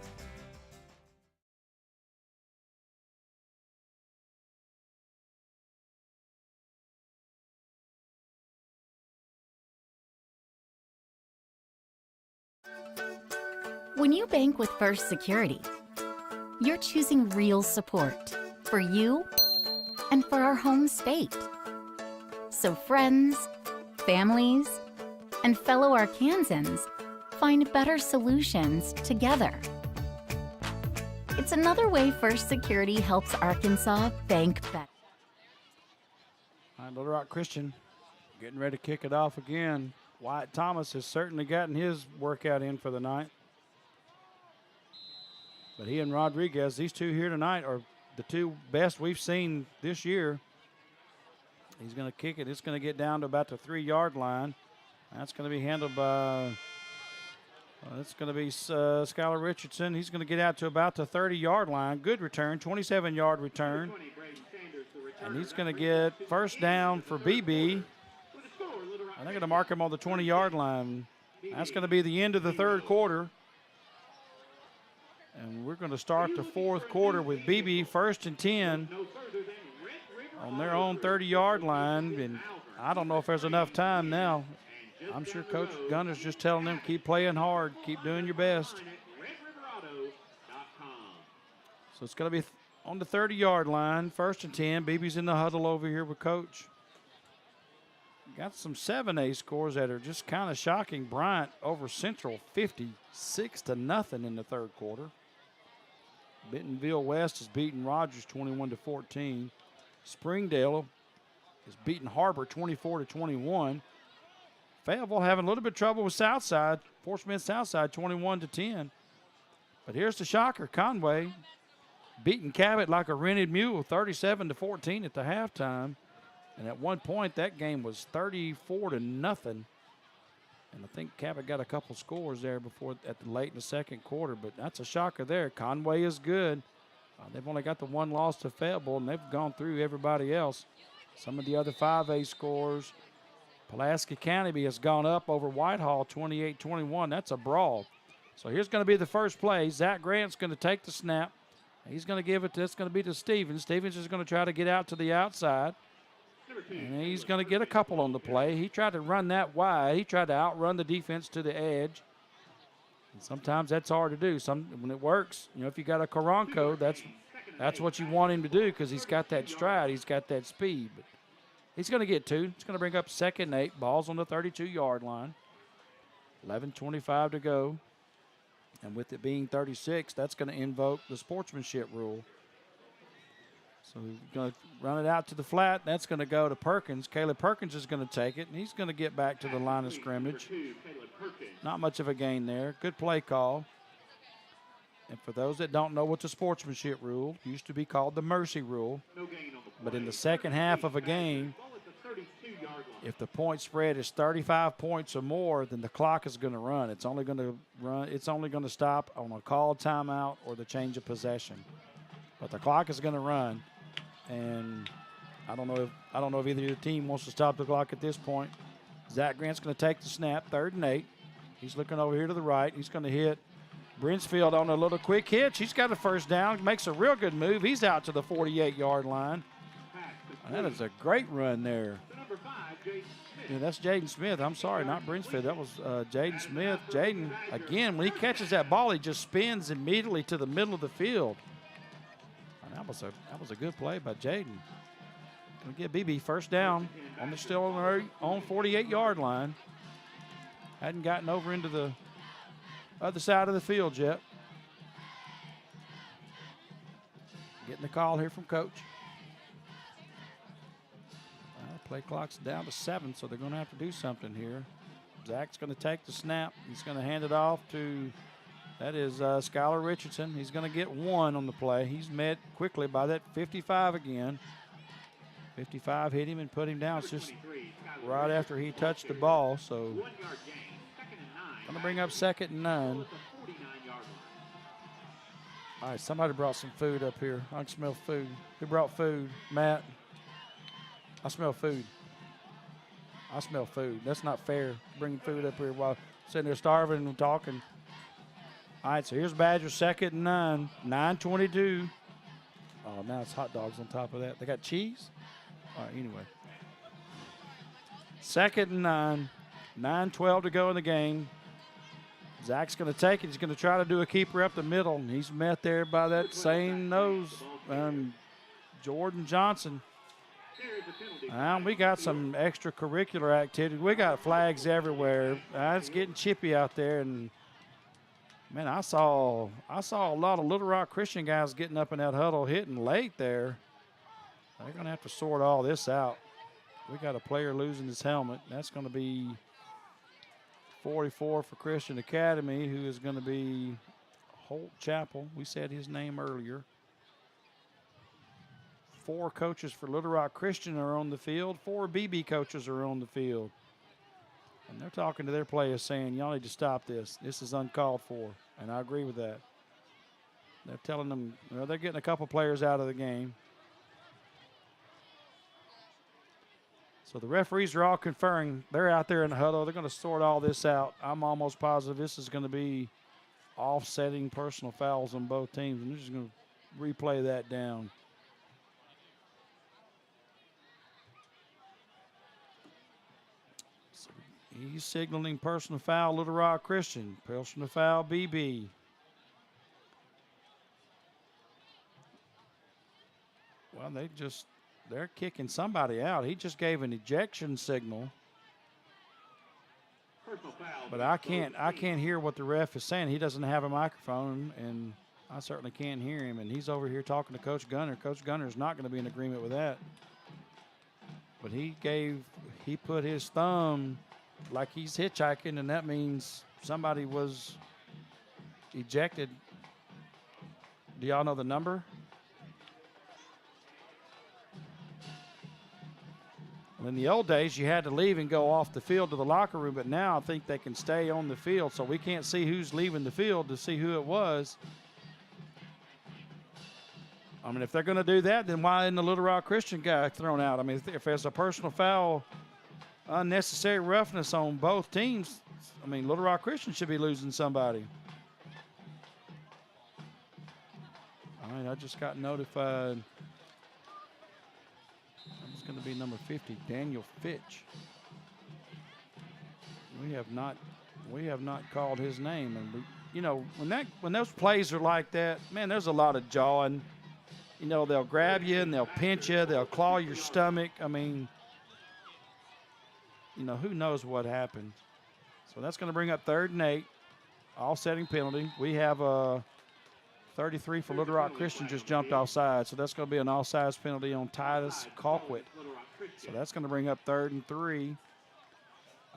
When you bank with First Security, you're choosing real support for you and for our home state. So friends, families, and fellow Arkansans find better solutions together. It's another way First Security helps Arkansas bank better. All right, Little Rock Christian getting ready to kick it off again. Wyatt Thomas has certainly gotten his workout in for the night. But he and Rodriguez, these two here tonight, are the two best we've seen this year. He's going to kick it. It's going to get down to about the 3-yard line. That's going to be handled by, that's going to be Skylar Richardson. He's going to get out to about the 30-yard line. Good return, 27-yard return. And he's going to get first down for Beebe. And they're going to mark him on the 20-yard line. That's going to be the end of the third quarter. And we're going to start the fourth quarter with Beebe first and 10 on their own 30-yard line. And I don't know if there's enough time now. I'm sure Coach Gunner's just telling them, keep playing hard, keep doing your best. So it's going to be on the 30-yard line, first and 10. Beebe's in the huddle over here with Coach. Got some 7A scores that are just kind of shocking. Bryant over Central 56-0 in the third quarter. Bentonville West has beaten Rogers 21-14. Springdale has beaten Harbor 24-21. Fayetteville having a little bit of trouble with Southside. Fort Smith Southside 21-10. But here's the shocker. Conway beating Cabot like a rented mule 37-14 at the halftime. And at one point, that game was 34-0. And I think Cabot got a couple scores there before at the late in the second quarter. But that's a shocker there. Conway is good. They've only got the one loss to Fayetteville, and they've gone through everybody else. Some of the other 5A scores. Pulaski County has gone up over Whitehall 28-21. That's a brawl. So here's going to be the first play. Zach Grant's going to take the snap. He's going to give it to, it's going to be to Stevens. Stevens is going to try to get out to the outside. And he's going to get a couple on the play. He tried to run that wide. He tried to outrun the defense to the edge. And sometimes that's hard to do. When it works, you know, if you got a Karanko, that's what you want him to do because he's got that stride. He's got that speed. But he's going to get two. It's going to bring up 2nd and 8. Ball's on the 32-yard line. 11:25 to go. And with it being 36, that's going to invoke the sportsmanship rule. So he's going to run it out to the flat. That's going to go to Perkins. Caleb Perkins is going to take it, and he's going to get back to the line of scrimmage. Not much of a gain there. Good play call. And for those that don't know what the sportsmanship rule, used to be called the mercy rule. But in the second half of a game, if the point spread is 35 points or more, then the clock is going to run. It's only going to run. It's only going to stop on a called timeout or the change of possession. But the clock is going to run. And I don't know if either team wants to stop the clock at this point. Zach Grant's going to take the snap, 3rd and 8. He's looking over here to the right. He's going to hit Brinsfield on a little quick hitch. He's got a first down, makes a real good move. He's out to the 48-yard line. And that is a great run there. Yeah, that's Jaden Smith. I'm sorry, not Brinsfield. That was Jaden Smith. Jaden, again, when he catches that ball, he just spins immediately to the middle of the field. That was a good play by Jaden. We'll get Beebe first down still on 48-yard line. Hadn't gotten over into the other side of the field yet. Getting the call here from Coach. Play clock's down to 7, so they're going to have to do something here. Zach's going to take the snap. He's going to hand it off to, that is Skylar Richardson. He's going to get 1 on the play. He's met quickly by that 55 again. 55 hit him and put him down. It's just right after he touched the ball, so going to bring up 2nd and 9. All right, somebody brought some food up here. I can smell food. Who brought food? Matt? I smell food. I smell food. That's not fair, bringing food up here while sitting there starving and talking. All right, so here's Badger, 2nd and 9, 9:22. Oh, now it's hot dogs on top of that. They got cheese? All right, anyway. 2nd and 9, 9:12 to go in the game. Zach's going to take it. He's going to try to do a keeper up the middle, and he's met there by that same nose, Jordan Johnson. We got some extracurricular activity. We got flags everywhere. It's getting chippy out there, and man, I saw a lot of Little Rock Christian guys getting up in that huddle, hitting late there. They're going to have to sort all this out. We got a player losing his helmet. That's going to be 44 for Christian Academy, who is going to be Holt Chapel. We said his name earlier. 4 coaches for Little Rock Christian are on the field. 4 Beebe coaches are on the field. And they're talking to their players saying, y'all need to stop this. This is uncalled for. And I agree with that. They're telling them, they're getting a couple players out of the game. So the referees are all conferring. They're out there in the huddle. They're going to sort all this out. I'm almost positive this is going to be offsetting personal fouls on both teams. And they're just going to replay that down. So he's signaling personal foul, Little Rock Christian. Personal foul, Beebe. Well, they're kicking somebody out. He just gave an ejection signal. But I can't hear what the ref is saying. He doesn't have a microphone, and I certainly can't hear him. And he's over here talking to Coach Gunner. Coach Gunner's not going to be in agreement with that. But he put his thumb like he's hitchhiking, and that means somebody was ejected. Do y'all know the number? Well, in the old days, you had to leave and go off the field to the locker room, but now I think they can stay on the field, so we can't see who's leaving the field to see who it was. I mean, if they're going to do that, then why isn't the Little Rock Christian guy thrown out? I mean, if there's a personal foul, unnecessary roughness on both teams, I mean, Little Rock Christian should be losing somebody. All right, I just got notified. It's going to be number 50, Daniel Fitch. We have not called his name, and when those plays are like that, man, there's a lot of jawing. They'll grab you and they'll pinch you, they'll claw your stomach. I mean, who knows what happened. So that's going to bring up 3rd and 8, offsetting penalty. We have a 33 for Little Rock Christian just jumped offside, so that's going to be an offsides penalty on Titus Colquitt. So that's going to bring up 3rd and 3.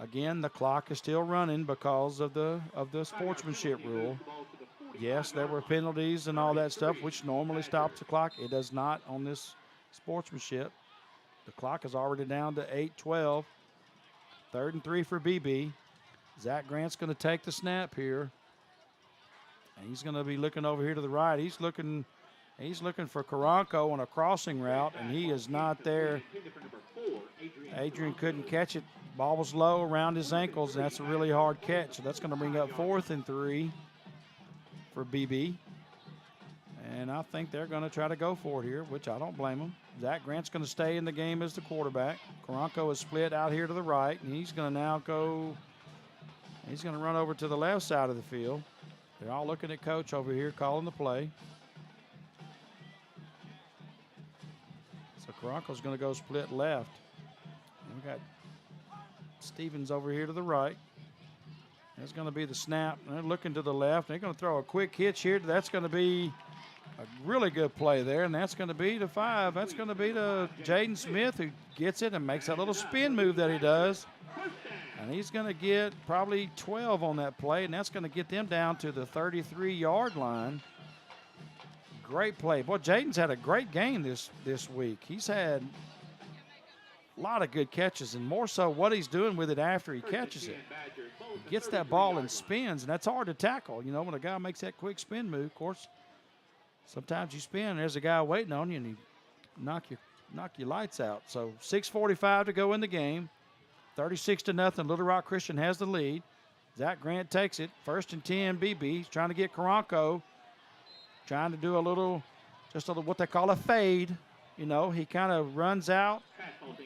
Again, the clock is still running because of the sportsmanship rule. Yes, there were penalties and all that stuff, which normally stops the clock. It does not on this sportsmanship. The clock is already down to 8:12. 3rd and 3 for Beebe. Zach Grant's going to take the snap here. And he's going to be looking over here to the right. He's looking for Karanko on a crossing route, and he is not there. Adrian couldn't catch it. Ball was low around his ankles, and that's a really hard catch. So that's going to bring up 4th and 3 for Beebe. And I think they're going to try to go for it here, which I don't blame them. Zach Grant's going to stay in the game as the quarterback. Karanko is split out here to the right, and he's going to now go. He's going to run over to the left side of the field. They're all looking at Coach over here calling the play. So Karanko's going to go split left. And we got Stevens over here to the right. That's going to be the snap. They're looking to the left. They're going to throw a quick hitch here. That's going to be a really good play there, and that's going to be to 5. That's going to be to Jaden Smith, who gets it and makes that little spin move that he does. And he's going to get probably 12 on that play, and that's going to get them down to the 33-yard line. Great play. Boy, Jaden's had a great game this week. He's had a lot of good catches, and more so what he's doing with it after he catches it. He gets that ball and spins, and that's hard to tackle. You know, when a guy makes that quick spin move, of course, sometimes you spin, there's a guy waiting on you, and he knock your lights out. So 6:45 to go in the game. 36-0. Little Rock Christian has the lead. Zach Grant takes it. 1st and 10, Beebe. He's trying to get Karanko. Trying to do just a little what they call a fade. You know, he kind of runs out,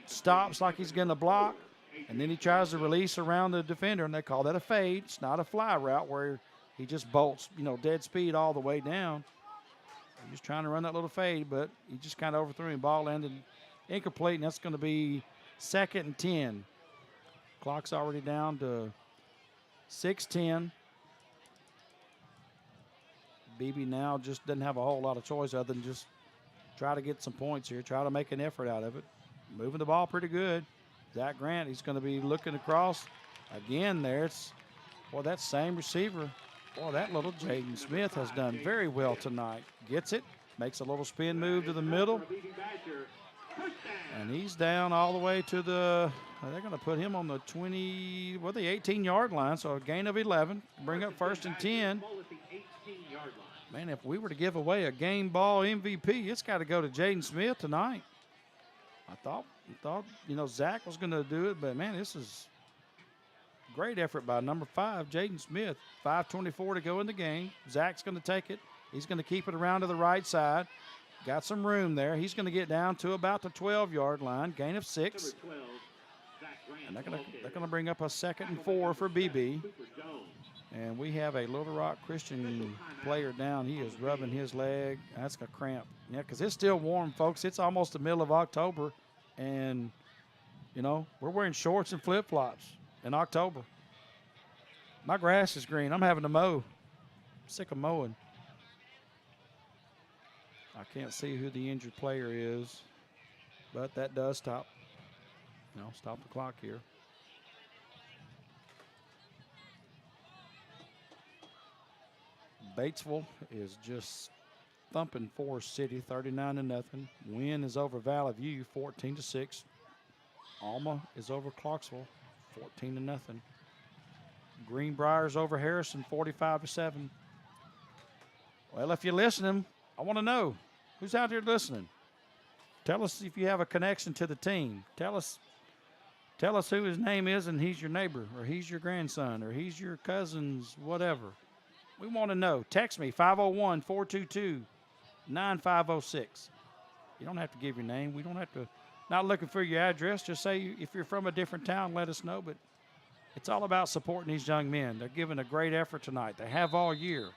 stops like he's going to block, and then he tries to release around the defender, and they call that a fade. It's not a fly route where he just bolts, you know, dead speed all the way down. He's just trying to run that little fade, but he just kind of overthrew him. Ball ended incomplete, and that's going to be 2nd and 10. Clock's already down to 6:10. Beebe now just doesn't have a whole lot of choice other than just try to get some points here, try to make an effort out of it. Moving the ball pretty good. Zach Grant, he's going to be looking across again there. Boy, that same receiver. Boy, that little Jaden Smith has done very well tonight. Gets it, makes a little spin move to the middle. And he's down all the way to the, they're going to put him on the 18-yard line, so a gain of 11. Bring up 1st and 10. Man, if we were to give away a game ball MVP, it's got to go to Jaden Smith tonight. I thought, you know, Zach was going to do it, but, man, this is great effort by number 5, Jaden Smith. 5:24 to go in the game. Zach's going to take it. He's going to keep it around to the right side. Got some room there. He's going to get down to about the 12-yard line, gain of 6. And they're going to bring up a 2nd and 4 for Beebe. And we have a Little Rock Christian player down. He is rubbing his leg. That's a cramp. Yeah, because it's still warm, folks. It's almost the middle of October. And, you know, we're wearing shorts and flip-flops in October. My grass is green. I'm having to mow. I'm sick of mowing. I can't see who the injured player is, but that does stop the clock here. Batesville is just thumping Forest City 39-0. Wynn is over Valley View 14-6. Alma is over Clarksville 14-0. Greenbrier's over Harrison 45-7. Well, if you're listening, I want to know who's out there listening. Tell us if you have a connection to the team. Tell us who his name is, and he's your neighbor, or he's your grandson, or he's your cousin's whatever. We want to know. Text me, 501-422-9506. You don't have to give your name. We don't have to, not looking for your address. Just say if you're from a different town, let us know. But it's all about supporting these young men. They're giving a great effort tonight. They have all year.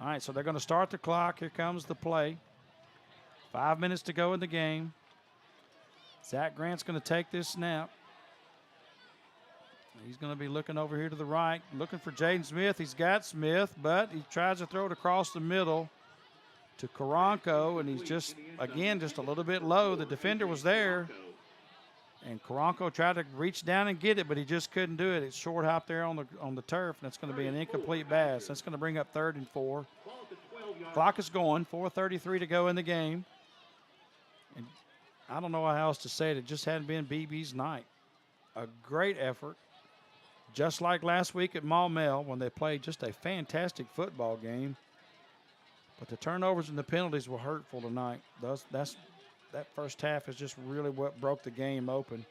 All right, so they're going to start the clock. Here comes the play. 5 minutes to go in the game. Zach Grant's going to take this snap. He's going to be looking over here to the right, looking for Jaden Smith. He's got Smith, but he tries to throw it across the middle to Karanko, and he's just a little bit low. The defender was there, and Karanko tried to reach down and get it, but he just couldn't do it. It's short hop there on the turf, and it's going to be an incomplete pass. That's going to bring up 3rd and 4. Clock is going, 4:33 to go in the game. And I don't know how else to say it. It just hadn't been Beebe's night. A great effort. Just like last week at Maumelle when they played just a fantastic football game. But the turnovers and the penalties were hurtful tonight. That first half is just really what broke the game open.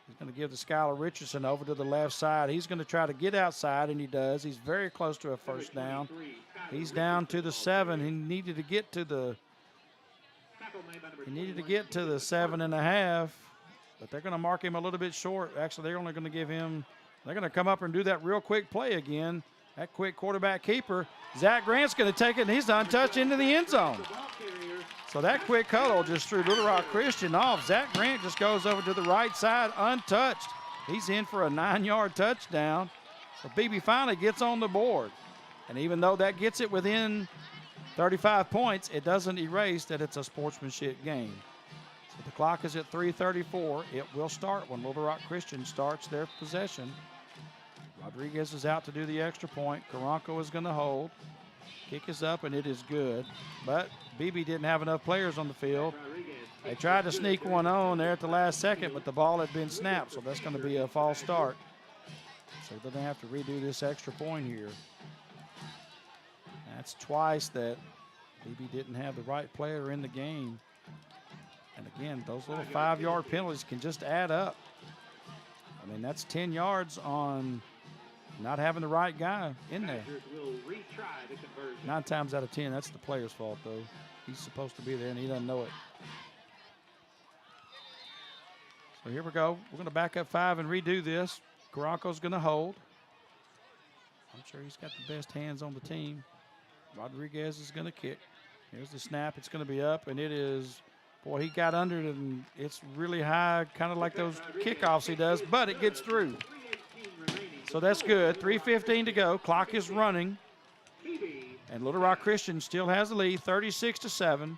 He's going to give the Skylar Richardson over to the left side. He's going to try to get outside, and he does. He's very close to a first down. He's down to the 7. He needed to get to the 7.5, but they're going to mark him a little bit short. Actually, they're only going to give him – they're going to come up and do that real quick play again. That quick quarterback keeper. Zach Grant's going to take it, and he's untouched into the end zone. So that quick huddle just threw Little Rock Christian off. Zach Grant just goes over to the right side untouched. He's in for a 9-yard touchdown. So Beebe finally gets on the board. And even though that gets it within 35 points, it doesn't erase that it's a sportsmanship game. So the clock is at 3:34. It will start when Little Rock Christian starts their possession. Rodriguez is out to do the extra point. Karanko is going to hold. Kick is up, and it is good. But Beebe didn't have enough players on the field. They tried to sneak one on there at the last second, but the ball had been snapped, so that's going to be a false start. So they're going to have to redo this extra point here. That's twice that Beebe didn't have the right player in the game. And again, those little 5-yard penalties can just add up. I mean, that's 10 yards on not having the right guy in there. 9 times out of 10, that's the player's fault, though. He's supposed to be there, and he doesn't know it. So here we go. We're going to back up 5 and redo this. Karanko's going to hold. I'm sure he's got the best hands on the team. Rodriguez is going to kick. Here's the snap. It's going to be up, and it is, boy, he got under it, and it's really high, kind of like those kickoffs he does, but it gets through. So that's good. 3:15 to go. Clock is running. And Little Rock Christian still has the lead, 36-7.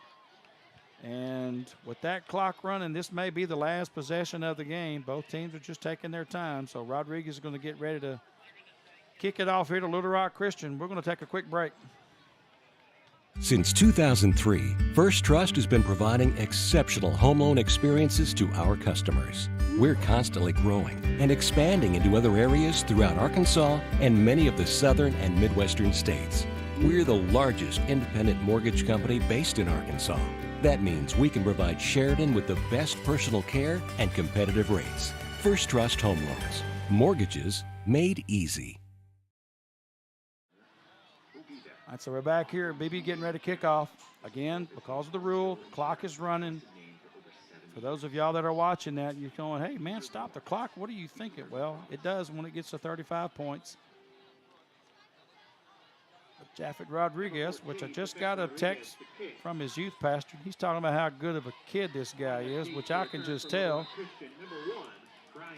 And with that clock running, this may be the last possession of the game. Both teams are just taking their time. So Rodriguez is going to get ready to kick it off here to Little Rock Christian. We're going to take a quick break. Since 2003, First Trust has been providing exceptional home loan experiences to our customers. We're constantly growing and expanding into other areas throughout Arkansas and many of the southern and midwestern states. We're the largest independent mortgage company based in Arkansas. That means we can provide Sheridan with the best personal care and competitive rates. First Trust Home Loans. Mortgages made easy. All right, so we're back here. Beebe getting ready to kick off. Again, because of the rule, clock is running. For those of y'all that are watching that, you're going, hey, man, stop the clock. What are you thinking? Well, it does when it gets to 35 points. But Jaffet Rodriguez, which I just got a text from his youth pastor. He's talking about how good of a kid this guy is, which I can just tell.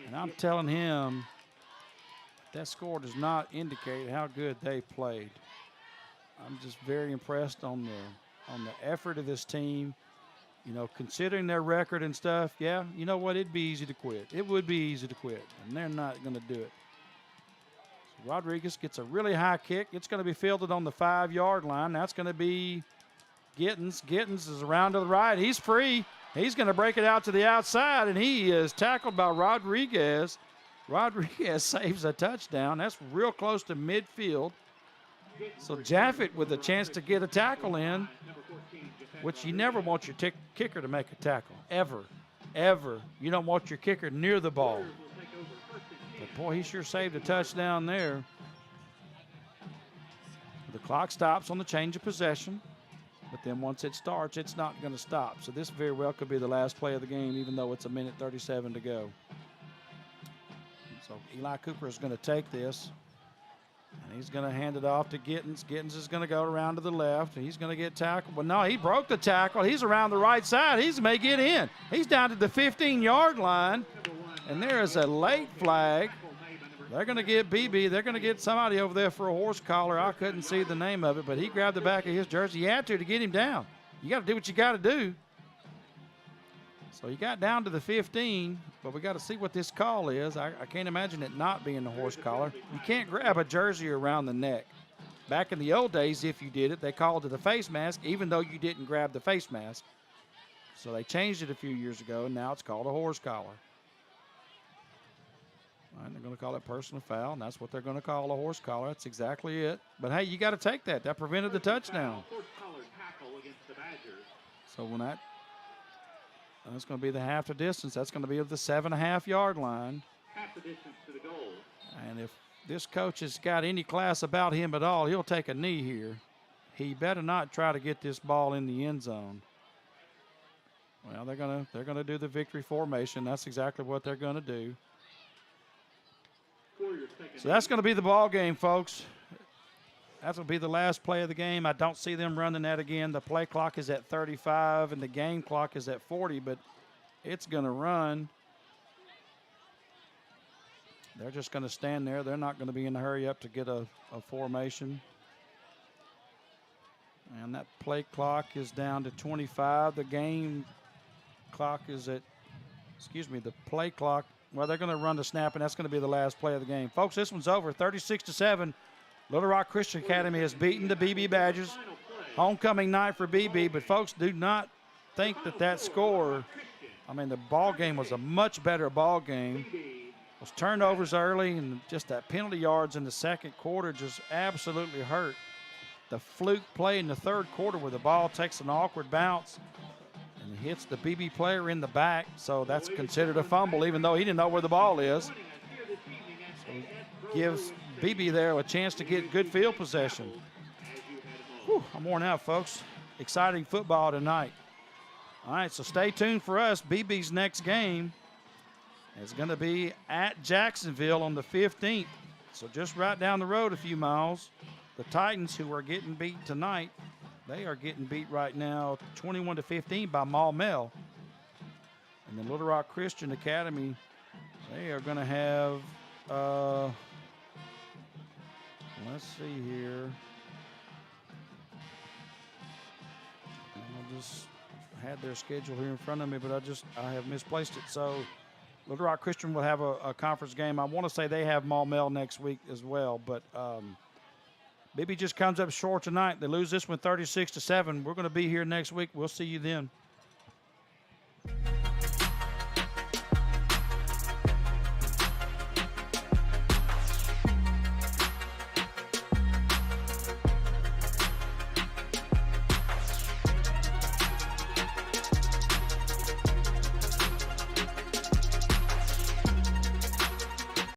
And I'm telling him that score does not indicate how good they played. I'm just very impressed on the effort of this team. You know, considering their record and stuff, yeah, you know what? It'd be easy to quit. It would be easy to quit, and they're not going to do it. So Rodriguez gets a really high kick. It's going to be fielded on the 5-yard line. That's going to be Gittens. Gittens is around to the right. He's free. He's going to break it out to the outside, and he is tackled by Rodriguez. Rodriguez saves a touchdown. That's real close to midfield. So Jaffet with a chance to get a tackle in, which you never want your kicker to make a tackle, ever, ever. You don't want your kicker near the ball. But boy, he sure saved a touchdown there. The clock stops on the change of possession, but then once it starts, it's not going to stop. So this very well could be the last play of the game, even though it's 1:37 to go. So Eli Cooper is going to take this. And he's going to hand it off to Gittens. Gittens is going to go around to the left. And he's going to get tackled. Well, no, he broke the tackle. He's around the right side. He may get in. He's down to the 15-yard line. And there is a late flag. They're going to get Beebe. They're going to get somebody over there for a horse collar. I couldn't see the name of it, but he grabbed the back of his jersey. He had to get him down. You got to do what you got to do. So he got down to the 15, but we got to see what this call is. I can't imagine it not being the horse collar. You can't grab a jersey around the neck. Back in the old days, if you did it, they called it a face mask, even though you didn't grab the face mask. So they changed it a few years ago, and now it's called a horse collar. All right, they're going to call it personal foul, and that's what they're going to call a horse collar. That's exactly it. But, hey, you got to take that. That prevented the touchdown. So when that's going to be the half the distance. That's going to be of the 7.5-yard line. Half the distance to the goal. And if this coach has got any class about him at all, he'll take a knee here. He better not try to get this ball in the end zone. Well, they're gonna do the victory formation. That's exactly what they're going to do. So that's going to be the ball game, folks. That'll be the last play of the game. I don't see them running that again. The play clock is at 35 and the game clock is at 40, but it's going to run. They're just going to stand there. They're not going to be in a hurry up to get a formation. And that play clock is down to 25. The game clock is at, the play clock. Well, they're going to run the snap, and that's going to be the last play of the game. Folks, this one's over, 36-7. Little Rock Christian Academy has beaten the Beebe Badgers. Homecoming night for Beebe, but folks, do not think that score, the ball game was a much better ball game. Those turnovers early and just that penalty yards in the second quarter just absolutely hurt. The fluke play in the third quarter where the ball takes an awkward bounce and hits the Beebe player in the back, so that's considered a fumble even though he didn't know where the ball is. So gives Beebe there a chance to get good field possession. Whew, I'm worn out, folks. Exciting football tonight. All right, so stay tuned for us. Beebe's next game is going to be at Jacksonville on the 15th. So just right down the road a few miles. The Titans, who are getting beat tonight, they are getting beat right now 21-15 by Maumelle. And the Little Rock Christian Academy, they are going to have, let's see here. I just had their schedule here in front of me, but I have misplaced it. So Little Rock Christian will have a conference game. I want to say they have Maumelle next week as well, but Beebe just comes up short tonight. They lose this one 36-7. We're going to be here next week. We'll see you then.